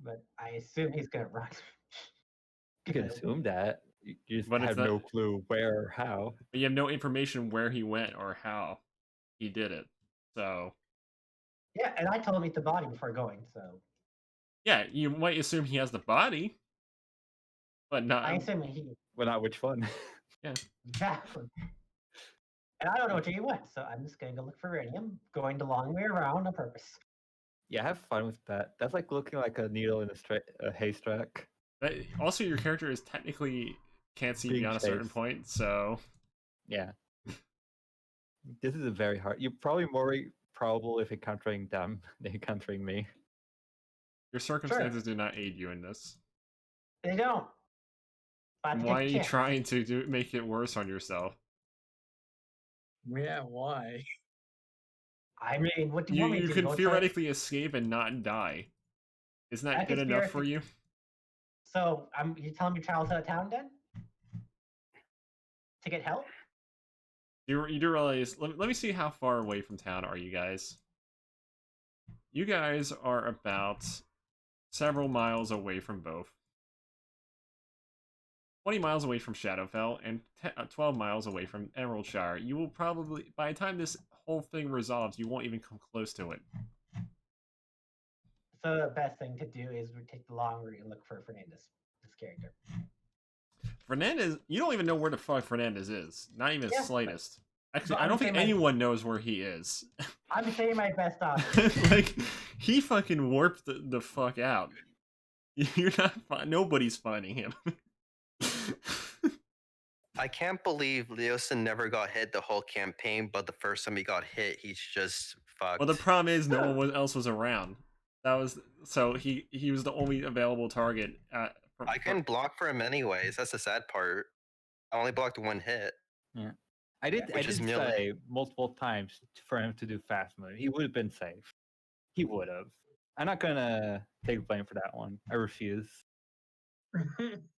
But I assume he's gonna run. You can Because- assume that. You just But it's have not- no clue where or how. But you have no information where he went or how he did it. So Yeah, and I told him to eat the body before going, so yeah, you might assume he has the body, but I not. assume he Well, not which one. exactly. And I don't know where he went, so I'm just gonna go look for Iridium, going the long way around on purpose. Yeah, have fun with that. That's like looking like a needle in a haystack. Also, your character is technically can't see Being beyond a certain chased. point, so Yeah. This is a very hard. You're probably more probable if encountering them than encountering me. your circumstances do not aid you in this. They don't. But I have to Why are take a you chance. trying to make it worse on yourself? Yeah, why? I mean, what do you You want me to you do? could Go try- theoretically escape and not die. Isn't I that could good enough for theoretic- you? So you telling me travel out of town then? To get help? You do realize. Let me see how far away from town are you guys. You guys are about several miles away from both. 20 miles away from Shadowfell and 12 miles away from Emerald Shire. You will probably, by the time this whole thing resolves, you won't even come close to it. So the best thing to do is we take the long route and look for Fernandez, this character. Fernandez, you don't even know where the fuck Fernandez is. Not even the Yeah, slightest. Actually, but I I'm don't think saying my- anyone knows where he is. I'm saying my best option. Like, he fucking warped the fuck out. You're not, nobody's finding him. I can't believe Leosin never got hit the whole campaign, but the first time he got hit, he's just fucked. Well, the problem is no one else was around. That was so he was the only available target. I couldn't block for him anyways. That's the sad part. I only blocked one hit. I did Which is say multiple times for him to do fast move. He would have been safe. He would have. I'm not gonna take blame for that one. I refuse.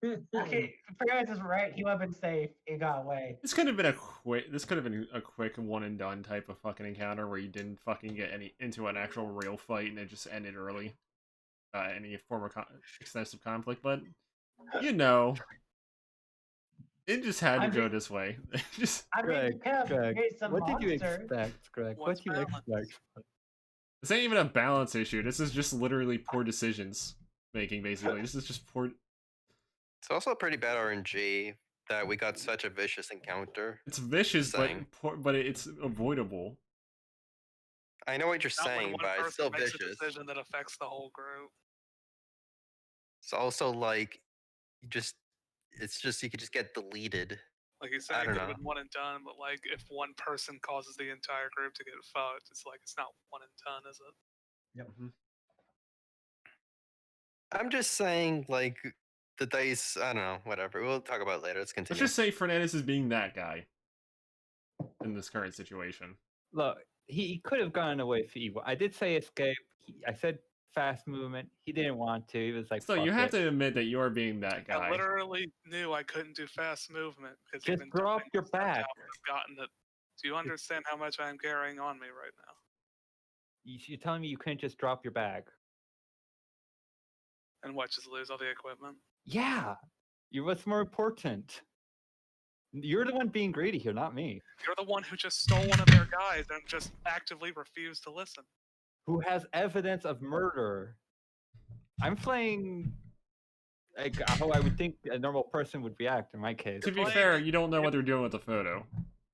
Okay, Fernandez is right. He would have been safe. It got away. This could have been a quick. This could have been a quick one and done type of fucking encounter where you didn't fucking get into an actual real fight and it just ended early. Any form of extensive conflict, but you know, it just had to I'm go just- this way. Just I mean, Greg, you could have Greg, made some what did you monster. expect, Greg? What's What do you balance? expect? this ain't even a balance issue. This is just literally poor decisions making. Basically, this is just poor. It's also pretty bad RNG that we got such a vicious encounter. It's vicious, but Saying. but it's avoidable. I know what you're Not when saying, one but it's person still makes vicious. a decision that affects the whole group. It's also like it's just you could just get deleted. Like you I said, it don't could have know. been one and done, but like if one person causes the entire group to get fucked, it's like it's not one and done, is it? I'm just saying, like the dice. I don't know. Whatever. We'll talk about it later. Let's continue. Let's just say Fernandez is being that guy in this current situation. Look, he could have gone away for evil. I did say escape. I said fast movement. He didn't want to. He was like, So you "Fuck have it." to admit that you are being that guy. I literally knew I couldn't do fast movement because Just even drop dumping your stuff back. down would have gotten it. Do you understand how much I'm carrying on me right now? You're telling me you couldn't just drop your bag? And what, just lose all the equipment? Yeah. What's more important? You're the one being greedy here, not me. You're the one who just stole one of their guys and just actively refused to listen. Who has evidence of murder? I'm playing like how I would think a normal person would react in my case. To be playing- fair, you don't know what they're doing with the photo.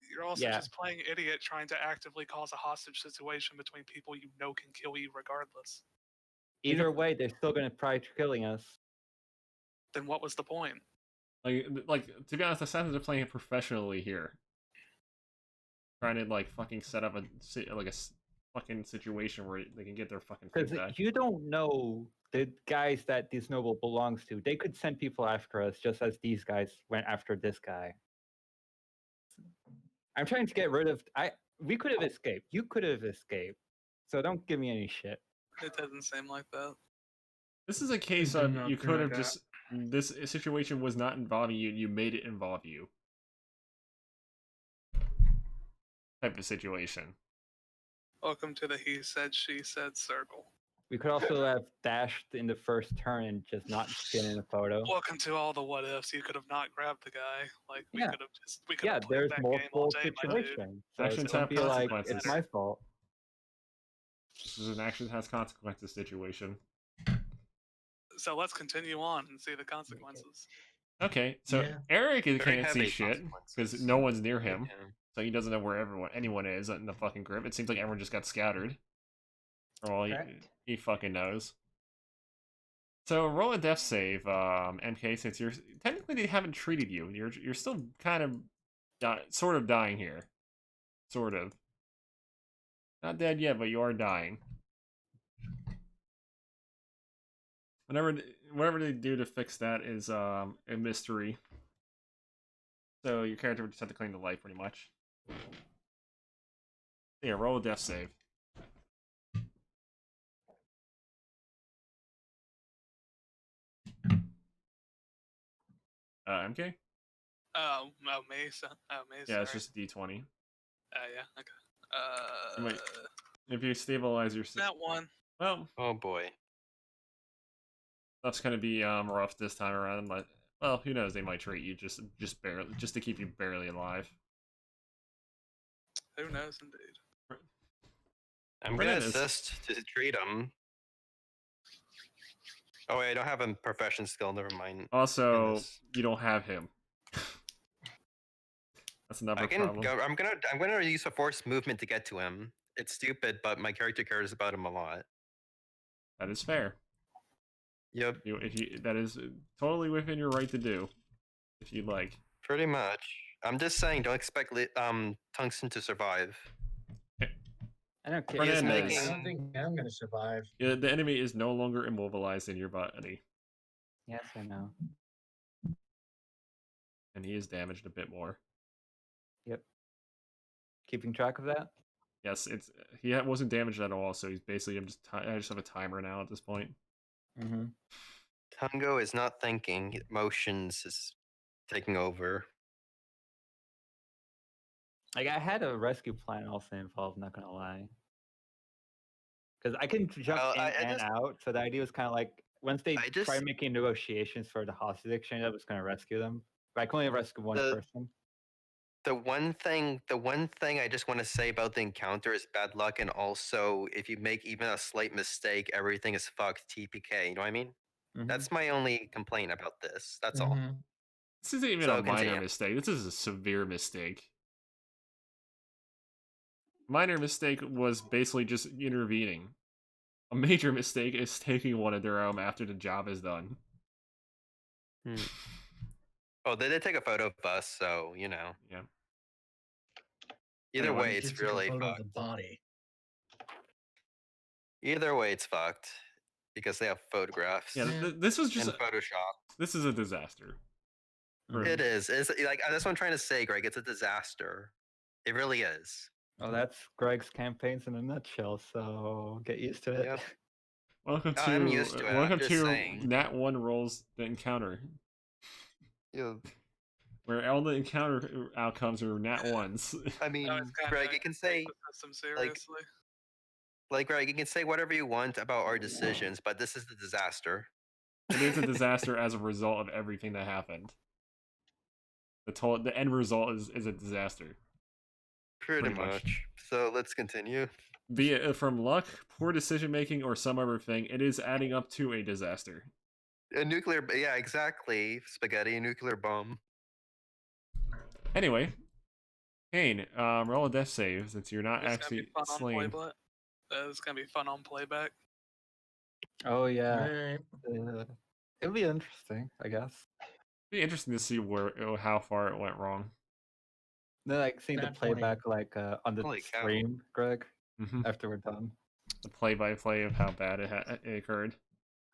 You're also Yeah. just playing idiot trying to actively cause a hostage situation between people you know can kill you regardless. Either way, they're still going to try killing us. Then what was the point? Like to be honest, the sense of playing it professionally here, trying to like fucking set up fucking situation where they can get their fucking thing Because back. you don't know the guys that this noble belongs to. They could send people after us just as these guys went after this guy. I'm trying to get rid of... We could have escaped. You could have escaped. So don't give me any shit. It doesn't seem like that. This is a case do of not you do could have that. just this situation was not involving you, and you made it involve you. Type of situation. Welcome to the he said, she said circle. We could also have dashed in the first turn and just not been in the photo. Welcome to all the what ifs. You could have not grabbed the guy. Like we Yeah. could have just we could Yeah, have played there's that game all multiple day, my dude. situations. So Actions don't have be like, consequences. it's my fault. This is an action has consequences situation. So let's continue on and see the consequences. Okay, so Yeah. Eric Very can't see heavy shit because consequences. no one's near him, Yeah. so he doesn't know where anyone is in the fucking group. It seems like everyone just got scattered. For all Correct. he fucking knows. So roll a death save, MK. Since you're technically they haven't treated you, you're still kind of sort of dying here, sort of. Not dead yet, but you are dying. Whatever they do to fix that is a mystery. So your character would just have to claim the life, pretty much. Yeah, roll a death save. MK? Oh, me. So, me. Yeah, it's sorry. just a d20. Yeah. Okay. Wait. If you stabilize your... That one. Well, Oh boy. that's gonna be rough this time around. But well, who knows? They might treat you just barely, just to keep you barely alive. Who knows, indeed. I'm For gonna that is- assist to treat him. Oh wait, I don't have a profession skill. Never mind. Also, Goodness. you don't have him. That's another I can problem. go. I'm gonna use a forced movement to get to him. It's stupid, but my character cares about him a lot. That is fair. Yep, That is totally within your right to do, if you'd like. pretty much. I'm just saying, don't expect Tungsten to survive. I don't care. He is Fernandez. making- I don't think I'm gonna survive. Yeah, the enemy is no longer immobilized in your body, Yes, I know. and he is damaged a bit more. Keeping track of that? Yes, he wasn't damaged at all, so he's basically I just have a timer now at this point. Mm-hmm. Tungo is not thinking. Emotions is taking over. Like, I had a rescue plan also involved, not gonna lie. Because I can jump Well, in I and just- out, so the idea was kind of like, once they I just- tried making negotiations for the hostage exchange, I was gonna rescue them. But I can only rescue one person. The one thing I just want to say about the encounter is bad luck, and also if you make even a slight mistake, everything is fucked. TPK. You know what I mean? Mhm. That's my only complaint about this. That's all. Mhm. This isn't even So a minor continue. mistake. This is a severe mistake. Minor mistake was basically just intervening. A major mistake is taking one of their own after the job is done. Oh, they did take a photo of us, so you know. Yeah. Either Anyway, way, Just it's took a really photo of fucked. the body. Either way, it's fucked because they have photographs Yeah, Yeah. this was in just Photoshop. this is a disaster. Mhm. It is. It's like that's what I'm trying to say, Greg. It's a disaster. It really is. Well, that's Greg's campaigns in a nutshell, so get used to it. Yep. Welcome to I'm used to it, I'm welcome just to saying. Nat 1 rolls the encounter, Yeah. where all the encounter outcomes are Nat 1s. I mean, No, it's kinda Greg, you can say take the system seriously. like Greg, you can say whatever you want about our decisions, but this is the disaster. It is a disaster as a result of everything that happened. The end result is a disaster. Pretty Pretty much. much. So let's continue. Be it from luck, poor decision making, or some other thing, it is adding up to a disaster. A nuclear, yeah, exactly. Spaghetti, a nuclear bomb. Anyway, Kane, roll a death save since you're not It's actually gonna be fun slain. on playback. It's gonna be fun on playback. Oh, yeah. Alright. It'll be interesting, I guess. Be interesting to see how far it went wrong. Then, like, seeing the Nat 20. playback, like, on the Holy cow. stream, Greg, Mhm. after we're done. The play-by-play of how bad it occurred.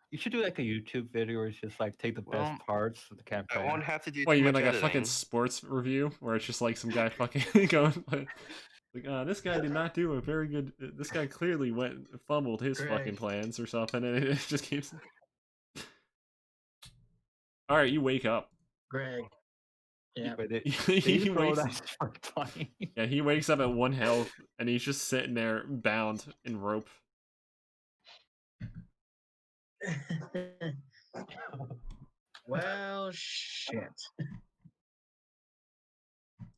You should do, like, a YouTube video where it's just, like, take the Well, best parts of the I campaign. won't have to do What, too you mean much like a fucking editing. sports review where it's just like some guy fucking going like, this guy did not do a very good. This guy clearly fumbled his fucking Greg. plans or something, and it just keeps. All right, you wake up. Greg. Yeah. But it, he rolled wakes. that for 20. Yeah, he wakes up at 1 health, and he's just sitting there bound in rope. Well, shit.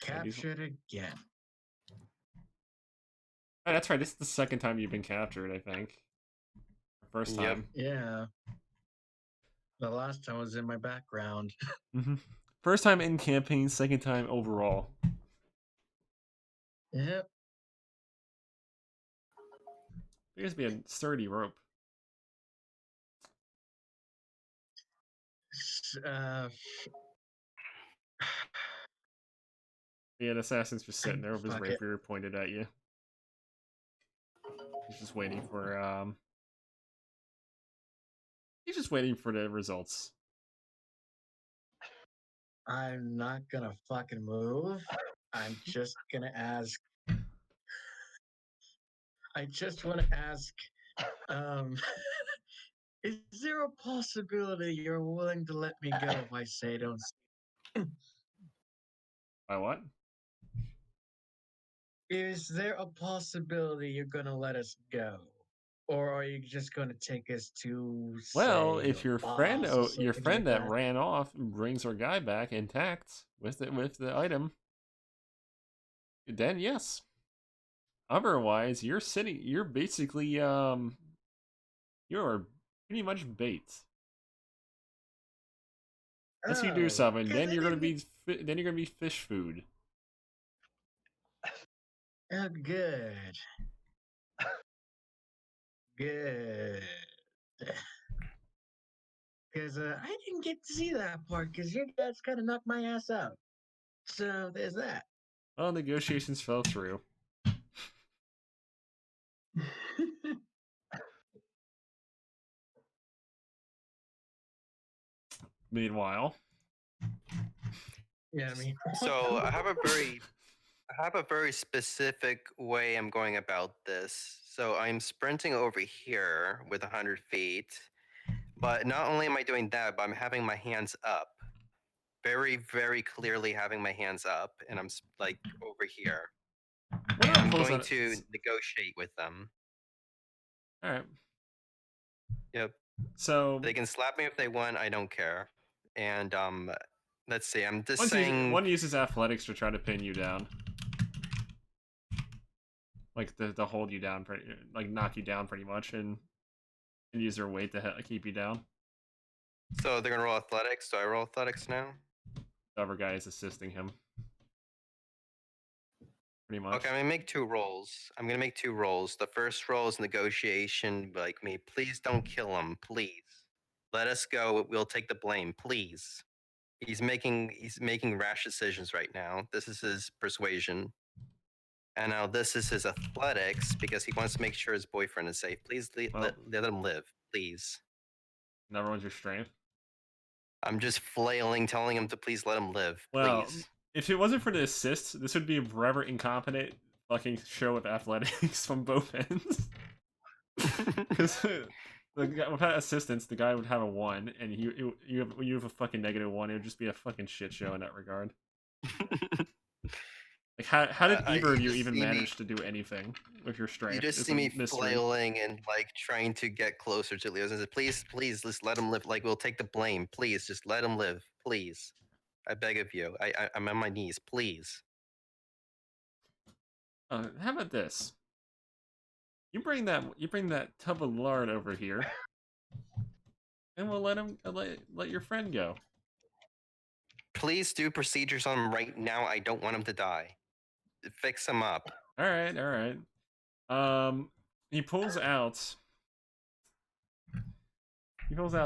Yeah, these- Captured again. Oh, that's right. This is the second time you've been captured, I think. First Yep. time. Yeah. The last time was in my background. First time in campaign, second time overall. Yep. There used to be a sturdy rope. He had assassins just sitting there with his Fuck it. rapier pointed at you. He's just waiting for He's just waiting for the results. I'm not gonna fucking move. I'm just gonna ask. I just want to ask. Um, is there a possibility you're willing to let me go if I say don't? By what? Is there a possibility you're gonna let us go, or are you just gonna take us to? Well, say, if your your friend, boss or your something friend like that ran off brings our guy back intact with the item, then yes. Otherwise, you're basically you're pretty much bait. Unless you do Oh, something, 'cause then I you're gonna didn't- be fish food. Oh, good. Good. Because I didn't get to see that part because your dad's kind of knocked my ass out. So there's that. Well, negotiations fell through. Meanwhile, Yeah, I mean, So I have a very specific way I'm going about this. So I'm sprinting over here with 100 feet, but not only am I doing that, but I'm having my hands up, very, very clearly having my hands up, and I'm like over here. what And about I'm pulls going on to negotiate with them. All right. Yep. So They can slap me if they want. I don't care. And let's see. I'm just one saying. uses athletics to try to pin you down, like to hold you down, like knock you down pretty much, and use their weight to keep you down. So they're gonna roll athletics. So I roll athletics now. The other guy is assisting him. Pretty much. Okay, I'm gonna make two rolls. The first roll is negotiation. Like me, please don't kill him. Please, let us go. We'll take the blame. Please. He's making rash decisions right now. This is his persuasion, and now this is his athletics because he wants to make sure his boyfriend is safe. Please let him live. Please. Number one's your strength. I'm just flailing, telling him to please let him live. Well, Please. if it wasn't for the assist, this would be a forever incompetent fucking show with athletics from both ends. Because without assistance, the guy would have a 1, and you have a fucking -1. It would just be a fucking shit show in that regard. Like how did either of you even manage to do anything with your strength? You just It's see a me mystery. flailing and like trying to get closer to Leo. I said, please, just let him live. Like we'll take the blame. Please, just let him live. Please, I beg of you. I'm on my knees. Please. How about this? You bring that tub of lard over here, and we'll let your friend go. Please do procedures on him right now. I don't want him to die. Fix him up. All right. He pulls out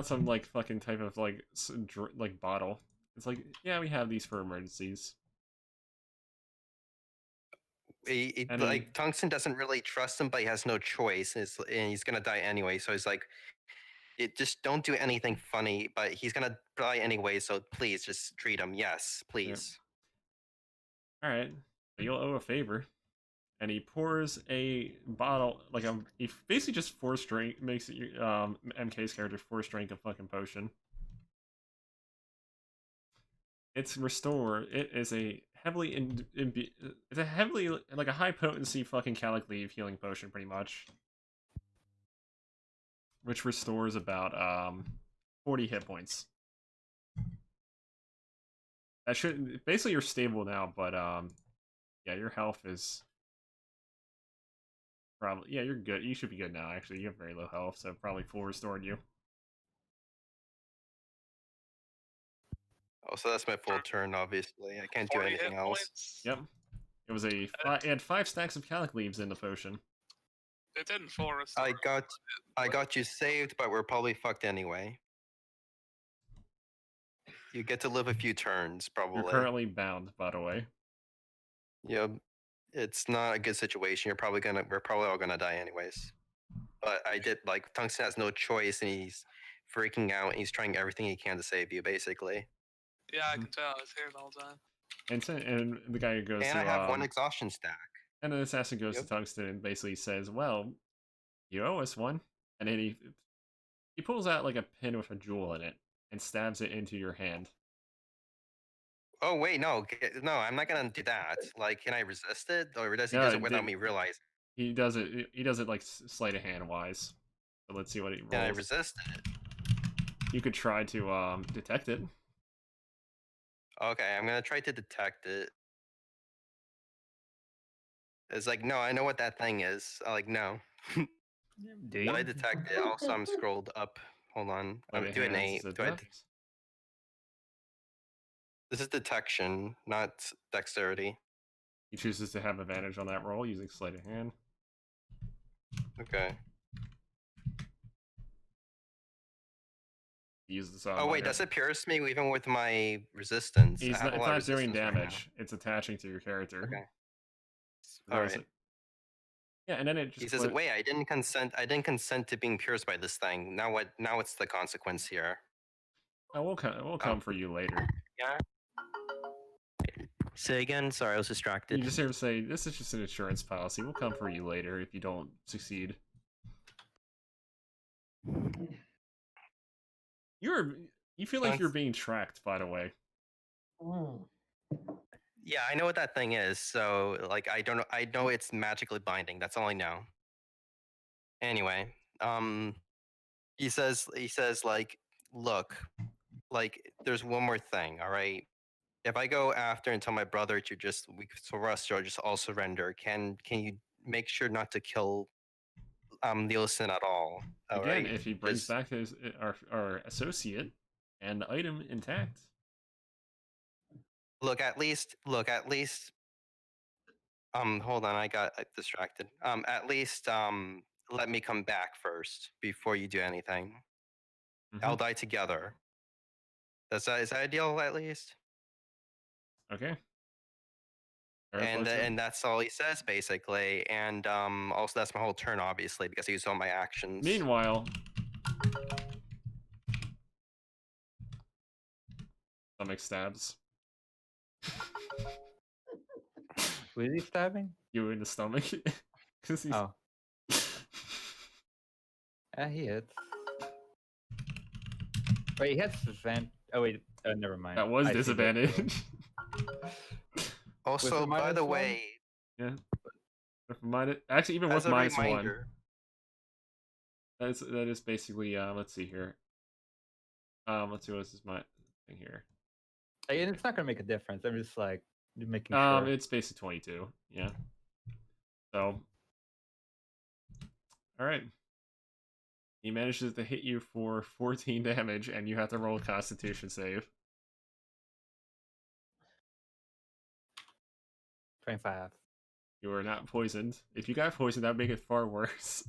some like fucking type of like bottle. It's like, yeah, we have these for emergencies. Like Tungsten doesn't really trust him, but he has no choice, and he's gonna die anyway. So he's like, just don't do anything funny, but he's gonna die anyway. So please, just treat him. Yes, please. All right, you'll owe a favor. And he pours a bottle, he basically just force drink, makes it MK's character force drink a fucking potion. It's restore. It is a heavily it's a heavily like a high potency fucking Calic Leaf healing potion, pretty much. which restores about 40 hit points. That should basically you're stable now, but yeah, your health is probably you're good. You should be good now. Actually, you have very low health, so probably full restored you. Oh, so that's my full turn. Obviously, I can't do 40 hit anything else. points. Yep. It was it had 5 stacks of calic leaves in the potion. It didn't full restore. I got you saved, but we're probably fucked anyway. You get to live a few turns, probably. You're currently bound, by the way. Yep. It's not a good situation. We're probably all gonna die anyways. But I did like Tungsten has no choice, and he's freaking out, and he's trying everything he can to save you, basically. Yeah, I can tell. I was here the whole time. And the guy who goes And to I have one exhaustion stack. and the assassin goes to Tungsten and basically says, "Well, you owe us one." And then he pulls out like a pin with a jewel in it and stabs it into your hand. Oh wait, no, I'm not gonna do that. Like, can I resist it, or does he No, do it without me realizing? He does it. He does it like sleight of hand wise. So let's see what he rolls. Can I resist it? You could try to detect it. Okay, I'm gonna try to detect it. It's like, no, I know what that thing is. Like, no. Do you? I detect it? Also, I'm scrolled up. Hold on. I'm doing an 8. This is detection, not dexterity. He chooses to have advantage on that roll using sleight of hand. Okay. He uses oh wait, does it pierce me even with my resistance? It's not doing damage. It's attaching to your character. Okay. All right. Yeah, and then it just. He says, "Wait, I didn't consent to being pierced by this thing. Now what? Now what's the consequence here?" Oh, we'll come for you later. Yeah. Say again. Sorry, I was distracted. You just hear him say, "This is just an insurance policy. We'll come for you later if you don't succeed." You feel like you're being tracked, by the way. Yeah, I know what that thing is. So, like, I don't know. I know it's magically binding. That's all I know. Anyway, he says, like, look, like, there's one more thing. All right. If I go after and tell my brother to just for us to just all surrender, can you make sure not to kill Nielsen at all? Again, if he brings back his our associate and the item intact. Look, at least. Hold on, I got distracted. At least let me come back first before you do anything. I'll die together. Is that a deal at least? Okay. And that's all he says basically, and also that's my whole turn, obviously, because he used all my actions. Meanwhile, stomach stabs. Who is he stabbing? You in the stomach. He's... Oh. He hits. Wait, he hits disadvantage. Oh wait, never mind. That was disadvantage. Also, by the way, yeah. Actually, even with -1. That is basically let's see here. Let's see what's this my thing here. And it's not gonna make a difference. I'm just like making sure. It's basically 22. Yeah. So. All right. He manages to hit you for 14 damage, and you have to roll a Constitution save. 25. You are not poisoned. If you got poisoned, that would make it far worse.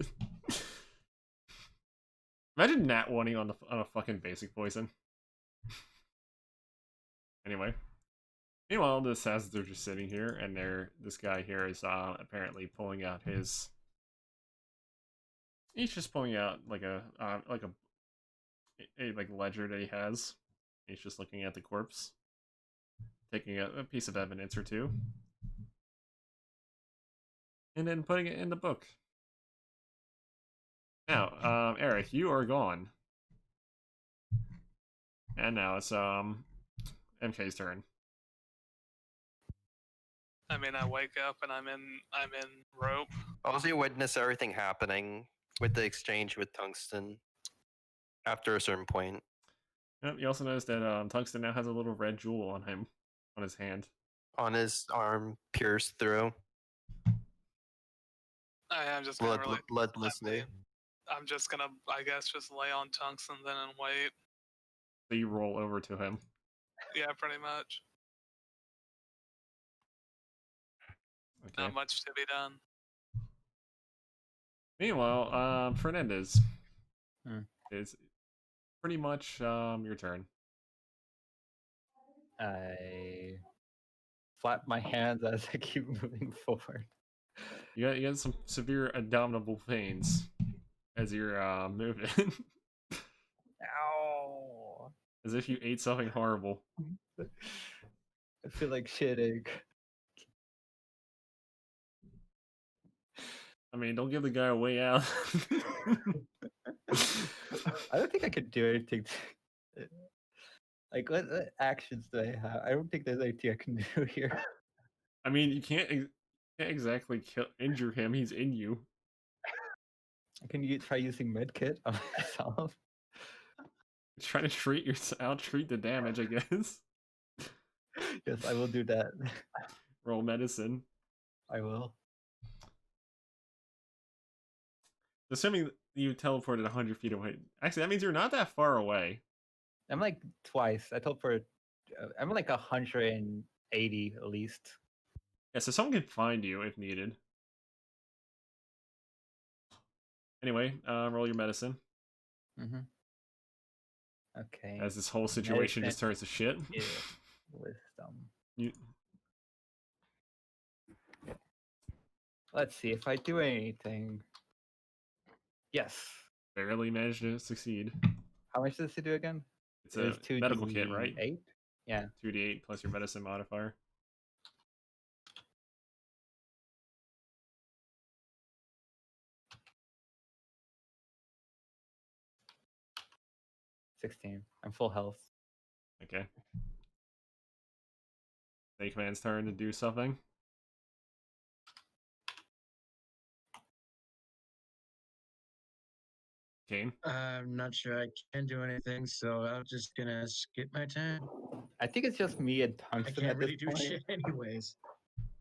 Imagine nat 1-ing on a fucking basic poison. Anyway. Meanwhile, the assassins are just sitting here, and this guy here is apparently pulling out his. He's just pulling out like a ledger that he has. He's just looking at the corpse, taking a piece of evidence or two, and then putting it in the book. Now, Eric, you are gone, and now it's MK's turn. I mean, I wake up and I'm in rope. Also, you witness everything happening with the exchange with Tungsten. after a certain point. Yep, you also notice that Tungsten now has a little red jewel on him, on his hand. On his arm, pierced through, I'm just gonna really. bloodlessly. I'm just gonna, I guess, just lay on Tungsten then and wait. So you roll over to him. Yeah, pretty much. Okay. Not much to be done. Meanwhile, Fernandez, is pretty much your turn. I flap my hands as I keep moving forward. You got some severe abdominal pains as you're moving, Ow! as if you ate something horrible. I feel like shitting. I mean, don't give the guy a way out. I don't think I could do anything. Like, what actions do I have? I don't think there's anything I can do here. I mean, you can't exactly injure him. He's in you. Can you try using medkit on myself? Try to treat the damage, I guess. Yes, I will do that. Roll medicine. I will. Assuming you teleported 100 feet away. Actually, that means you're not that far away. I'm like twice. I teleported. I'm like 180 at least. Yeah, so someone can find you if needed. Anyway, roll your medicine. Mm-hmm. Okay. As this whole situation just turns to shit. Yeah. Wisdom. You, Let's see if I do anything. Yes. barely managed to succeed. How much does it do again? It's a medical kit, right? 8? Yeah. 2d8 plus your medicine modifier. $16. I'm full health. Okay. Snake Man's turn to do something. Kane. I'm not sure I can do anything, so I'm just gonna skip my turn. I think it's just me and I Tungsten can't at really this do point. shit anyways.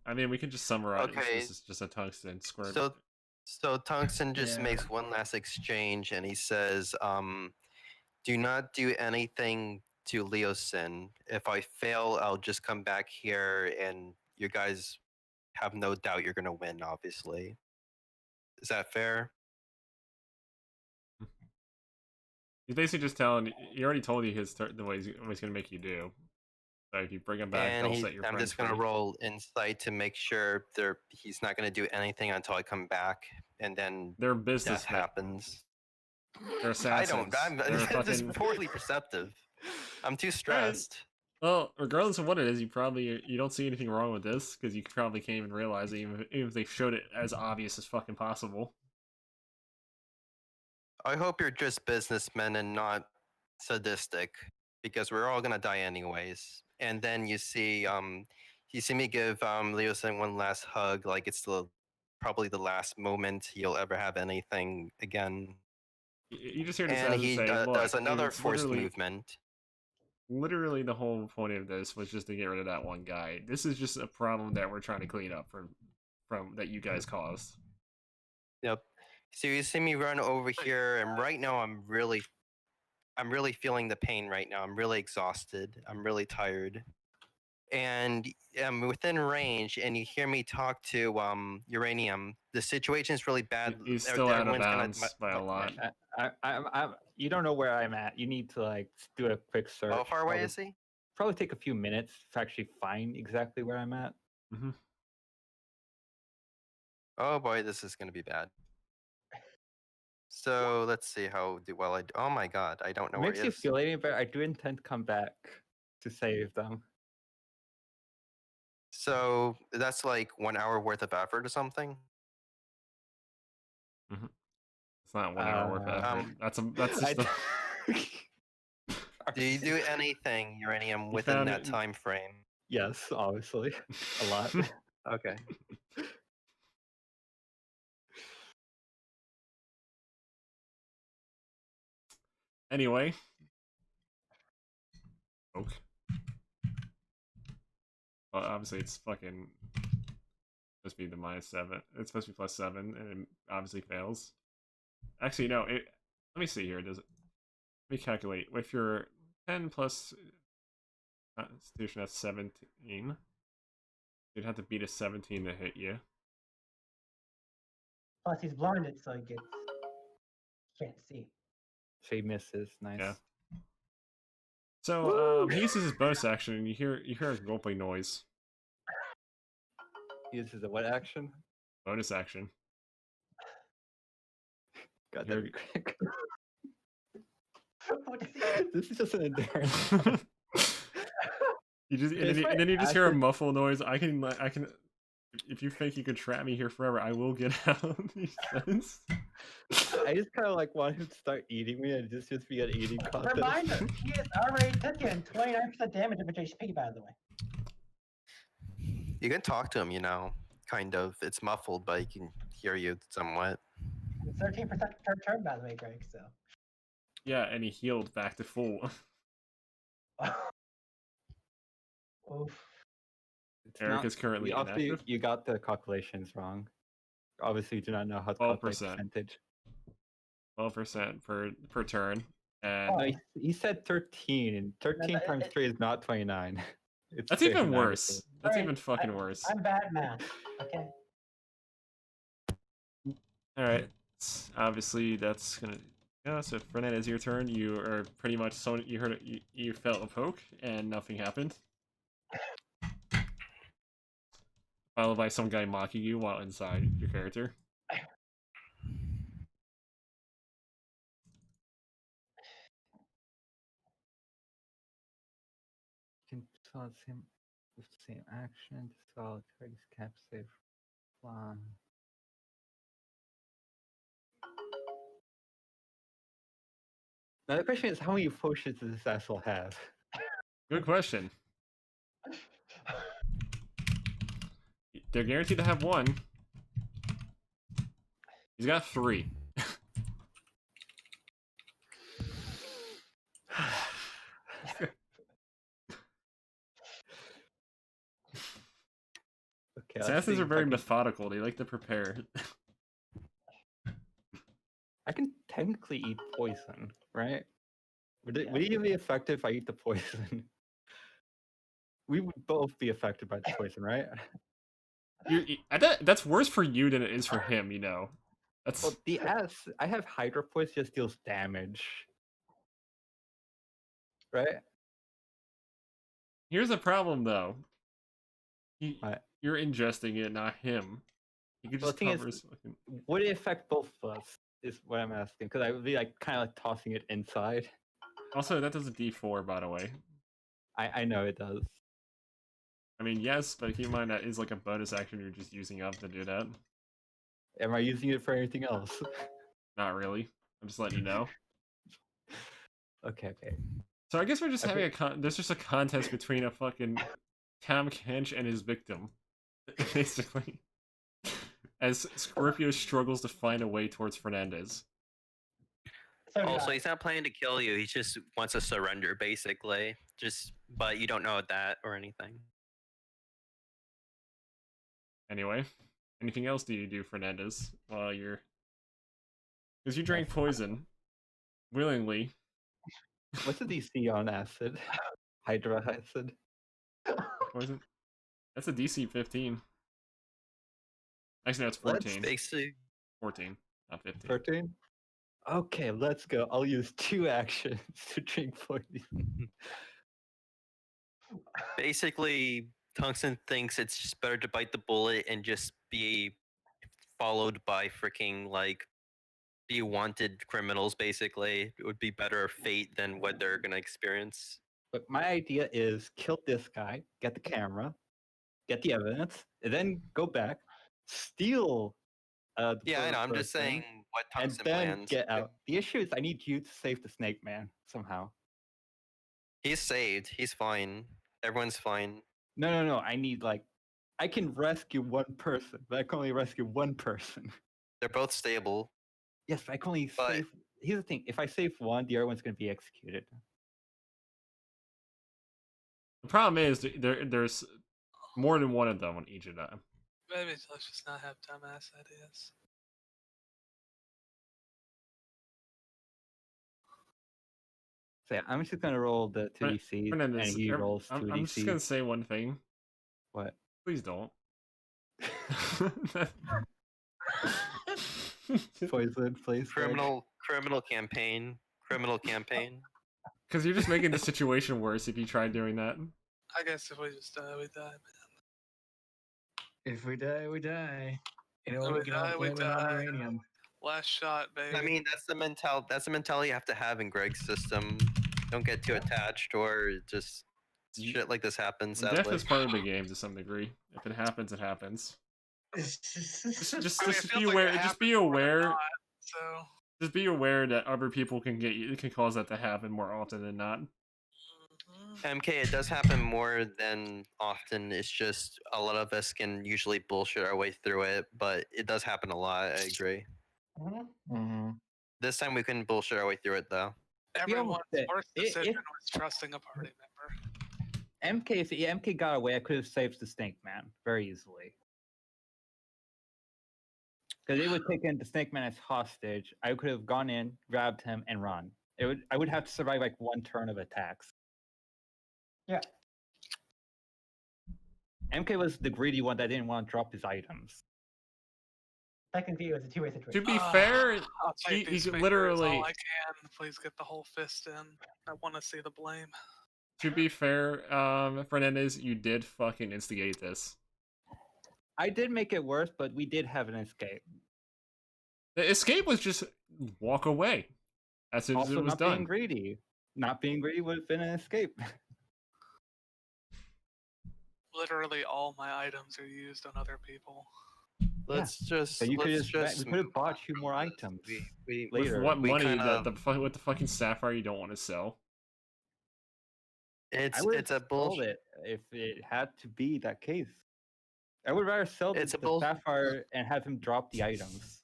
I mean, we can just summarize. Okay. This is just a tungsten square. So Tungsten just Yeah. makes one last exchange, and he says, "Do not do anything to Leosin. If I fail, I'll just come back here, and you guys have no doubt you're gonna win. Obviously, is that fair?" He's basically just telling. He already told you the way he's going to make you do. So if you bring him back, And they'll set your I'm friends just gonna free. roll insight to make sure he's not gonna do anything until I come back, and then They're death businessmen. happens. They're assassins. I don't. I'm They're just fucking. poorly perceptive. I'm too stressed. Well, regardless of what it is, you don't see anything wrong with this because you probably can't even realize it, even if they showed it as obvious as fucking possible. I hope you're just businessmen and not sadistic, because we're all gonna die anyways. And then you see me give Leosin one last hug, like it's probably the last moment he'll ever have anything again. You just hear this And as he say, "Look, does another it's forced movement. Literally, the whole point of this was just to get rid of that one guy. This is just a problem that we're trying to clean up from that you guys caused." Yep. So you see me run over here, and right now I'm really feeling the pain right now. I'm really exhausted. I'm really tired. And I'm within range, and you hear me talk to Uranium. The situation's really bad. He's still out of Everyone's gonna- bounds by a lot. You don't know where I'm at. You need to like do a quick search. How far away is he? Probably take a few minutes to actually find exactly where I'm at. Mm-hmm. Oh boy, this is gonna be bad. So let's see how well I do. Oh my god, I don't know where Makes he you is. feel any better. I do intend to come back to save them. So that's like 1 hour worth of effort or something. Mm-hmm. It's not 1 hour worth of effort. That's just. Do you do anything Uranium within that time frame? Yes, obviously, a lot. Okay. Anyway. Oak. Well, obviously it's fucking supposed to be the -7. It's supposed to be +7, and it obviously fails. Actually, no. Let me see here. Does it? Let me calculate. If you're 10 plus Constitution, that's 17. You'd have to beat a 17 to hit you. Plus, he's blinded, so can't see. She misses. Nice. Yeah. So he uses his bonus action, and you hear a gulping noise. He uses a what action? Bonus action. God, Here- that'd be quick. What does he do? This is just an endurance. You just It's and my then you just hear a acid- muffle noise. I can. If you think you can trap me here forever, I will get out. He says. I just kind of like want him to start eating me and just be an eating contest. Reminder, he has already taken 29% damage of HP, by the way. You can talk to him, kind of. It's muffled, but he can hear you somewhat. It's 13% per turn, by the way, Greg, so. Yeah, and he healed back to full. Oof. It's Eric not- is currently you, obviously, inactive. you got the calculations wrong. Obviously, you do not know how to calculate 12%. percentage. 12% per turn, and Oh, No, he said 13, and 13 no, times 3 is not 29. It's that's even 39. worse. That's Alright, even fucking worse. I'm bad at math, okay? All right. Obviously, that's gonna. Yeah. So, Fernandez, your turn. You are pretty much so. You heard it. You felt a poke, and nothing happened. Followed by some guy mocking you while inside your character. You can solve him with the same action. Solid target's cap save. Flan. Now the question is, how many potions does this asshole have? Good question. They're guaranteed to have one. He's got 3. Okay, let's Assassins see are if very I can- methodical. They like to prepare. I can technically eat poison, right? Would it even be effective if I eat the poison? We would both be affected by the poison, right? That's worse for you than it is for him. That's Well, I have Hydra poison just deals damage, right? here's the problem though. What? You're ingesting it, not him. He could Well, just the thing is, cover his fucking. Would it affect both of us? Is what I'm asking, because I would be like kind of like tossing it inside. Also, that does a D4, by the way. I know it does. I mean, yes, but keep in mind that is like a bonus action you're just using up to do that. Am I using it for anything else? Not really. I'm just letting you know. Okay. So I guess we're just Okay. having there's just a contest between a fucking Cam Kench and his victim, basically. As Scorpio struggles to find a way towards Fernandez. So did Also, I. he's not planning to kill you. He just wants to surrender, basically. But you don't know that or anything. Anyway, anything else do you do, Fernandez, while you're... Because you drank poison. Willingly. What's the DC on acid? Hydra acid. Poison? That's a DC 15. Actually, no, it's Let's 14. Basically, 14, not 15. 13. Okay, let's go. I'll use 2 actions to drink poison. basically, Tungsten thinks it's just better to bite the bullet and just be followed by freaking be wanted criminals. Basically, it would be better fate than what they're gonna experience. But my idea is kill this guy, get the camera, get the evidence, and then go back, steal. The Yeah, I know. I'm person, just saying what and Tungsten then plans. get out. The issue is I need you to save the Snake Man somehow. He's saved. He's fine. Everyone's fine. No. I need I can rescue one person, but I can only rescue one person. They're both stable. Yes, but I can only But- save here's the thing: if I save one, the other one's going to be executed. The problem is there's more than one of them on each of them. Maybe let's just not have dumbass ideas. So yeah, I'm just going to roll the 2d6, and Fernandez, he rolls 2d6. I'm just gonna say one thing. What? Please don't. Poison, please. Criminal campaign. Criminal campaign. Because you're just making the situation worse if you try doing that. I guess if we just die, we die, man. If we die, we die. You know, We we can die, all we blame it on die. uranium. Last shot, baby. I mean, that's the mentality you have to have in Greg's system. Don't get too attached, or just shit like this happens. Death Sadly. is part of the game to some degree. If it happens, it happens. Just be aware. Just be aware. So Just be aware that other people can cause that to happen more often than not. MK, it does happen more than often. It's just a lot of us can usually bullshit our way through it, but it does happen a lot. I agree. Mm-hmm. This time we couldn't bullshit our way through it though. everyone's said, worst decision if- was trusting a party member. If MK got away, I could have saved the Snake Man very easily. Because they would take in the Snake Man as hostage. I could have gone in, grabbed him, and run. I would have to survive like one turn of attacks. Yeah. MK was the greedy one that didn't want to drop his items. Technically, it was a two-way To situation. be fair, I'll take he these fingers literally. all I can. Please get the whole fist in. I want to see the blame. To be fair, Fernandez, you did fucking instigate this. I did make it worse, but we did have an escape. The escape was just walk away as soon as Also, it was not done. being greedy. Not being greedy would have been an escape. Literally, all my items are used on other people. Let's just. So you could let's just we could have move bought on you from more this. items. We later. With what we money kinda- with the fucking sapphire you don't want to sell? I would It's a have sold bullshit. it if it had to be that case. I would rather sell It's a the bull- sapphire and have him drop the items.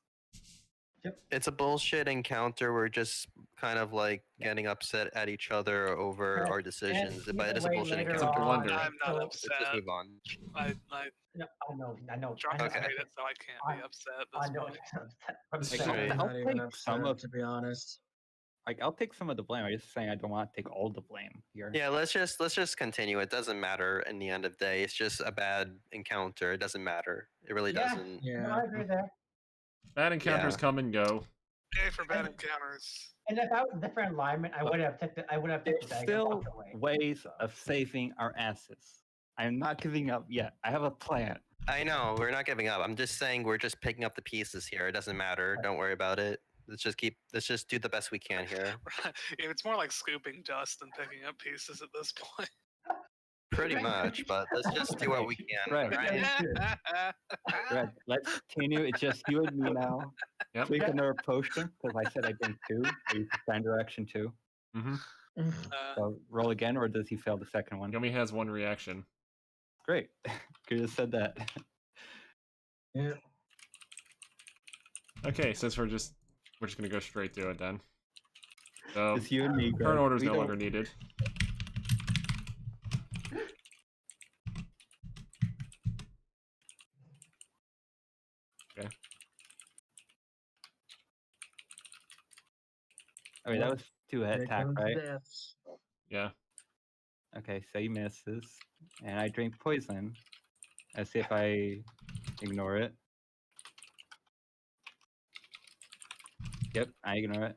It's a bullshit encounter. We're just kind of like getting upset at each other over Correct. our decisions, And but it is a either way, bullshit later It's a encounter. blunder. I'm not so- Let's just upset. move on. I No, I know. drunk Okay. made it, so I can't be upset at I this know. point. I'm Like, saying- Right. I'm I'll not even take some upset, of- to be honest. Like I'll take some of the blame. I'm just saying I don't want to take all the blame here. Yeah, let's just continue. It doesn't matter in the end of the day. It's just a bad encounter. It doesn't matter. It really Yeah. doesn't. No, Yeah. I agree there. Bad encounters Yeah. come and go. Yay for bad And- encounters. And if I was a different alignment, I would have took the There's bag and still walked away. ways of saving our asses. I'm not giving up yet. I have a plan. I know we're not giving up. I'm just saying we're just picking up the pieces here. It doesn't matter. Don't worry about it. Let's just do the best we can here. It's more like scooping dust and picking up pieces at this point. Pretty much, but let's just do what we can. Right. Right? Red, let's continue. It's just you and me now. Yep. Take another potion because I said I think two. I use standard action two. Mm-hmm. So roll again, or does he fail the second one? Yumi has one reaction. Great. Could have said that. Yeah. Okay, since we're just gonna go straight to it then. So It's you and me. Greg. current order is We no don't- longer needed. Okay, that was two Here attack, comes right? deaths. Yeah. Okay, so he misses, and I drink poison. Let's see if I ignore it. Yep, I ignore it.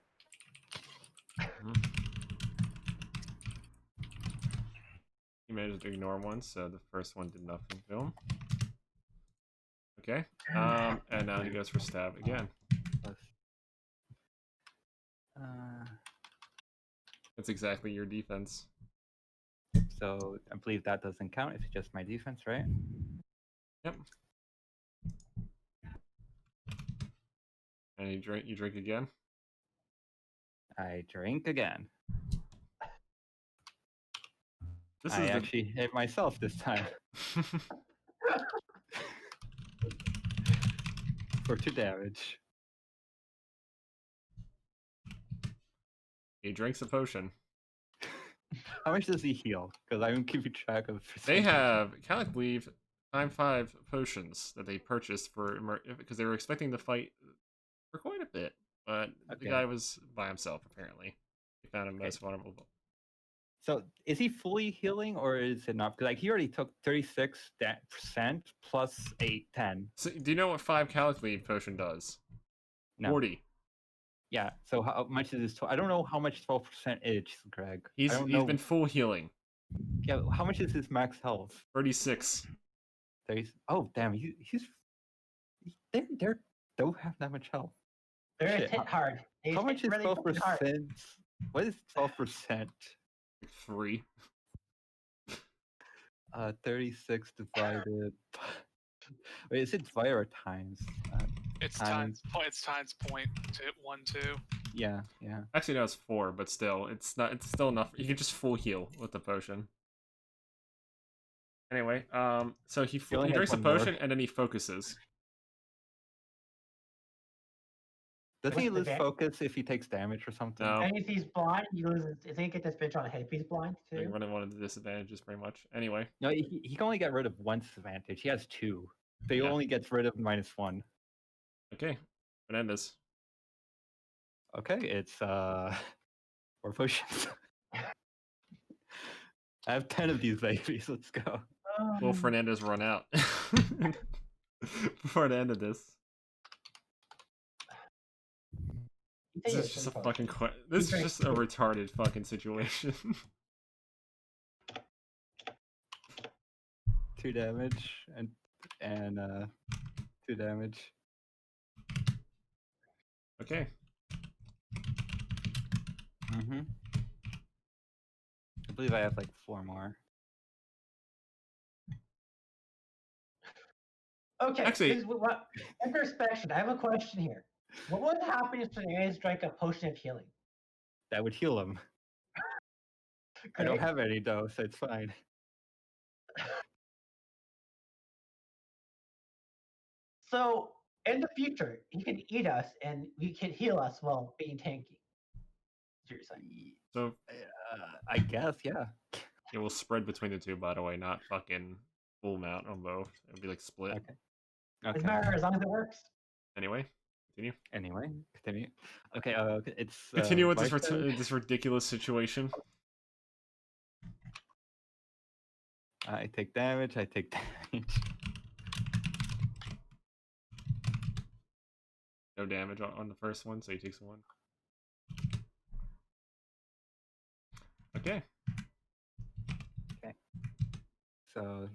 He managed to ignore one, so the first one did nothing to him. Okay. And now he goes for stab again. Plus, That's exactly your defense. so I believe that doesn't count. It's just my defense, right? Yep. And you drink again. I drink again. This I is the actually hit myself this time for 2 damage. He drinks a potion. How much does he heal? Because I don't keep track of. They percentage. have, I believe, time 5 potions that they purchased because they were expecting to fight for quite a bit, but the Okay. guy was by himself apparently. He found him Okay. most vulnerable. So is he fully healing or is it not? Because like he already took 36% plus a 10. So, do you know what 5 Calicleave potion does? No. 40. Yeah. So how much is his? I don't know how much 12% is, Greg. I He's don't know. been full healing. Yeah. How much is his max health? 36. 30. Oh damn. They don't have that much health. They're Shit, hit hard. They How hit much is really 12%? fucking hard. What is 12%? 3. 36 divided. Wait, is it divided or times? It's Times. times point 12. Yeah. Actually, no, it's 4, but still, it's not. It's still enough. You can just full heal with the potion. Anyway, so he only has drinks a one more. potion and then he focuses. Doesn't he What's the lose ban- focus if he takes damage or something? No, And if he's blind, he loses. I think get this bitch on a head if he's blind I too. running one of the disadvantages pretty much. Anyway, No, he can only get rid of one disadvantage. He has 2. So he Yeah. only gets rid of -1. okay, Menendez. Okay, it's 4 potions. I have 10 of these babies. Let's go. Will Fernandez run out before the end of this? This is just a fucking. This is just a retarded fucking situation. 2 damage and 2 damage. Okay. Mm-hmm. I believe I have like 4 more. Okay, Actually- this is what introspection. I have a question here. What would happen if Fernandez drank a potion of healing? That would heal him. I don't Okay? have any though, so it's fine. So in the future, he can eat us and he can heal us while being tanky. Seriously. So I guess, yeah. it will spread between the two. By the way, not fucking full amount on both. It would be like split. Okay. Doesn't Okay. matter as long as it works. Anyway, continue. Anyway, continue. Okay, it's Continue with my this turn. this ridiculous situation. I take damage. I take damage. No damage on the first one, so he takes 1. Okay. So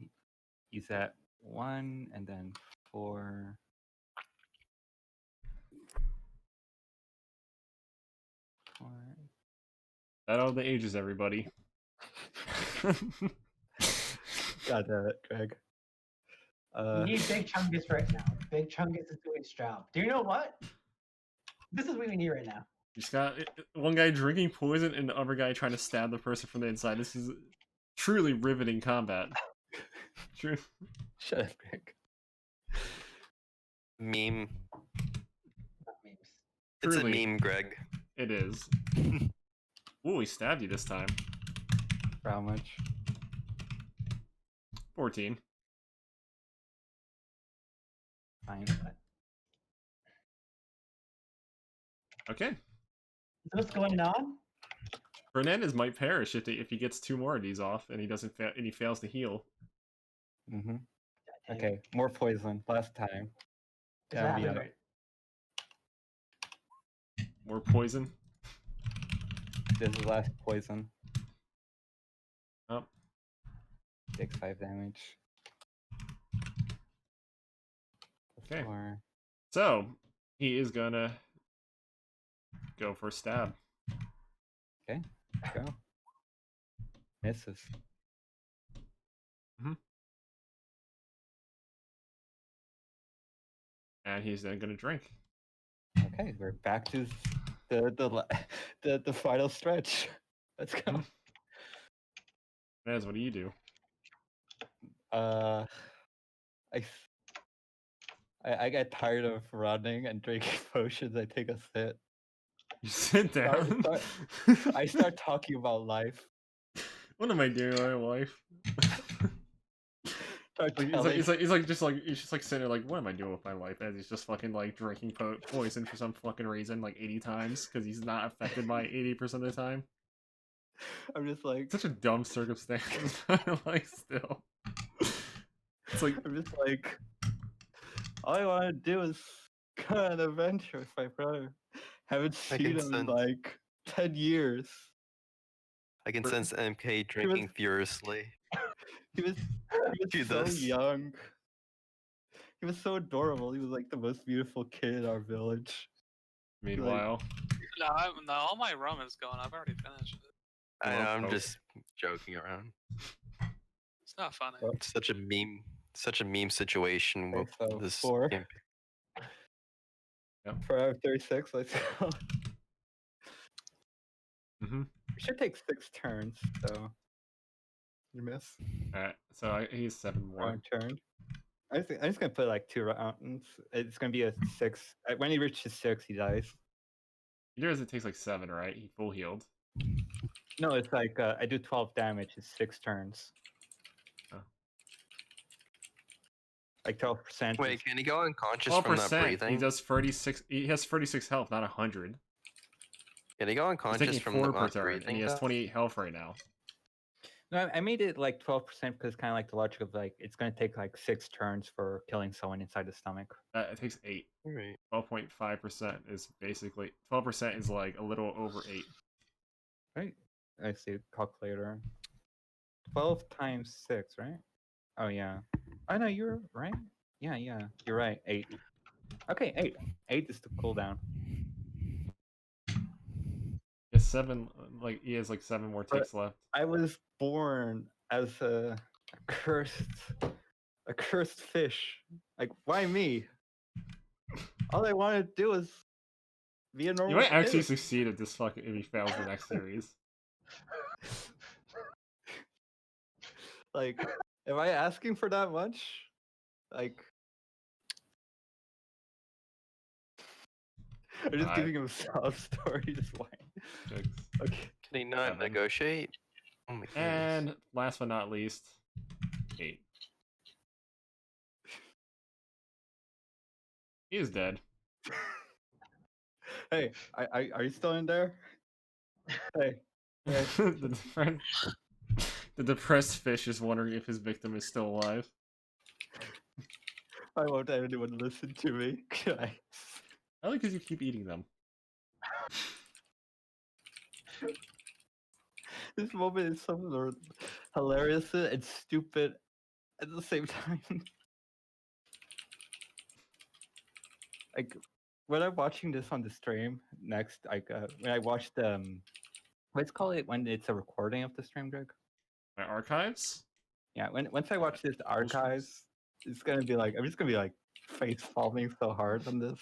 he's at 1 and then 4. That all the ages, everybody. God damn it, Greg. You need Big Chungus right now. Big Chungus is doing his job. Do you know what? This is what we need right now. You just got one guy drinking poison and the other guy trying to stab the person from the inside. This is truly riveting combat. True. Shut up, Greg. Meme. Not memes. It's a Truly. meme, Greg. It is. Ooh, he stabbed you this time. For how much? 14. Fine. Okay. So what's going on? Fernandez might perish if he gets 2 more of these off and he doesn't and he fails to heal. Mm-hmm. Okay, more poison. Last time. It's Yeah, happening right. More poison. This is last poison. Oh. Takes 5 damage. Okay. 4. So he is gonna go for a stab. Okay, go. Misses. And he's then gonna drink. Okay, we're back to the final stretch. Let's go. Nez, what do you do? I get tired of running and drinking potions. I take a sit. You sit down. I start talking about life. What am I doing with my life? Start Like, telling. he's just like sitting there like, what am I doing with my life? As he's just fucking like drinking poison for some fucking reason like 80 times because he's not affected by 80% of the time. I'm just like, Such a dumb circumstance, but like still, it's like I'm just like, all I want to do is go on an adventure with my brother. Haven't I seen can him in sense. like 10 years. I can sense MK drinking furiously. He was Do so this. young. He was so adorable. He was like the most beautiful kid in our village. meanwhile. No, all my rum is gone. I've already finished it. I know, I'm Coke. just joking around. It's not funny. Oh. It's such a meme situation Okay, with so this 4. game. For out of 36, let's go. Mm-hmm. We should take 6 turns, so you miss. Alright, so he's 7 more. Wrong turn. I'm just gonna put like 2 rounds. It's gonna be a 6. When he reaches 6, he dies. He knows it takes like 7, right? He full healed. No, it's like I do 12 damage. It's 6 turns. Oh. Like 12%. Wait, can he go unconscious from not 12%. breathing? He does 36. He has 36 health, not 100. Can he go He's unconscious taking from 4 per not turn, and breathing? he has though? 28 health right now. No, I made it like 12% because kind of like the logic of like it's gonna take like 6 turns for killing someone inside the stomach. It takes 8. Right. 12.5% is basically 12% is like a little over 8. Right? I see calculator. 12 times 6, right? Oh yeah. Oh no, you're right. Yeah, you're right. 8. Okay, 8. 8 is the cooldown. He has 7. Like he has like 7 more But- ticks left. I was born as a cursed fish. Like, why me? All I want to do is be a normal You might actually kid. succeed at this fucking if he fails the next series. Like, am I asking for that much? Like, I'm just Alright. giving him a sob story. Just why? 6. Okay. Can he not 7. negotiate? Oh my goodness. And last but not least, 8. He is dead. Hey, are you still in there? Hey, hey. The depressed fish is wondering if his victim is still alive. Why won't anyone listen to me? Guys. Probably because you keep eating them. This moment is so hilarious and stupid at the same time. Like when I'm watching this on the stream next, like when I watch the let's call it when it's a recording of the stream, Greg. My archives? Yeah, once I watch this archives, it's gonna be like I'm just gonna be like face palming so hard on this.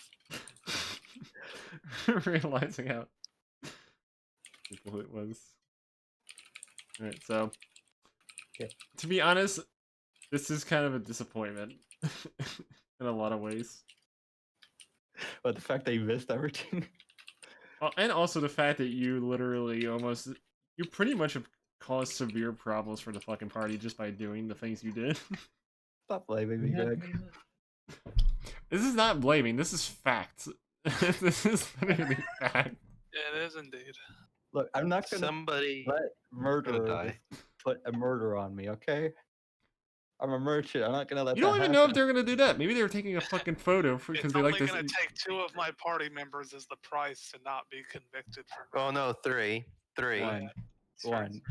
Realizing how simple it was. Alright, so Okay. to be honest, this is kind of a disappointment in a lot of ways. But the fact that you missed everything. Oh, and also the fact that you literally you pretty much have caused severe problems for the fucking party just by doing the things you did. Stop blaming me, Greg. This is not blaming, this is fact. This is literally fact. It is indeed. Look, I'm not gonna Somebody let gonna murderer die. just put a murder on me, okay? I'm a merchant. I'm not gonna let You that don't even know if happen. they're gonna do that. Maybe they were taking a fucking photo because It's they only like this. gonna take 2 of my party members as the price to not be convicted for. Oh no, 3. 3. One. One.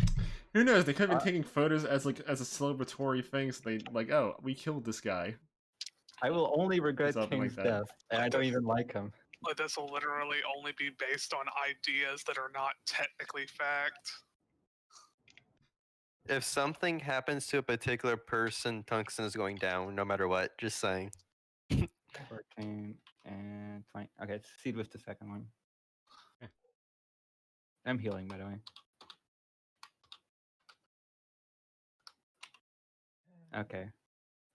Who knows? They could have been taking photos as a celebratory thing. So they like, oh, we killed this guy. I will only regret Something like King's that. death, and I don't even like him. But this will literally only be based on ideas that are not technically fact. If something happens to a particular person, tungsten is going down, no matter what. Just saying. 14 and 20. Okay, let's proceed with the second one. I'm healing, by the way. Okay.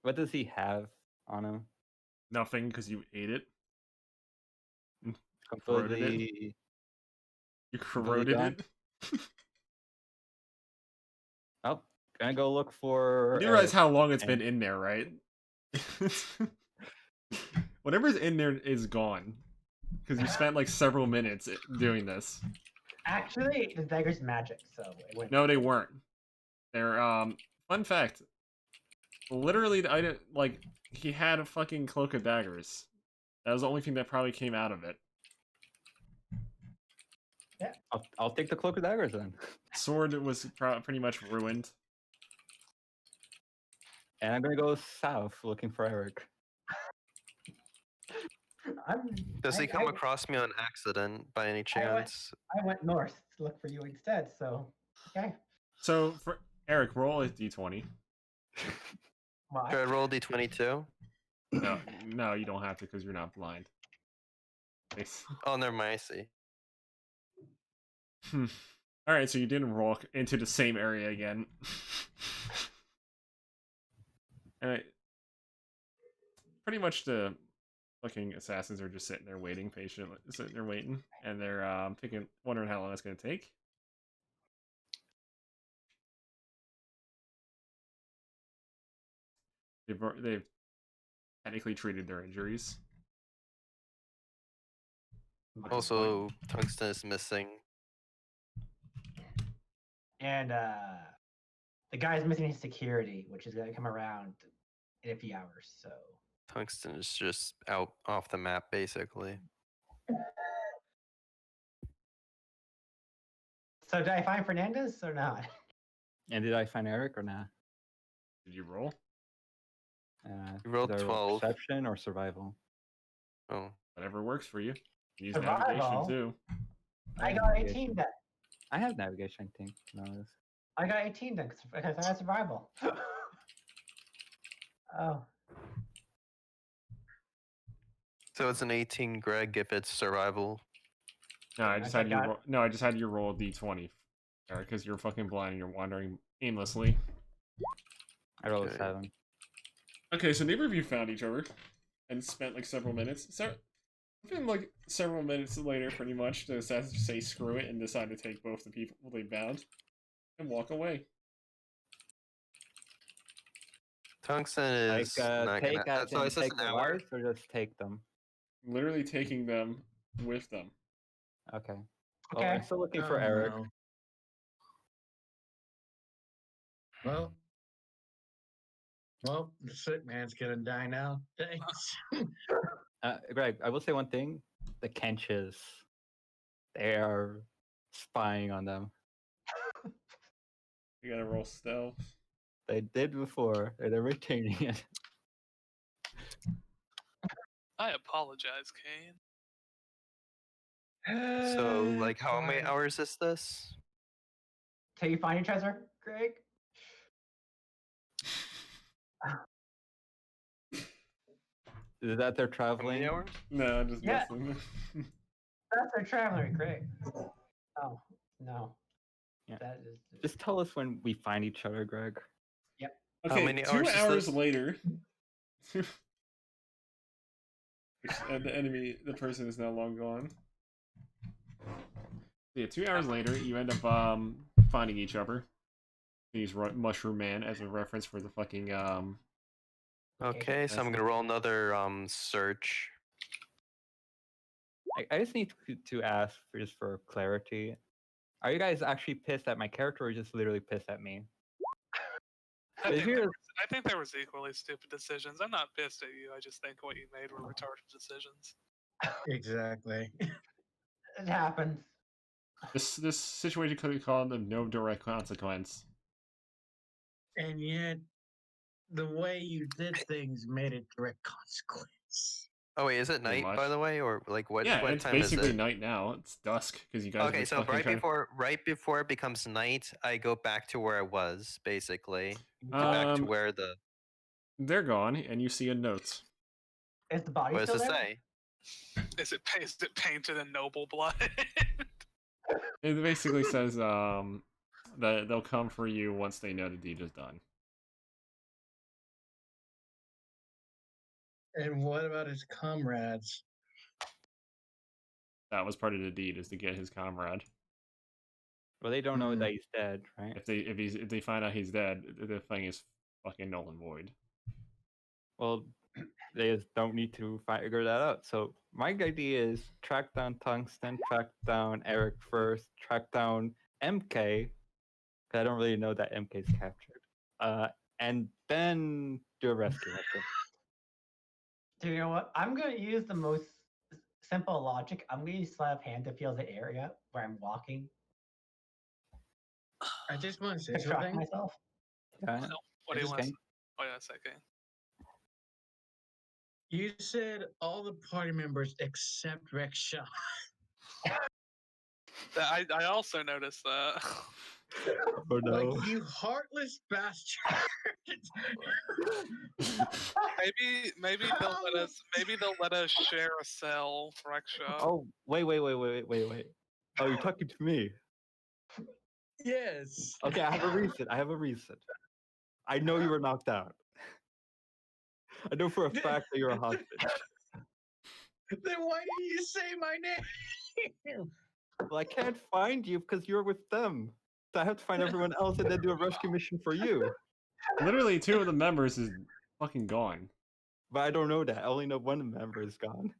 What does he have on him? Nothing because you ate it. Throated it. Completely You Completely corroded gone? it. Oh, gonna go look for. You realize Eric. how long it's and- been in there, right? Whatever's in there is gone. Because you spent like several minutes doing this. Actually, the dagger's magic, so it went. No, they weren't. They're, fun fact. Literally, I didn't, like, he had a fucking cloak of daggers. That was the only thing that probably came out of it. I'll take the cloak of daggers then. Sword was pretty much ruined. And I'm gonna go south looking for Eric. Does he I- come I- across me on accident by any chance? I went north to look for you instead, so okay. So, for Eric, roll a d20. Well, Should I roll d20 too? No, you don't have to because you're not blind. Nice. Oh, never mind. I see. Alright, so you didn't roll into the same area again. Alright. Pretty much the fucking assassins are just sitting there waiting, patiently, sitting there waiting, and they're wondering how long it's going to take. They've technically treated their injuries. Also, Tungsten is missing. and the guy's missing his security, which is gonna come around in a few hours. So Tungsten is just out off the map, basically. So did I find Fernandez or not? And did I find Eric or not? Did you roll? You rolled did I 12. Perception or survival? Oh, Whatever works for you. Use Survival? navigation too. I got navigation. 18 then. I have navigation, I think. No, I got 18 then because I had survival. Oh, so it's an 18, Greg, if it's survival. No, I I just had you. got- No, I just had you roll a d20, Eric, because you're fucking blind and you're wandering aimlessly. I rolled a Okay. 7. Okay, so neither of you found each other, and spent like several minutes. So, within like several minutes later, pretty much, the assassins just say screw it and decide to take both the people they bound and walk away. Tungsten Like, is not take gonna. as So in it's just take an the hour. lives or just take them? Literally taking them with them. Okay. Well, okay. I'm still looking for Oh, Eric. no. Well, the sick man's gonna die now. Thanks. Greg, I will say one thing. The Kenches, they are spying on them. You gotta roll stealth. They did before, and they're retaining it. I apologize, Kane. So, like, how many hours is this? Till you find each other, Greg? Is that they're How many traveling? hours? No, I'm just Yeah. messing. That's our traveler, Greg. Oh, no. Yeah. That is Just tell us when we find each other, Greg. How Okay, many 2 hours is hours this? later. And the person is now long gone. Yeah, 2 hours later, you end up finding each other. Use Mushroom Man as a reference for the fucking Okay, so I'm gonna roll another search. I just need to ask, just for clarity. Are you guys actually pissed at my character or just literally pissed at me? I If think, you're- I think there was equally stupid decisions. I'm not pissed at you. I just think what you made were retarded decisions. Exactly. it happens. this situation could be called of no direct consequence. And yet, the way you did things made it direct consequence. Oh wait, is it Pretty night by much. the way, or like what? Yeah, what it's time is basically it? night now. It's dusk because you guys. Okay, were so fucking right before it becomes night, I go back to where I was, basically. Go back to where the. They're gone, and you see a note. Is the body What does still it there? say? Is it painted in noble blood? It basically says that they'll come for you once they know the deed is done. And what about his comrades? That was part of the deed, is to get his comrade. Well, they don't know Hmm. that he's dead, right? If they find out he's dead, the thing is fucking null and void. Well, they just don't need to figure that out. So my idea is track down Tungsten, track down Eric first, track down MK. 'Cause I don't really know that MK's captured. And then do a rescue mission. Do you know what? I'm going to use the most simple logic. I'm going to use sleight of hand to feel the area where I'm walking I just want to say to track something. myself. Yeah. What do you It's want? okay. Oh yeah, second. You said all the party members except Rex Shaw. I also noticed that. Oh no. Like, you heartless bastard. Maybe they'll let us share a cell, Rexha. Oh, wait. Oh, you're talking to me. Yes. Okay, I have a reason. I know you were knocked out. I know for a fact that you're a hostage. Then why did you say my name? Well, I can't find you because you're with them. So I have to find everyone else and then do a rescue mission for you. Literally, 2 of the members is fucking gone. But I don't know that. I only know one member is gone.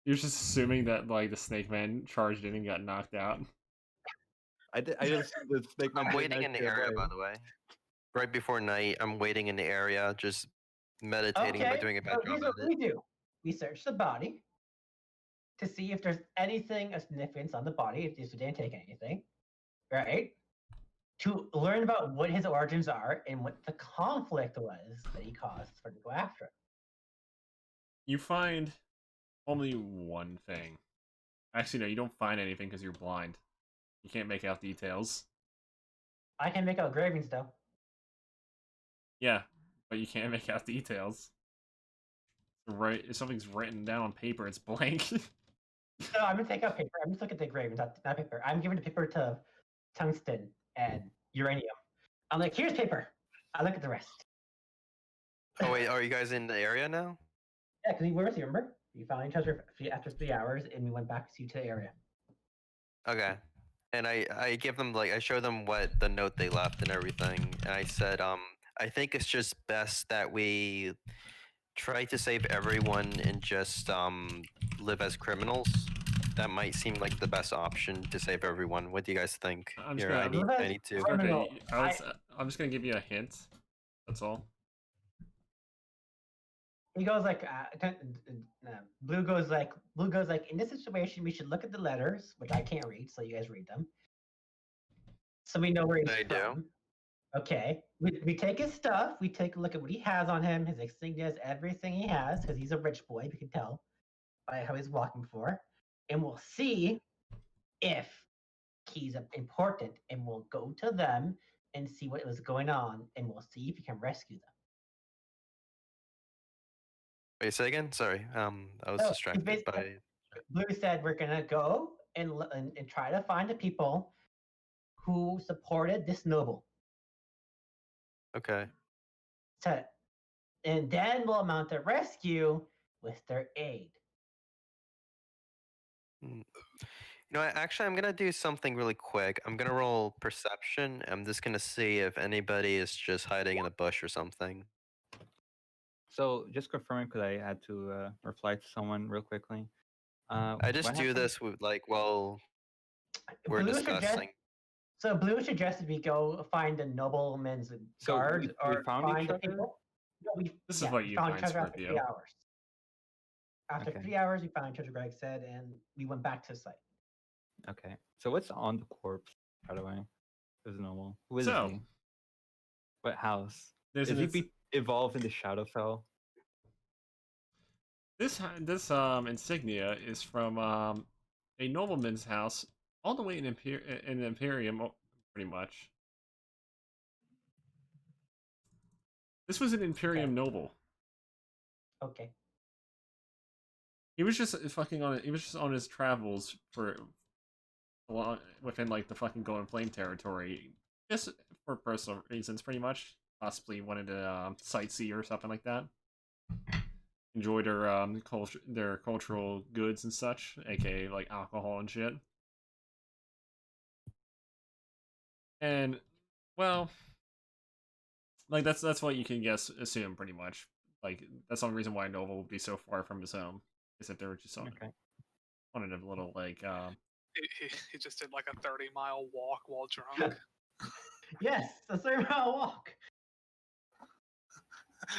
You're just assuming that like the Snake Man charged in and got knocked out. I just the snake man I'm did waiting not in the get area, away. by the way. Right before night, I'm waiting in the area, just meditating by doing a bad so job here's at what it. we do. We search the body to see if there's anything of significance on the body, if we didn't take anything, right? To learn about what his origins are and what the conflict was that he caused for to go after him. You find only one thing. Actually, no, you don't find anything because you're blind. You can't make out details. I can make out engravings though. Yeah, but you can't make out details. Right, if something's written down on paper, it's blank. So I'm gonna take out paper. I'm just looking at the engravings, not paper. I'm giving the paper to tungsten and uranium. I'm like, here's paper. I look at the rest. Oh wait, are you guys in the area now? Yeah, because we were with you, remember? We found each other after 3 hours, and we went back to the area. Okay. And I give them I show them what the note they left and everything, and I said I think it's just best that we try to save everyone and just live as criminals. That might seem like the best option to save everyone. What do you guys think? I'm just Here, gonna- I need to. Criminal. Okay, I'm just gonna give you a hint. That's all. He goes like, Blue goes like, in this situation, we should look at the letters, which I can't read, so you guys read them, so we know where he's I do. from. Okay, we take his stuff, we take a look at what he has on him, his insignias, everything he has, because he's a rich boy. We can tell by how he's walking before, and we'll see if he's important, and we'll go to them and see what was going on, and we'll see if we can rescue them. Wait, say again. Sorry. I was So, distracted basically- by. Blue said we're gonna go and try to find the people who supported this noble. Okay. And then we'll mount a rescue with their aid. You know, actually, I'm gonna do something really quick. I'm gonna roll perception. I'm just gonna see if anybody is just hiding in a bush or something. So just confirming because I had to reply to someone real quickly. I just what do happened? this with while we're Blue discussing. So Blue suggested we go find the nobleman's So guard we or found find each the other? people. No, This is yeah, what we you found find, each other after Scorpio. 3 hours. After Okay. 3 hours, we found each other, Greg said, and we went back to the site. Okay. So what's on the corpse, by the way? Is normal. Who is So, he? What house? There's Is an he be evolved into Shadowfell? this insignia is from a nobleman's house all the way in Imperium, pretty much. This was an Imperium noble. Okay. He was just fucking on. He was just on his travels for within like the fucking Golden Flame territory, just for personal reasons, pretty much. Possibly wanted to sightsee or something like that. Enjoy their cultural goods and such, aka like alcohol and shit. And well, like that's what you can assume pretty much. Like that's the only reason why Nova would be so far from his home is that they were just on Okay. a little like He just did like a 30-mile walk while drunk. Yes, a 30-mile walk.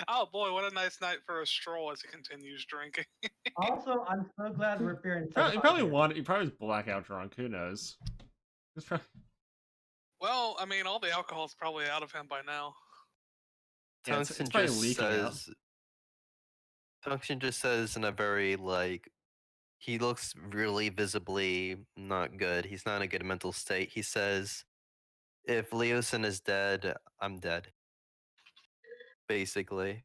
Oh boy, what a nice night for a stroll as he continues drinking. Also, I'm so glad we're being he probably was blackout drunk. Who knows? It's probably, Well, I mean, all the alcohol's probably out of him by now. yeah, it's Tungsten probably just leaking out. says. Tungsten just says in a very like. He looks really visibly not good. He's not in a good mental state. He says, "If Leosin is dead, I'm dead." Basically.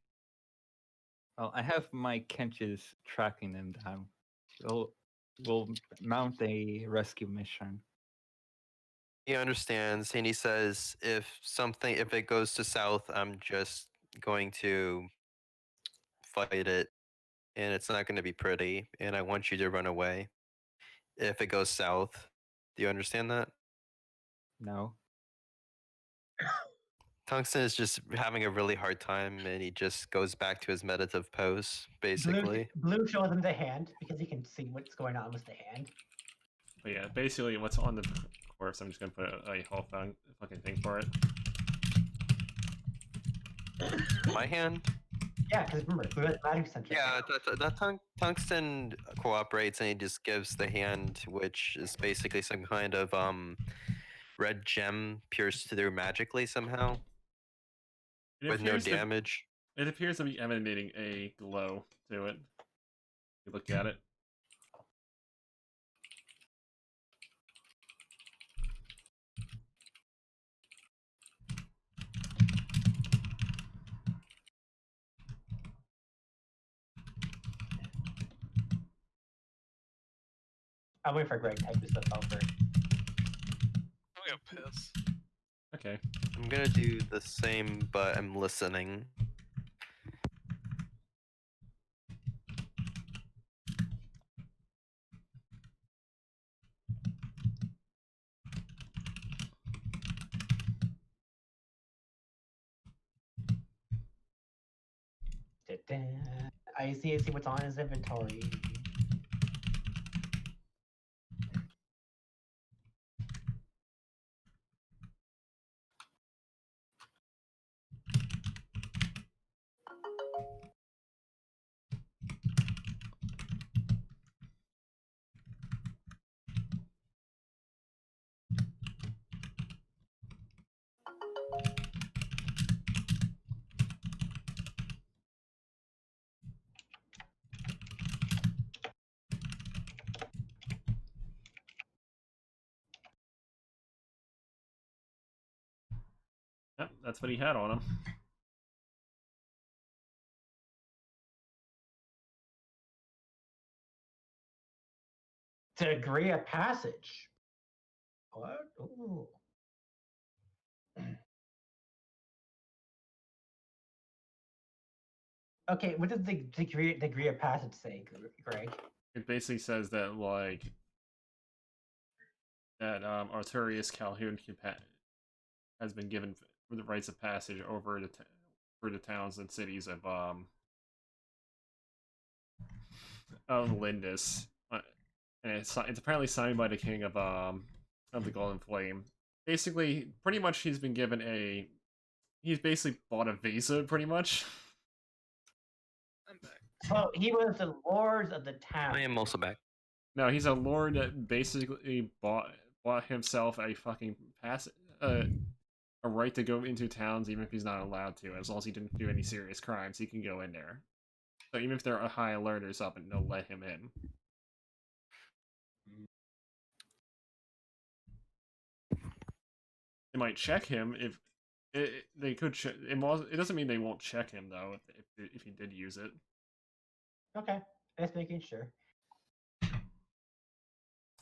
Well, I have my Kenches tracking them down. We'll mount a rescue mission. He understands and he says if it goes to south, I'm just going to fight it and it's not going to be pretty and I want you to run away if it goes south. Do you understand that? No. Tungsten is just having a really hard time and he just goes back to his meditative pose basically. Blue shows him the hand because he can see what's going on with the hand. But yeah, basically what's on the corpse, I'm just gonna put a whole fucking thing for it. My hand? Yeah, because remember, Blue has magic center. Yeah, Tungsten cooperates and he just gives the hand, which is basically some kind of red gem pierced through magically somehow with no damage. It appears to be emanating a glow to it. You look at it. I'm waiting for Greg to type this stuff out first. I'm gonna piss. Okay. I'm gonna do the same, but I'm listening. I see what's on his inventory. Yep, that's what he had on him. Degree of passage. What? Ooh. Okay, what does the degree of passage say, Greg? It basically says that like that Arturius Calhoun has been given the rights of passage over for the towns and cities of Lindis, and it's apparently signed by the king of the Golden Flame. Basically, pretty much he's basically bought a visa, pretty much. I'm back. So he was the lord of the town. I am also back. No, he's a lord that basically bought himself a fucking a right to go into towns even if he's not allowed to, as long as he didn't do any serious crimes, he can go in there. So even if they're a high alert or something, they'll let him in. They might check him if they could. It doesn't mean they won't check him though if he did use it. Okay, just making sure.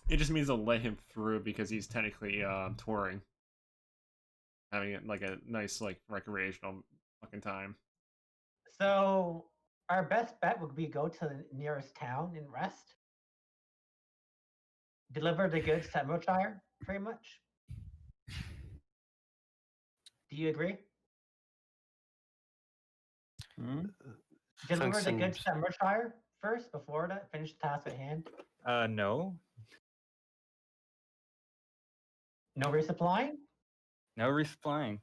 It just means they'll let him through because he's technically touring, having it like a nice like recreational fucking time. So our best bet would be go to the nearest town and rest. Deliver the goods to Emeraldshire, pretty much. Do you agree? Hmm? Deliver the goods seems- to Embershire first before to finish the task at hand. No. No resupplying? No resupplying.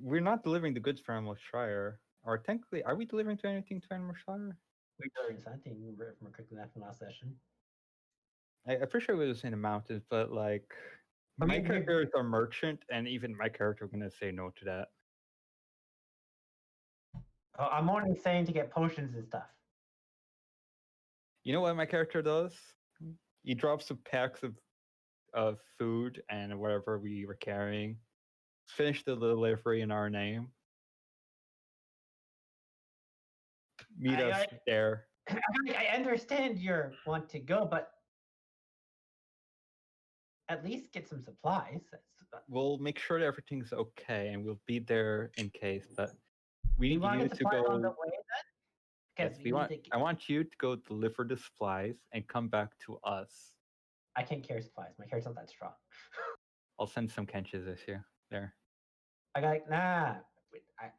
We're not delivering the goods for Animal Shire. Or technically, are we delivering to anything to Animal Shire? We learned something from quickly enough from last session. I'm pretty sure it was in the mountains, but like I my mean, character is a merchant, and even my character is gonna say no to that. Oh, I'm only saying to get potions and stuff. You know what my character does? He drops some packs of food and whatever we were carrying. Finish the delivery in our name. Meet us I- there. I understand you want to go, but at least get some supplies. We'll make sure that everything's okay, and we'll be there in case. But we You need want to you get to supplies on the go. way then? Yes, Because we want. I want you to go deliver the supplies and come back to us. I can't carry supplies. My character's not that strong. I'll send some kenches this year. There. I got like, nah.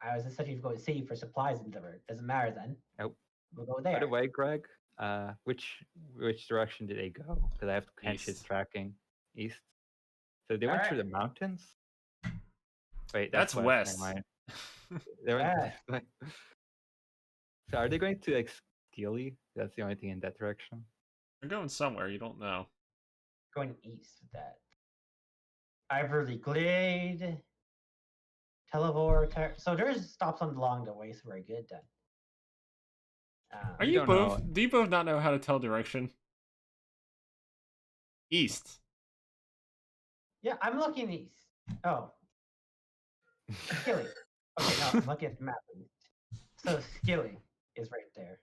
I was essentially going to sea for supplies and delivered. Doesn't matter then. Nope. We'll go By there. the way, Greg, which direction did they go? Because I have kenches East. tracking east. So they went through the mountains. Wait, That's west. west. Never mind. They went- So are they going to like Steely? That's the only thing in that direction. They're going somewhere, you don't know. Going east with that. Ivory Glade. Televor. So there's stops along the way, so we're good then. Are We you don't both? know. Do you both not know how to tell direction? East. Yeah, I'm looking east. Oh. Skilly. Okay, no, I'm looking at the map. So Skilly is right there.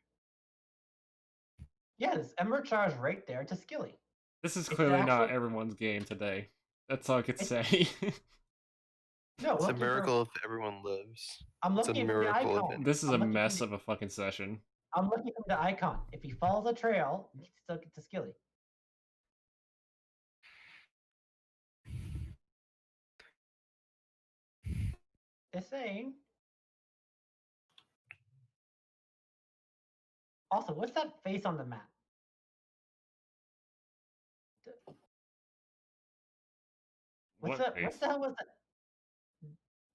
Yes, Emberchar is right there to Skilly. This is It's clearly not actually- everyone's game today. That's all I could It's- say. No, It's a looking miracle if everyone lives. I'm It's a looking at the miracle icon. if it. This is I'm a looking mess at of a fucking session. I'm looking at the icon. If he follows the trail, he can still get to Skilly. Just saying. Also, what's that face on the map? What's What that? What face? the hell was that?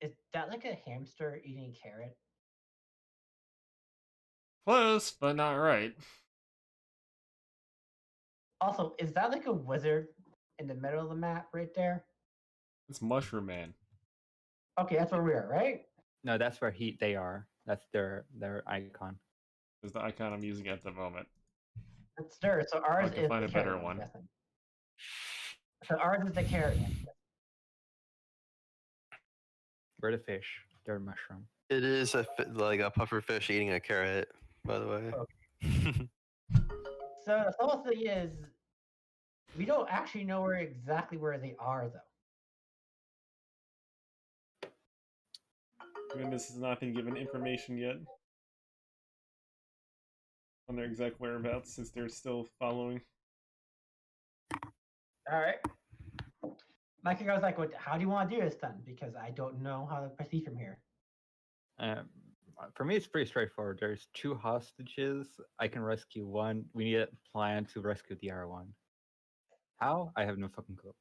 Is that like a hamster eating carrot? Close, but not right. Also, is that like a wizard in the middle of the map right there? It's Mushroom Man. Okay, that's where we are, right? No, that's where they are. That's their icon. Is the icon I'm using at the moment. That's there. So ours can is find the a better carrot one. I'm guessing. So ours is the carrot one. Where the fish? They're mushroom. It is like a puffer fish eating a carrot, by the way. So the whole thing is, we don't actually know exactly where they are, though. This has not been given information yet on their exact whereabouts since they're still following. All right. My kid was like, how do you want to do this then? Because I don't know how to proceed from here. For me, it's pretty straightforward. There's 2 hostages. I can rescue one. We need a plan to rescue the other one. How? I have no fucking clue.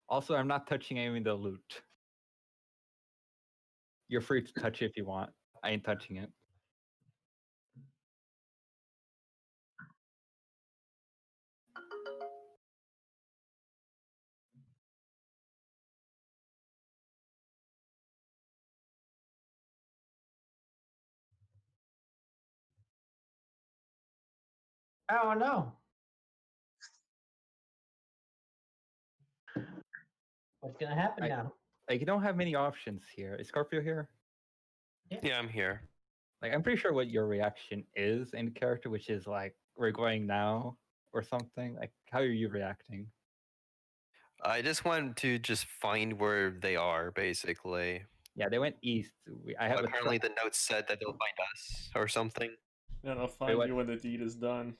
Also, I'm not touching any of the loot. You're free to touch it if you want. I ain't touching it. I don't know. What's gonna happen now? Like, you don't have many options here. Is Scorpio here? Yeah, I'm here. Like, I'm pretty sure what your reaction is in the character, which is like, we're going now or something. Like, how are you reacting? I just want to just find where they are, basically. Yeah, they went east. I have Apparently, the note said that they'll find us or something. And I'll find what? you when the deed is done.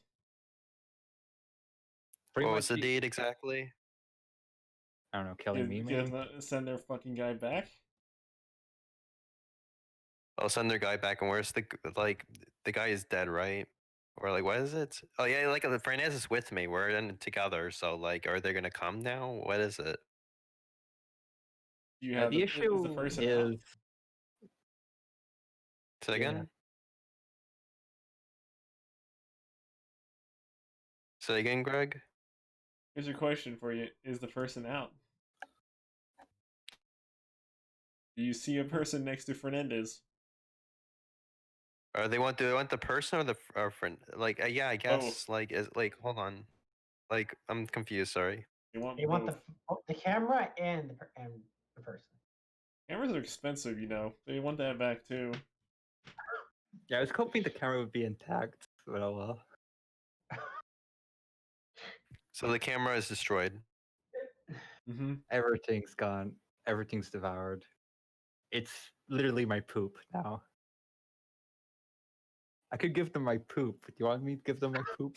Pretty What much was the deed exactly? I don't know, killing me maybe. Send their fucking guy back. I'll send their guy back, and where's the guy is dead, right? Or like, what is it? Oh yeah, like Fernandez is with me. We're in together. So like, are they gonna come now? What is it? You have The is the issue person is out? Say again. Say again, Greg. Here's your question for you: is the person out? Do you see a person next to Fernandez? Or do they want the person or the friend? Like, yeah, I guess. Like, is like, hold on. Like, I'm confused. Sorry. They want They want both. the camera and the person. Cameras are expensive, you know. They want that back too. Yeah, I was hoping the camera would be intact, but oh well. So the camera is destroyed. Mm-hmm. Everything's gone. Everything's devoured. It's literally my poop now. I could give them my poop. Do you want me to give them my poop?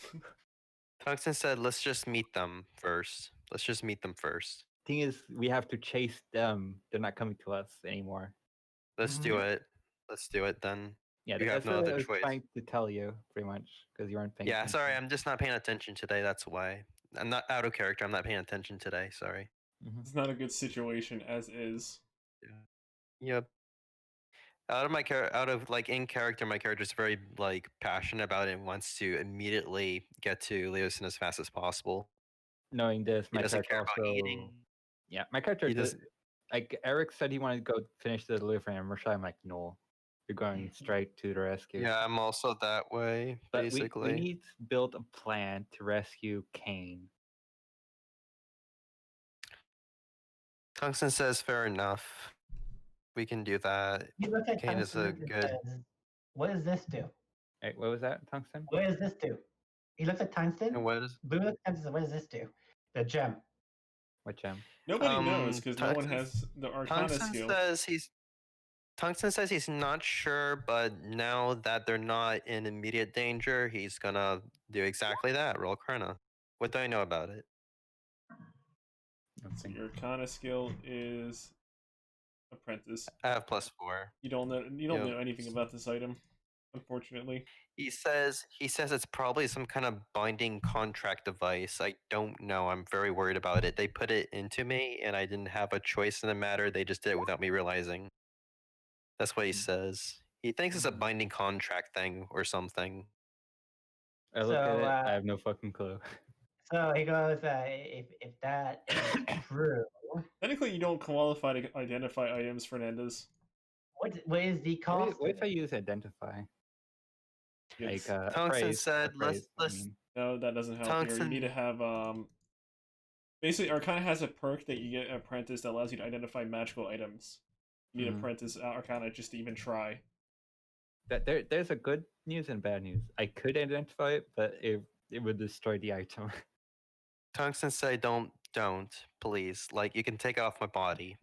Tungsten said, "Let's just meet them first. Let's just meet them first. Thing is, we have to chase them. They're not coming to us anymore. Let's do it. Let's do it then. Yeah, You have that's no what other I was choice." trying to tell you, pretty much, because you weren't paying Yeah, attention. sorry, I'm just not paying attention today. That's why. I'm not out of character. I'm not paying attention today. Sorry. It's not a good situation as is. Yep. Out of like in character, my character's very like passionate about it and wants to immediately get to Leosin as fast as possible. Knowing this, He my doesn't character care about also. eating. Yeah, my character He does. doesn't. Like Eric said, he wanted to go finish the delivery, and Rashai, I'm like, no, you're going straight to the rescue. Yeah, I'm also that way, but basically. we need to build a plan to rescue Kane. Tungsten says, "Fair enough. We can do that." You look at Kane is a Tungsten and good. says, "What does this do? Hey, what was that, Tungsten? What does this do?" He looks at Tungsten. And what is? Blue looks at Tungsten. What does this do? The gem. What gem? Nobody knows because no one Tungsten- has the Arcana Tungsten skill. says he's. Tungsten says he's not sure, but now that they're not in immediate danger, he's gonna do exactly that. Roll Arcana. What do I know about it? So Nothing. your Arcana skill is Apprentice. I have +4. You don't know. You don't Yep. know anything about this item, unfortunately. He says it's probably some kind of binding contract device. I don't know. I'm very worried about it. They put it into me, and I didn't have a choice in the matter. They just did it without me realizing. That's what he says. He thinks it's a binding contract thing or something. I look at So, it. I have no fucking clue. So he goes, if that is true, Technically, you don't qualify to identify items, Fernandez. what is the cost? What of if I it? use identify? It's- Like Tungsten appraise, said, appraise, I let's mean. no, that doesn't help here. You need to have Basically, Arcana has a perk that you get Apprentice that allows you to identify magical items. You need Apprentice Arcana just to even try. There's a good news and bad news. I could identify it, but it would destroy the item. Tungsten say, don't, please. Like, you can take it off my body,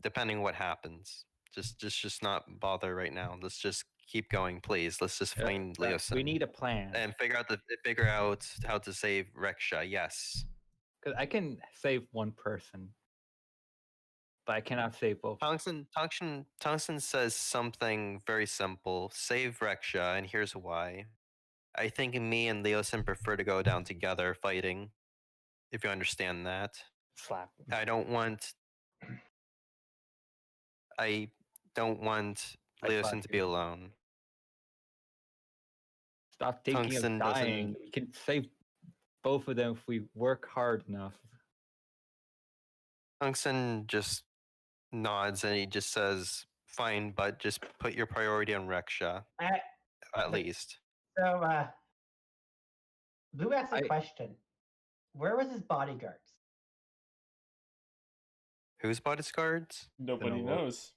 depending what happens. Just not bother right now. Let's just keep going, please. Let's just find But Leosin. we need a plan. And figure out how to save Reksha. Yes. Because I can save one person, but I cannot save both. Tungsten says something very simple. Save Reksha, and here's why. I think me and Leosin prefer to go down together fighting. If you understand that. Slap. I don't want I Leosin slap to be you. alone. Stop thinking Tungsten of dying. We can save both of them if we work hard enough. Tungsten just nods and he just says, "Fine, but just put your priority on Reksha, at least." So, Blue asked a I- question. Where was his bodyguards? Whose bodyguards? Nobody noble. knows.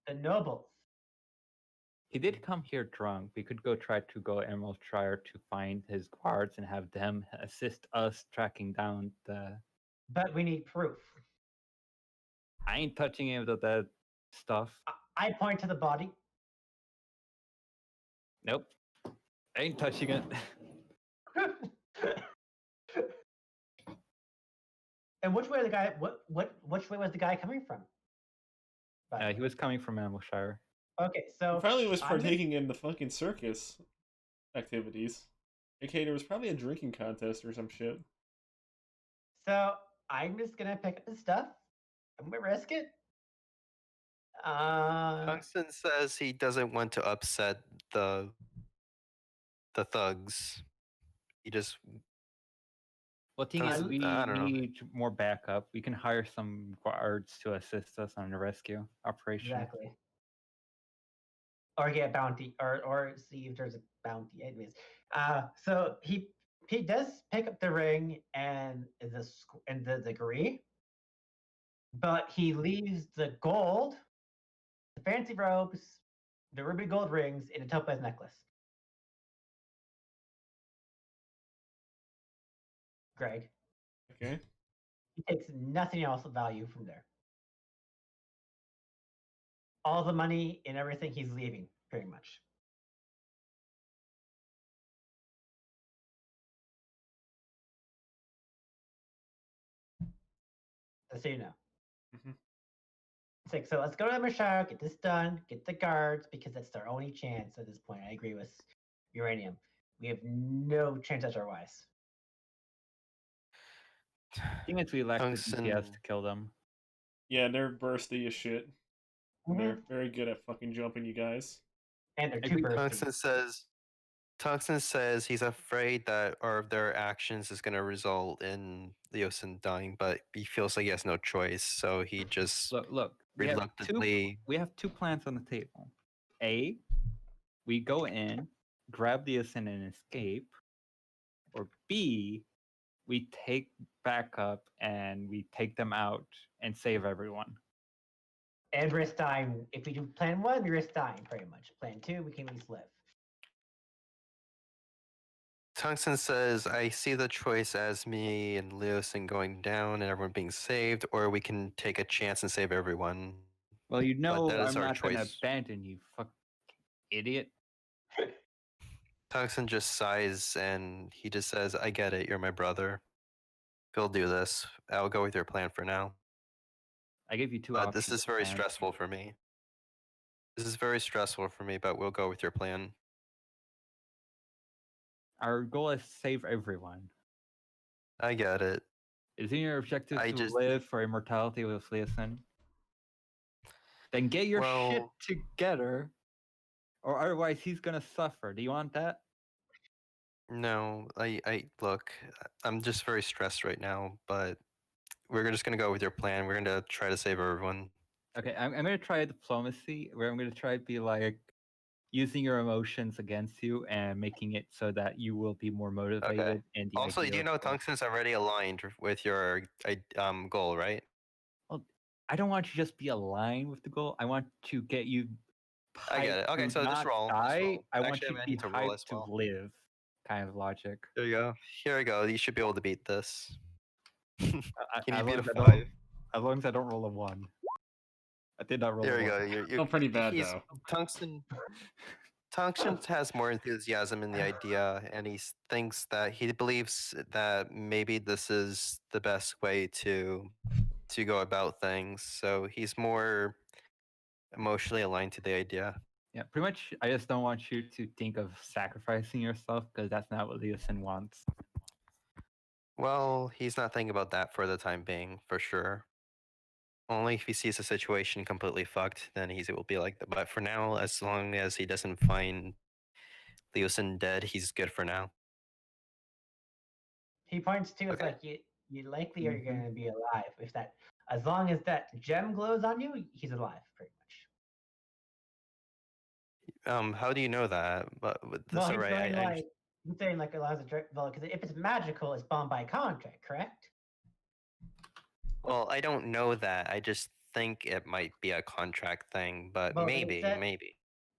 The nobles. He did come here drunk. We could try to go Emerald Shire to find his guards and have them assist us tracking down the. But we need proof. I ain't touching any of that stuff. I point to the body. Nope. I ain't touching it. And which way the guy? Which way was the guy coming from? By the He way? was coming from Ambleshire. Okay, He so probably was I'm gonna- partaking in the fucking circus activities. Okay, there was probably a drinking contest or some shit. So I'm just gonna pick up his stuff. I'm gonna risk it. Tungsten says he doesn't want to upset the thugs. He just Well, the thing is, Tungsten- we I don't know. need more backup. We can hire some guards to assist us on the rescue operation. exactly. Or get a bounty, or see if there's a bounty. Anyways, so he does pick up the ring and the degree, but he leaves the gold, the fancy robes, the ruby gold rings in a topaz necklace. Greg, Okay. he takes nothing else of value from there. All the money and everything he's leaving, pretty much. Just so you know. Mhm. It's like, so let's go to Mashire, get this done, get the guards, because that's their only chance at this point. I agree with Uranium. We have no chance otherwise. The thing is, we lack the DPS Tungsten. to kill them. Yeah, they're bursty as shit. And they're Mhm. very good at fucking jumping you guys. And they're I too think bursty. Tungsten says he's afraid that of their actions is going to result in Leosin dying, but he feels like he has no choice, so he just Look. reluctantly. We have two plans on the table. A, we go in, grab the Ascent and escape. Or B, we take backup and we take them out and save everyone. And risk dying. If we do plan 1, we risk dying, pretty much. Plan 2, we can at least live. Tungsten says, I see the choice as me and Leosin going down and everyone being saved, or we can take a chance and save everyone. Well, you know that is I'm our not going to choice. abandon you, fuck idiot. Tungsten just sighs and he just says, I get it, you're my brother. We'll do this. I'll go with your plan for now. I gave you two But options. this is very man. stressful for me. This is very stressful for me, but we'll go with your plan. Our goal is to save everyone. I get it. Isn't your objective I to just- live for immortality with Leosin? Then get your shit Well- together, or otherwise he's gonna suffer. Do you want that? No, I look, I'm just very stressed right now, but we're just gonna go with your plan. We're gonna try to save everyone. Okay, I'm gonna try diplomacy, where I'm gonna try to be like using your emotions against you and making it so that you will be more motivated. In the Also, idea do you of, know like, Tungsten's already aligned with your goal, right? Well, I don't want you to just be aligned with the goal. I want to get you. I get it. hyped Okay, to so just not roll. die. I want Actually, you to I be need to roll as hyped to well. live. Kind of logic. There you go. Here we go. You should be able to beat this. Can you As beat long a as I 5? don't- As long as I don't roll a 1. I did not roll There a you 1. go. You're Still pretty bad, he's, though. Tungsten has more enthusiasm in the idea, and he thinks that he believes that maybe this is the best way to go about things. So he's more emotionally aligned to the idea. Yeah, pretty much. I just don't want you to think of sacrificing yourself because that's not what Leosin wants. Well, he's not thinking about that for the time being, for sure. Only if he sees the situation completely fucked, then he will be like that. But for now, as long as he doesn't find Leosin dead, he's good for now. He points to it's Okay. like you likely are Mhm. going to be alive if that, as long as that gem glows on you, he's alive, pretty much. How do you know that? But that's Well, all he's right. saying like he's saying like allows a direct, well, because if it's magical, it's bound by contract, correct? Well, I don't know that. I just think it might be a contract thing, but Well, maybe.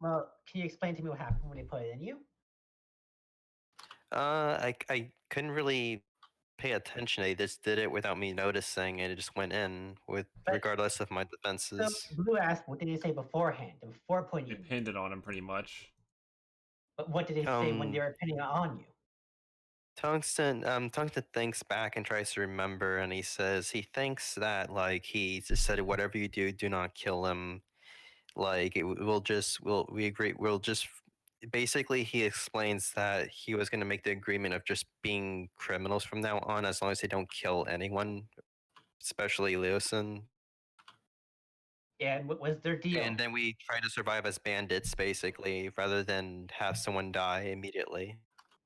Well, can you explain to me what happened when they put it in you? I couldn't really pay attention. They just did it without me noticing, and it just went in with But- regardless of my So defenses. Blue asked, what did they say beforehand? Before putting They you in? pinned it on him pretty much. But what did they say when they were pinning it on you? Tungsten thinks back and tries to remember, and he says he thinks that like he just said, whatever you do, do not kill him. Like we agree. We'll just basically he explains that he was going to make the agreement of just being criminals from now on, as long as they don't kill anyone, especially Leosin. And what was their deal? And then we try to survive as bandits, basically, rather than have someone die immediately.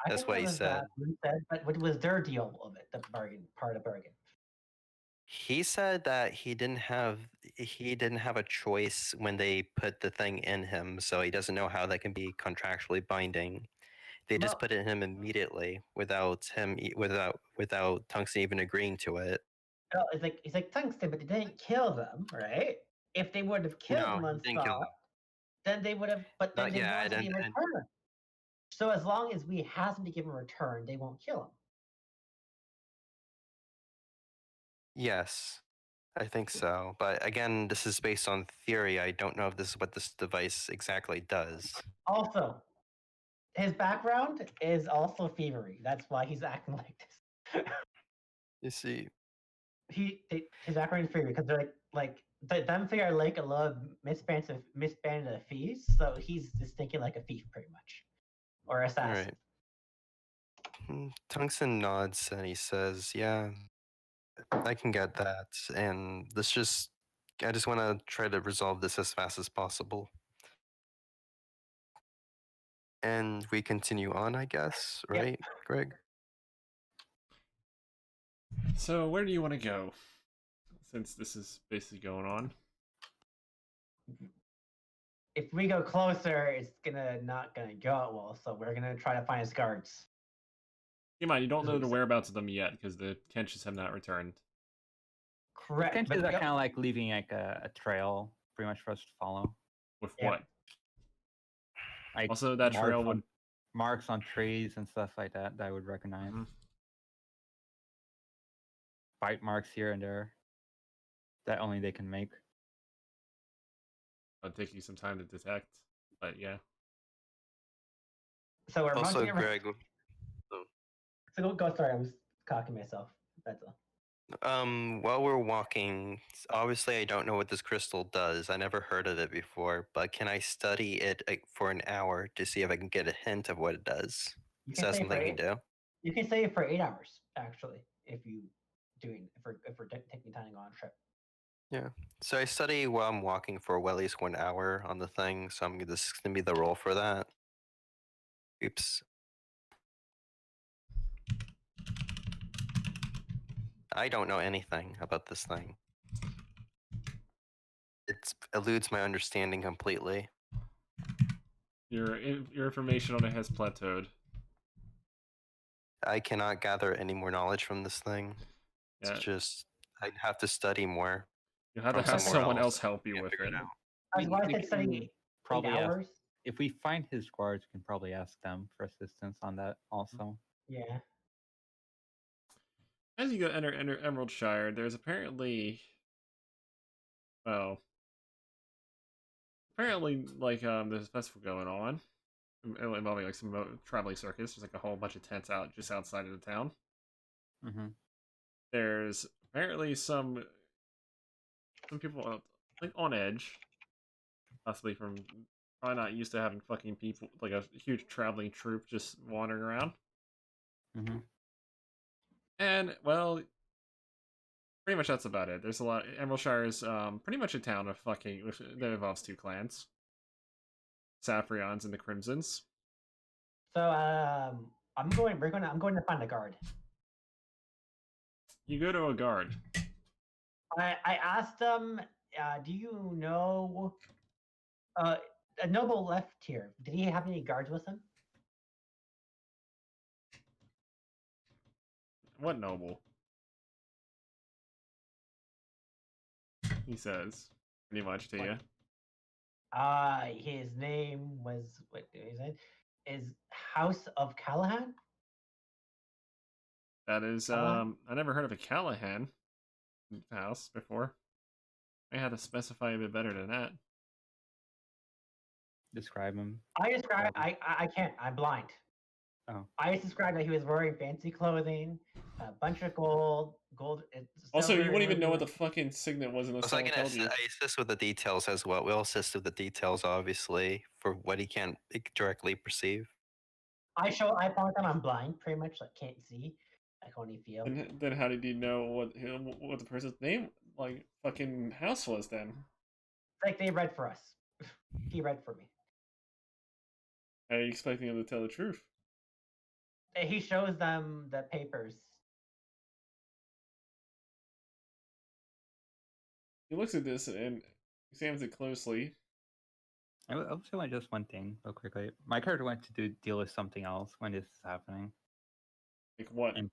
I That's think what that he was said. what he said, but what was their deal of it? The bargain, part of the bargain. He said that he didn't have a choice when they put the thing in him, so he doesn't know how that can be contractually binding. They just Well- put it in him immediately without without Tungsten even agreeing to it. Well, he's like Tungsten, but they didn't kill them, right? If they would have killed No, them he on didn't kill spot, them. then they would have. But then Not they yet, want to be and returned. So as long as we hasn't to give him a return, they won't kill him. yes, I think so. But again, this is based on theory. I don't know if this is what this device exactly does. Also, his background is also thievery. That's why he's acting like this. You see, His background is thievery because they're them three are like a lot of misbanded thieves. So he's just thinking like a thief, pretty much, or assassin. right. Tungsten nods and he says, "Yeah, I can get that." And I just want to try to resolve this as fast as possible. And we continue on, I guess, Yep. right, Greg? So where do you want to go? Since this is basically going on. If we go closer, it's not gonna go well. So we're gonna try to find his guards. Keep in mind, you don't know the whereabouts of them yet because the Kenches have not returned. Correct. Kenches are kind of like leaving like a trail, pretty much for us to follow. With Yeah. what? Like Also, that trail would marks on trees and stuff like that that I would recognize. Mhm. Bite marks here and there that only they can make. It'd take you some time to detect, but yeah. So we're Also, munching around. Greg, So go. Sorry, I was cocking myself. That's all. while we're walking, obviously I don't know what this crystal does. I never heard of it before, but can I study it for an hour to see if I can get a hint of what it does? You Is can that stay something for you can do? You can stay for 8 hours actually, if we're taking time to go on a trip. Yeah. So I study while I'm walking for at least 1 hour on the thing. So this is gonna be the roll for that. Oops. I don't know anything about this thing. It eludes my understanding completely. Your information on it has plateaued. I cannot gather any more knowledge from this thing. Yeah. It's just I'd have to study more. You have to from have somewhere someone else else. help you Yeah, with figure it. it out. That's why I We said studying can 8 probably ask- hours. If we find his guards, we can probably ask them for assistance on that also. Yeah. As you go enter Emerald Shire, there's apparently, well, like there's a festival going on involving like some traveling circus. There's like a whole bunch of tents out just outside of the town. Mm-hmm. There's apparently some people out, like on edge, possibly from probably not used to having fucking people like a huge traveling troupe just wandering around. Mm-hmm. And well, pretty much that's about it. There's a lot. Emerald Shire is pretty much a town of fucking that involves two clans, Saffrions and the Crimsons. So I'm going to find a guard. You go to a guard. I asked them, do you know a noble left here? Did he have any guards with him? What noble? He says, pretty much to you. His name was what is it? Is House of Callahan? That is, Callahan? I never heard of a Callahan house before. I had to specify a bit better than that. Describe him. I can't. I'm blind. I just described that he was wearing fancy clothing, a bunch of gold. Also, you silver wouldn't even know what the everywhere. fucking signet was unless So I someone can told you. assist with the details as well. We'll assist with the details, obviously, for what he can't directly perceive. I point out I'm blind, pretty much, like can't see. I can only feel. Then how did you know what the person's name, like, fucking house was then? Like they read for us. He read for me. How are you expecting him to tell the truth? He shows them the papers. He looks at this and examines it closely. I also want just one thing real quickly. My character went to deal with something else when this is happening. Like what? And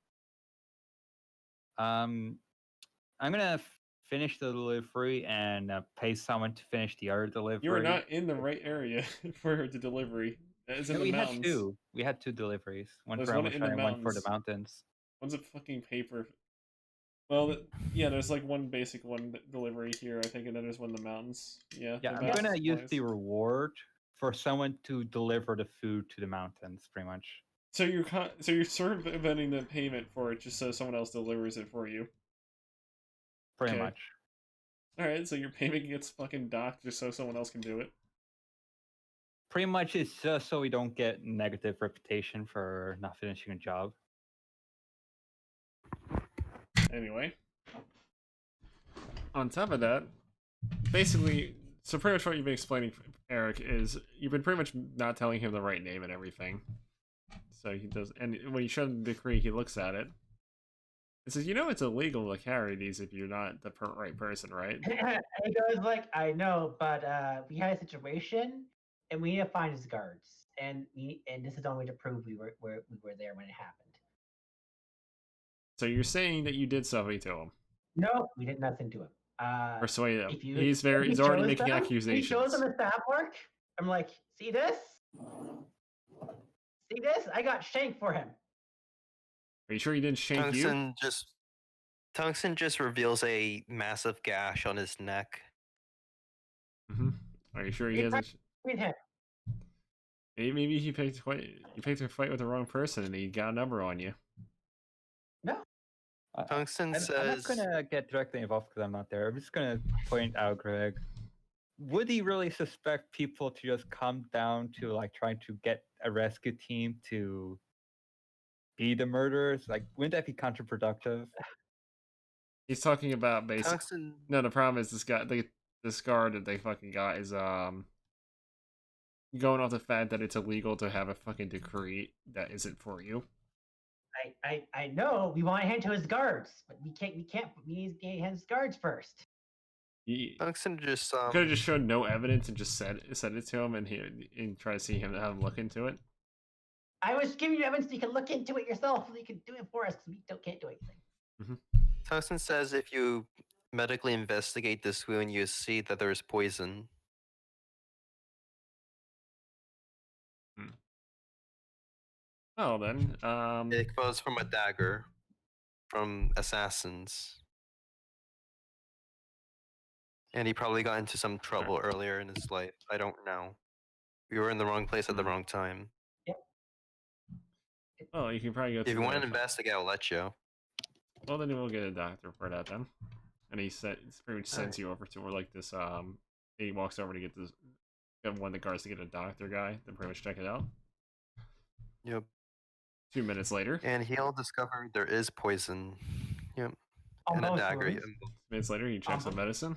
I'm gonna finish the delivery and pay someone to finish the other delivery. You are not in the right area for the delivery. That is in the we mountains. had two. We had two deliveries. One There's for one in the Amishai and one for the mountains. mountains. One's a fucking paper. Well, yeah, there's like one basic one delivery here, I think, and then there's one in the mountains. Yeah. Yeah, the I'm mountain gonna use supplies. the reward for someone to deliver the food to the mountains, pretty much. So you're circumventing the payment for it just so someone else delivers it for you. Pretty Okay. much. All right, so your payment gets fucking docked just so someone else can do it. Pretty much, it's just so we don't get negative reputation for not finishing a job. Anyway, on top of that, basically, so pretty much what you've been explaining, Eric, is you've been pretty much not telling him the right name and everything. So he does, and when you show him the decree, he looks at it. He says, "You know, it's illegal to carry these if you're not the right person, right?" He goes like, "I know, but we had a situation, and we need to find his guards, and this is the only way to prove we were there when it happened." So you're saying that you did something to him? No, we did nothing to him. Persuade him. If you, He's if he he's already shows making them, accusations. He shows them his stab work. I'm like, see this? See this? I got shanked for him. Are you sure he didn't shank you? Tungsten just reveals a massive gash on his neck. Mm-hmm. Are you sure he hasn't? Him. Maybe you picked a fight with the wrong person and he got a number on you. No. Tungsten says... I'm not gonna get directly involved because I'm not there. I'm just gonna point out, Greg. Would he really suspect people to just come down to like trying to get a rescue team to be the murderers? Like, wouldn't that be counterproductive? He's talking about basic. Tungsten... No, the problem is this guard that they fucking got is going off the fact that it's illegal to have a fucking decree that isn't for you. I know we want to hand to his guards, but we need to hand his guards first. Tungsten just could have just shown no evidence and just said it to him and try to see him have him look into it. I was giving you evidence so you can look into it yourself. So you can do it for us because we can't do anything. Mm-hmm. Tungsten says if you medically investigate this wound, you see that there is poison. Oh, then it was from a dagger from assassins. And he probably got into some trouble earlier in his life. I don't know. We were in the wrong place at the wrong time. Yep. Oh, you can probably go. If you want to investigate, I'll let you. Well, then we'll get a doctor for that then. And he pretty much sends you over to where like this. He walks over to get one of the guards to get a doctor guy. Then pretty much check it out. Yep. 2 minutes later. And he'll discover there is poison. Yep. And a dagger. 2 minutes later, he checks the medicine.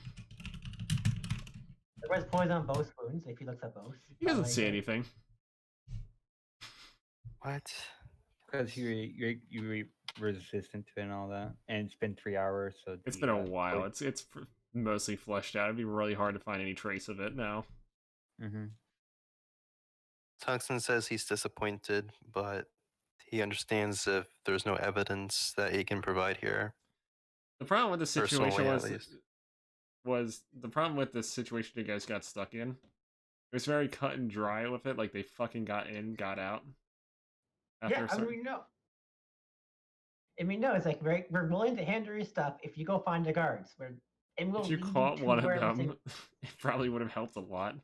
There was poison on both wounds. If he looks at both, he doesn't see anything. What? Because you resistant to it and all that, and it's been 3 hours, so it's been a while. It's mostly fleshed out. It'd be really hard to find any trace of it now. Mm-hmm. Tungsten says he's disappointed, but he understands if there's no evidence that he can provide here. The problem with the situation was the problem with the situation you guys got stuck in. It was very cut and dry with it. Like they fucking got in, got out. Yeah, I mean, no. I mean, no. It's like we're willing to handle your stuff if you go find the guards. If you caught one of them, it probably would have helped a lot.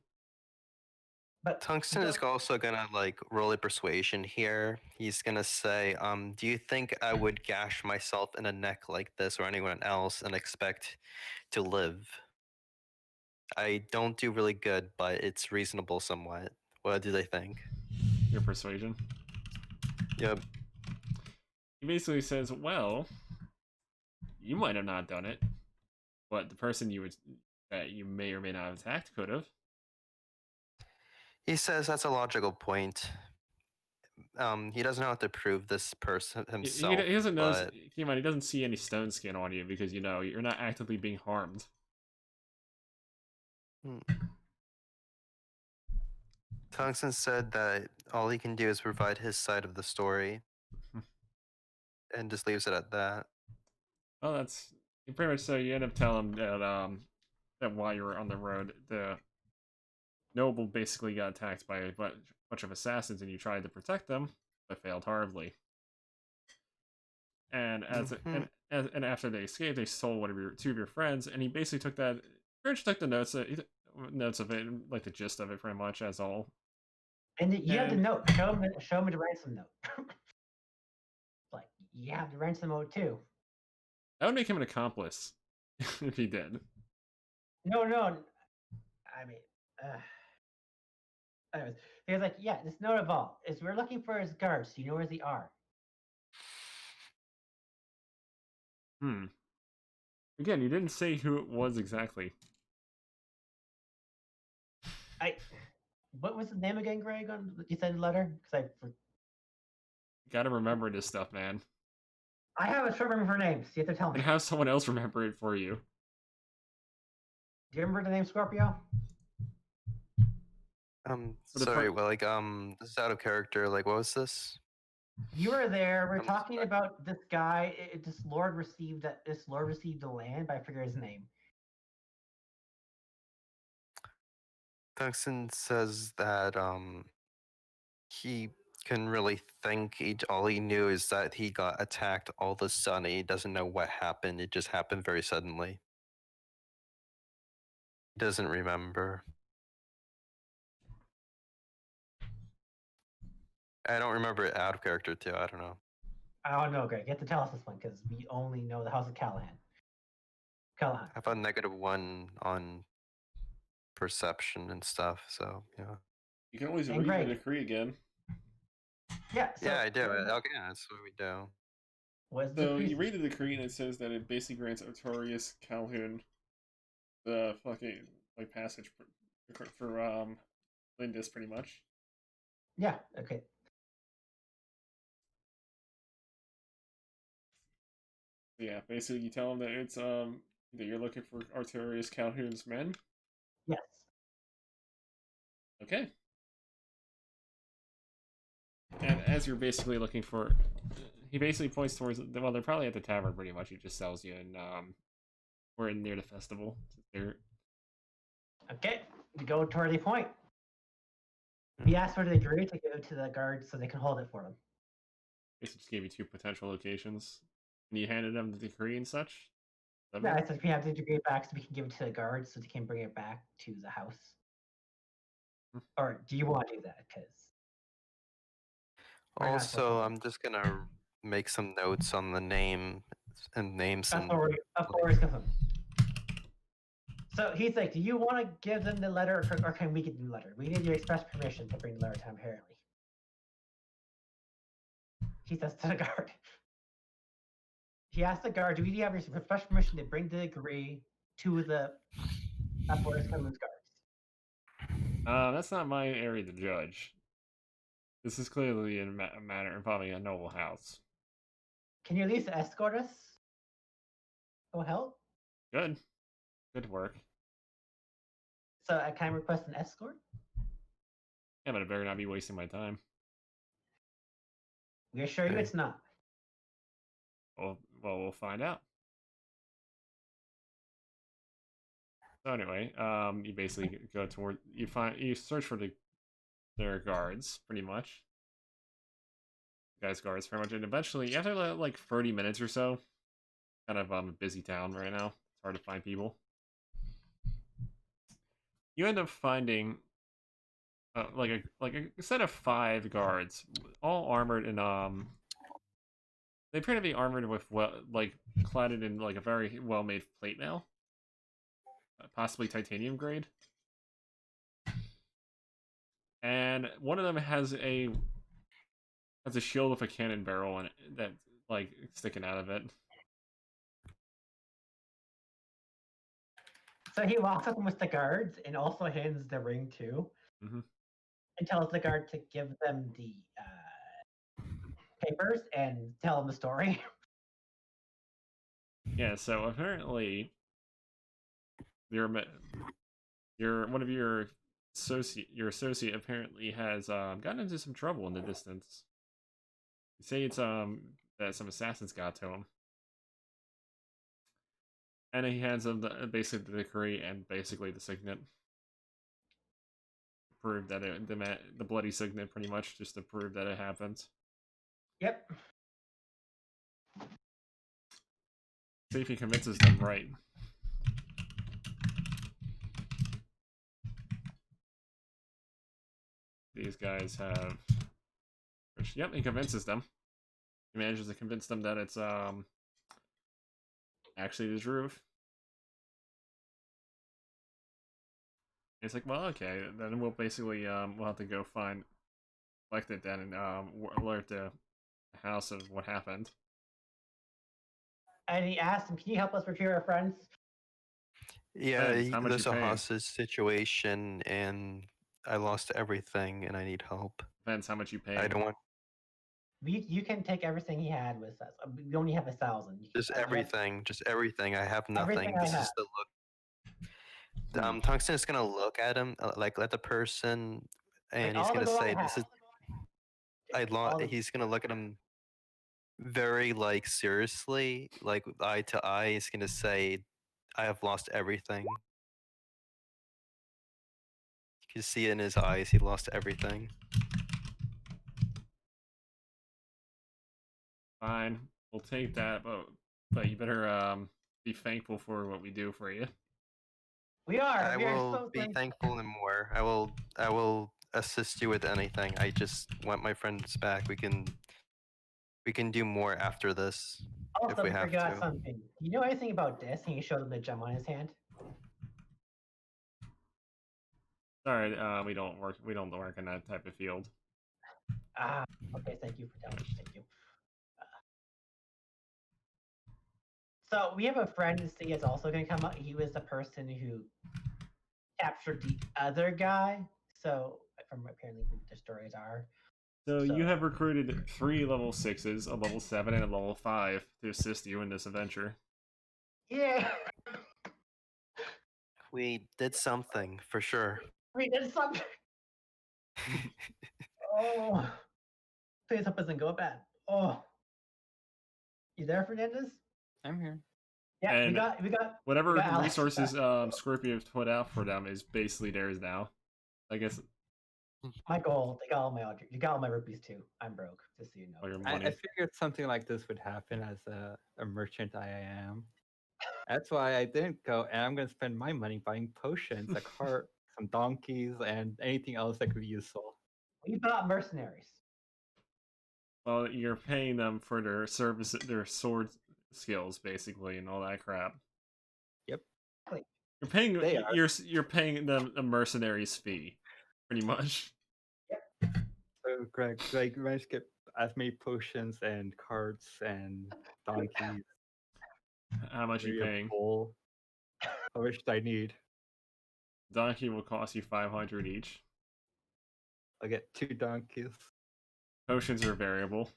But Tungsten is also gonna like roll a persuasion here. He's gonna say, do you think I would gash myself in the neck like this or anyone else and expect to live? I don't do really good, but it's reasonable somewhat. What do they think? Your persuasion. Yep. He basically says, well, you might have not done it, but the person that you may or may not have attacked could have. He says that's a logical point. He doesn't know how to prove this person himself. He doesn't know. But... Keep in mind, he doesn't see any stone skin on you because you're not actively being harmed. Tungsten said that all he can do is provide his side of the story, and just leaves it at that. Well, that's pretty much so. You end up telling him that while you were on the road, the noble basically got attacked by a bunch of assassins, and you tried to protect them, but failed horribly. And and after they escaped, they stole two of your friends, and he basically took that. Pretty much took the notes of it, like the gist of it, pretty much as all. And you have the note. Show him the ransom note. Like you have the ransom note too. That would make him an accomplice if he did. No. I mean, anyways, he was like, yeah, this note of all is we're looking for his guards. So you know where they are. Again, you didn't say who it was exactly. What was the name again, Greg? You said the letter? Because Gotta remember this stuff, man. I have a short memory for names. You have to tell me. And have someone else remember it for you. Do you remember the name Scorpio? Sorry, well, like, this is out of character. Like, what was this? You were there. We're talking about this guy. This lord received the land, but I forget his name. Tungsten says that he can really think. All he knew is that he got attacked all of a sudden. He doesn't know what happened. It just happened very suddenly. He doesn't remember. I don't remember it out of character too. I don't know. I don't know, Greg. You have to tell us this one because we only know the House of Callahan. Callahan. I have a -1 on perception and stuff, so yeah. You can always read the decree again. Yeah. Yeah, I do. Okay, that's what we do. So you read the decree and it says that it basically grants Artorius Calhoun the fucking passage for Lindis, pretty much. Yeah. Okay. Yeah, basically you tell him that it's that you're looking for Artorius Calhoun's men. Yes. Okay. And as you're basically looking for, he basically points towards. Well, they're probably at the tavern, pretty much. He just sells you, and we're near the festival. Okay, we go toward the point. He asked for the degree to go to the guards so they can hold it for them. Basically, just gave you 2 potential locations, and you handed them the decree and such. Yeah, I said we have the degree back so we can give it to the guards so they can bring it back to the house. Or do you want to do that? Because also, I'm just gonna make some notes on the names. Of course. So he's like, do you want to give them the letter or can we get the letter? We need your express permission to bring the letter to him, apparently. He says to the guard. He asked the guard, do we have your express permission to bring the degree to the Forest Commons guards? That's not my area to judge. This is clearly a matter involving a noble house. Can you at least escort us? Oh, help? Good work. So can I request an escort? Yeah, but I better not be wasting my time. We assure you it's not. Well, we'll find out. So anyway, you basically go toward you search for their guards, pretty much. Guys' guards, pretty much, and eventually, after like 30 minutes or so, kind of a busy town right now. It's hard to find people. You end up finding like a set of 5 guards, all armored and they appear to be armored with cladded in like a very well made plate mail, possibly titanium grade. And one of them has a shield with a cannon barrel in it that like sticking out of it. So he walks up with the guards and also hands the ring too, Mhm. and tells the guard to give them the papers and tell them the story. Yeah, so apparently your one of your associate apparently has gotten into some trouble in the distance. You say it's that some assassins got to him. And he hands him basically the decree and basically the signet. Prove that the bloody signet, pretty much, just to prove that it happened. Yep. See if he convinces them right. These guys have... Yep, he convinces them. He manages to convince them that it's actually the truth. It's like, well, okay, then we'll basically we'll have to go collect it then and alert the house of what happened. And he asked him, "Can you help us retrieve our friends?" Yeah, Depends, how much there's you a pay? hostage situation, and I lost everything, and I need help. Depends how much you pay. I don't want You can take everything he had with us. We only have 1,000. just everything, just everything. I have nothing. Everything I This have. is the look. Tungsten is gonna look at him, like let the person, and he's all the gonna gold say, I "This is." have. He's gonna look at him very like seriously, like eye to eye. He's gonna say, "I have lost everything." You can see it in his eyes. He lost everything. Fine, we'll take that, but you better be thankful for what we do for you. We are. I We are will so be thankful. thankful and more. I will assist you with anything. I just want my friends back. We can do more after this if Also, we we have forgot to. something. Do you know anything about this? And he showed him the gem on his hand. Sorry, we don't work in that type of field. Ah, okay. Thank you for telling me. Thank you. So we have a friend in C is also going to come up. He was the person who captured the other guy. So from apparently what the stories are. So you have recruited 3 level 6s, a level 7, and a level 5 to assist you in this adventure. Yeah. We did something for sure. We did something. Oh. Please hope it doesn't go bad. Oh. You there, Fernandez? I'm here. Yeah, And we got whatever we got Alex resources back. Scorpio put out for them is basically theirs now. I guess My gold. They got all my you got all my rupees too. I'm broke, just so you all know. your I money. figured something like this would happen as a merchant I am. That's why I didn't go, and I'm going to spend my money buying potions, a cart, some donkeys, and anything else that could be useful. We bought mercenaries. Well, you're paying them for their service, their sword skills, basically, and all that crap. Yep. You're paying They are. you're paying them a mercenary's fee, pretty much. So, Greg, like, managed to get as many potions and carts and donkeys. How much are you maybe a paying? bowl. How much do I need? Donkey will cost you 500 each. I'll get 2 donkeys. Potions are variable.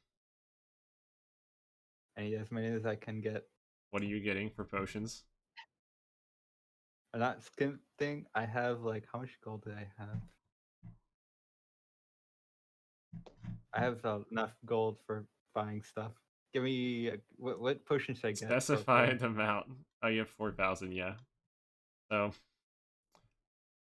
I need as many as I can get. What are you getting for potions? I'm not skimping. I have like, how much gold do I have? I have enough gold for buying stuff. Give me what potion should I get? for Specified amount. Oh, you have 4,000, yeah. So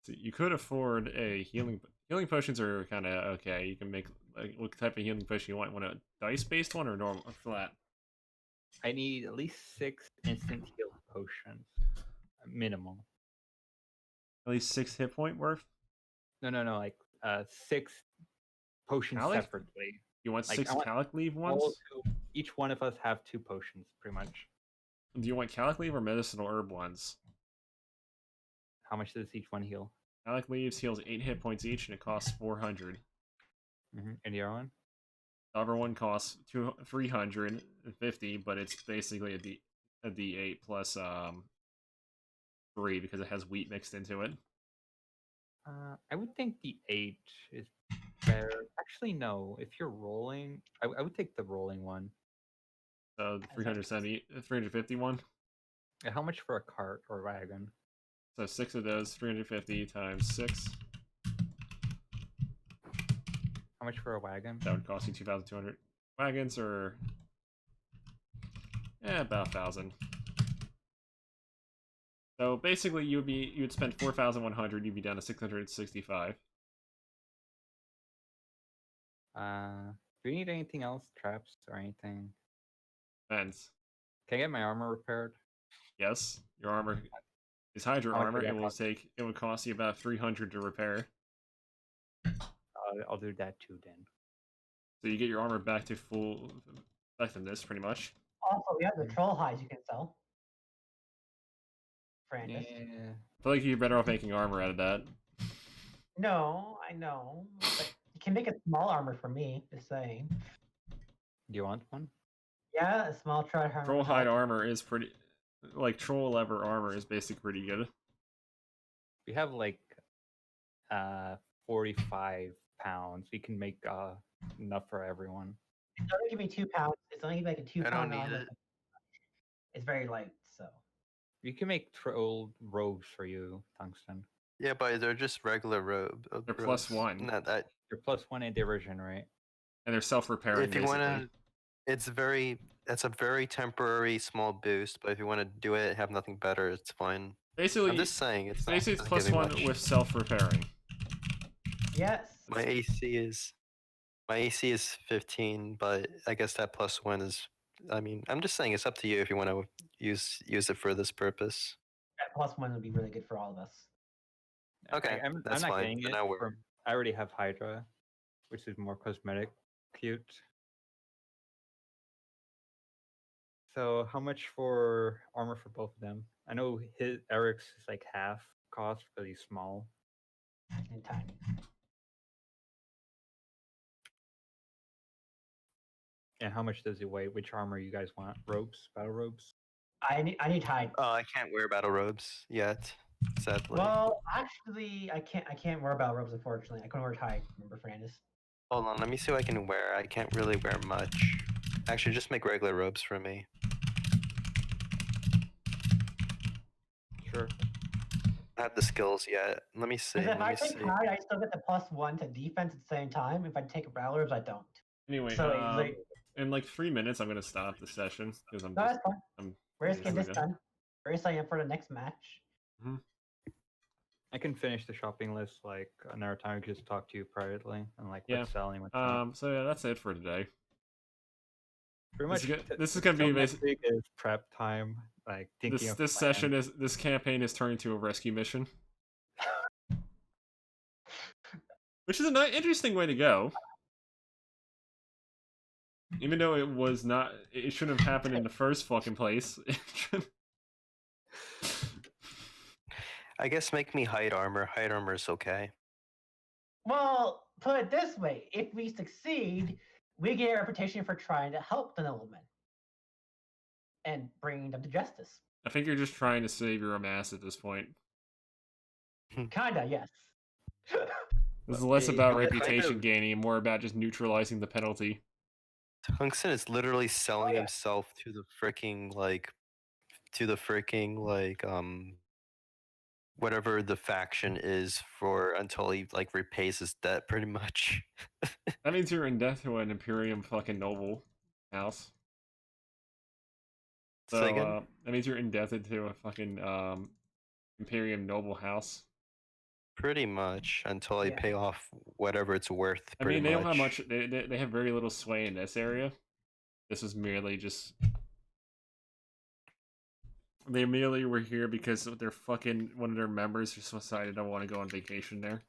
you could afford a healing. Healing potions are kind of okay. You can make like what type of healing potion you want. Want a dice-based one or normal or flat? I need at least 6 instant heal potions, minimum. At least 6 hit point worth. No, like 6 potions Calic? separately. You want Like, 6 I want Calic Leave All ones? each one of us have 2 potions, pretty much. Do you want Calic Leave or Medicinal Herb ones? How much does each one heal? Calic Leaves heals 8 hit points each, and it costs 400. And the other one? The other one costs 350, but it's basically a D8 plus 3 because it has wheat mixed into it. I would think the 8 is better. Actually, no. If you're rolling, I would take the rolling one. So the 351. How much for a cart or wagon? So 6 of those, 350 times 6. How much for a wagon? That would cost you 2,200. Wagons are about 1,000. So basically, you'd spend 4,100. You'd be down to 665. Do you need anything else? Traps or anything? Depends. Can I get my armor repaired? Yes, your armor is Hydra How much armor. would that cost? It would cost you about 300 to repair. I'll do that too then. So you get your armor back to full effectiveness, pretty much. Also, we have the troll hides you can sell. Francis. Yeah. I feel like you're better off making armor out of that. No, I know. But you can make a small armor for me, just saying. Do you want one? Yeah, a small troll hide. Troll hide armor is pretty. Like troll leather armor is basically pretty good. We have like 45 pounds. We can make enough for everyone. It's only give me 2 pounds. It's only like a 2 I don't pound need armor. it. It's very light, so. We can make troll robes for you, Tungsten. Yeah, but they're just regular They're plus robes. 1. Not that. You're +1 in diversion, right? And they're self-repairing, If you basically. want to, it's a very temporary small boost. But if you want to do it, have nothing better, it's fine. Basically, I'm just saying it's basically it's not plus giving 1 much. with self-repairing. Yes. My AC is 15, but I guess that plus 1 is. I mean, I'm just saying it's up to you if you want to use it for this purpose. That +1 would be really good for all of us. Okay, I'm that's not fine. getting Then it. I'll work. I already have Hydra, which is more cosmetic, cute. So how much for armor for both of them? I know Eric's is like half cost because he's small. And tiny. And how much does he weigh? Which armor you guys want? Robes? Battle robes? I need hide. I can't wear battle robes yet, sadly. Well, actually, I can't wear battle robes, unfortunately. I can wear hide. Remember, Francis? Hold on, let me see what I can wear. I can't really wear much. Actually, just make regular robes for me. Sure. I have the skills yet. Let me see. Because if Let I me take see. hide, I still get the +1 to defense at the same time. If I take battle robes, I don't. Anyway, So it's like, in like 3 minutes, I'm gonna stop the session because I'm no, just that's fine. I'm We're just busy getting this now. done. Very excited for the next match. I can finish the shopping list like another time. I can just talk to you privately and like Yeah. what's selling, what's not. So yeah, that's it for today. Pretty This much. is good- this is gonna be next week is prep time. Like thinking of This plans. session is this campaign is turning to a rescue mission, which is an interesting way to go. Even though it was not, it shouldn't have happened in the first fucking place. I guess make me hide armor. Hide armor is okay. Well, put it this way: if we succeed, we get a reputation for trying to help the noblemen and bringing them to justice. I think you're just trying to save your own ass at this point. Kinda, yes. This is less Hey, about how- reputation gaining and more about just neutralizing the penalty. Tungsten is literally selling himself to the freaking whatever the faction is for until he like repays his debt, pretty much. That means you're in debt to an Imperium fucking noble house. So Say again? that means you're indebted to a fucking Imperium noble house. Pretty much until I Yeah. pay off whatever it's worth. I Pretty mean, they much. don't have much. They have very little sway in this area. This was merely just. They merely were here because their fucking one of their members just decided I want to go on vacation there.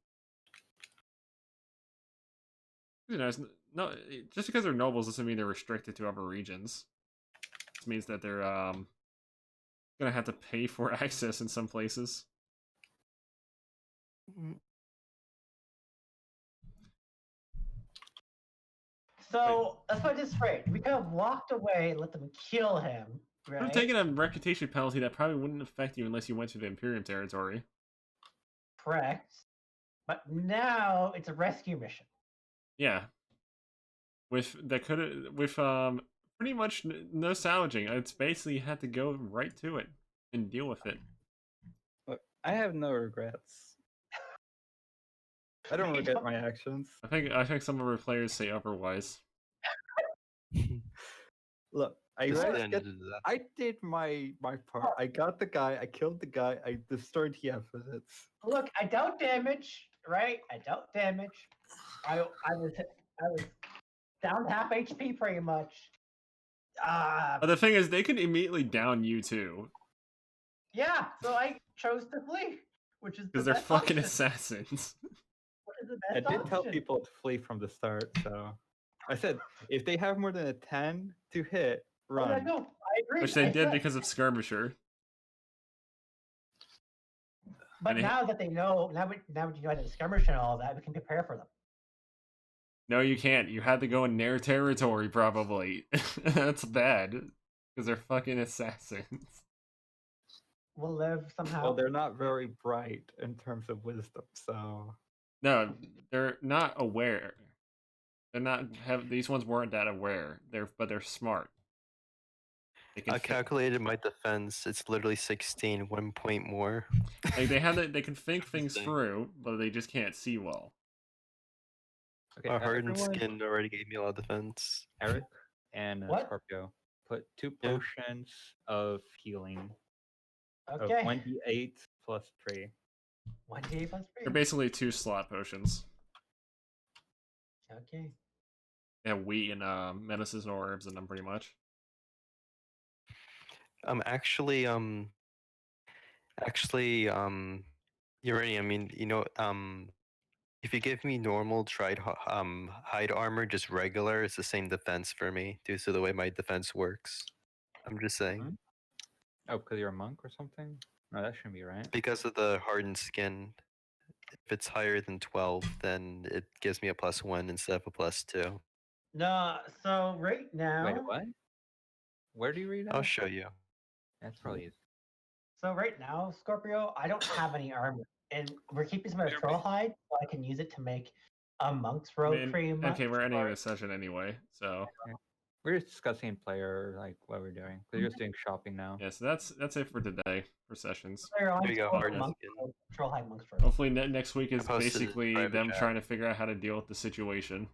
You know, no, just because they're nobles doesn't mean they're restricted to other regions. It means that they're gonna have to pay for access in some places. So let's put it this way: we could have walked away and let them kill him, Would have right? taken a reputation penalty that probably wouldn't affect you unless you went to the Imperium territory. Correct. But now it's a rescue mission. Yeah. With pretty much no salvaging. It's basically you had to go right to it and deal with it. Look, I have no regrets. I don't regret my actions. I think some of our players say otherwise. Look, I Just managed to ended get, that. I did my part. I got the guy. I killed the guy. I destroyed the evidence. Look, I dealt damage, right? I dealt damage. I was down half HP pretty much. But the thing is, they could immediately down you too, Yeah, so I chose to flee, which is the because they're best fucking option. assassons. Which is the I best did tell option. people to flee from the start, so I said if they have more than a 10 to hit, Oh, yeah, run. no, I agree. Which they I did said- because of Skirmisher. But and it- now that they know, now you know the skirmish and all that, we can prepare for them. No, you can't. You had to go in their territory, probably. That's bad. Because they're fucking assassins. We'll live somehow. Well, they're not very bright in terms of wisdom, so No, they're not aware. They're not these ones weren't that aware. But they're smart. They can I calculated my defense. It's literally 16, 1 point more. like they can think things through, but they just can't see well. okay. Our hardened everyone, skin already gave me a lot of defense. Eric and What? Scorpio, put 2 Yeah. potions of healing Okay. of 1d8 plus 3. 1d8 plus 3. They're basically 2 slot potions. Okay. They have wheat and medicines and herbs in them, pretty much. Uranium, I mean, if you give me normal hide armor, just regular, it's the same defense for me due to the way my defense works. I'm just saying. Hmm? Oh, because you're a monk or something? No, that shouldn't be right. Because of the hardened skin, if it's higher than 12, then it gives me a +1 instead of a +2. No, so right now. Wait, what? Where do you read that? I'll show you. That's probably easy. So right now, Scorpio, I don't have any armor, and we're keeping some of Near troll me. hide, so I can use it to make a monk's I robe mean, pretty much. okay, we're ending or- this session anyway, so We're just discussing player, like what we're doing. We're just doing shopping now. yeah, so that's it for today for sessions. They're on Here you go, troll hardened monk's skin. robe, troll hide monk's robe. Hopefully next week is posted it in basically private them chat. trying to figure out how to deal with the situation.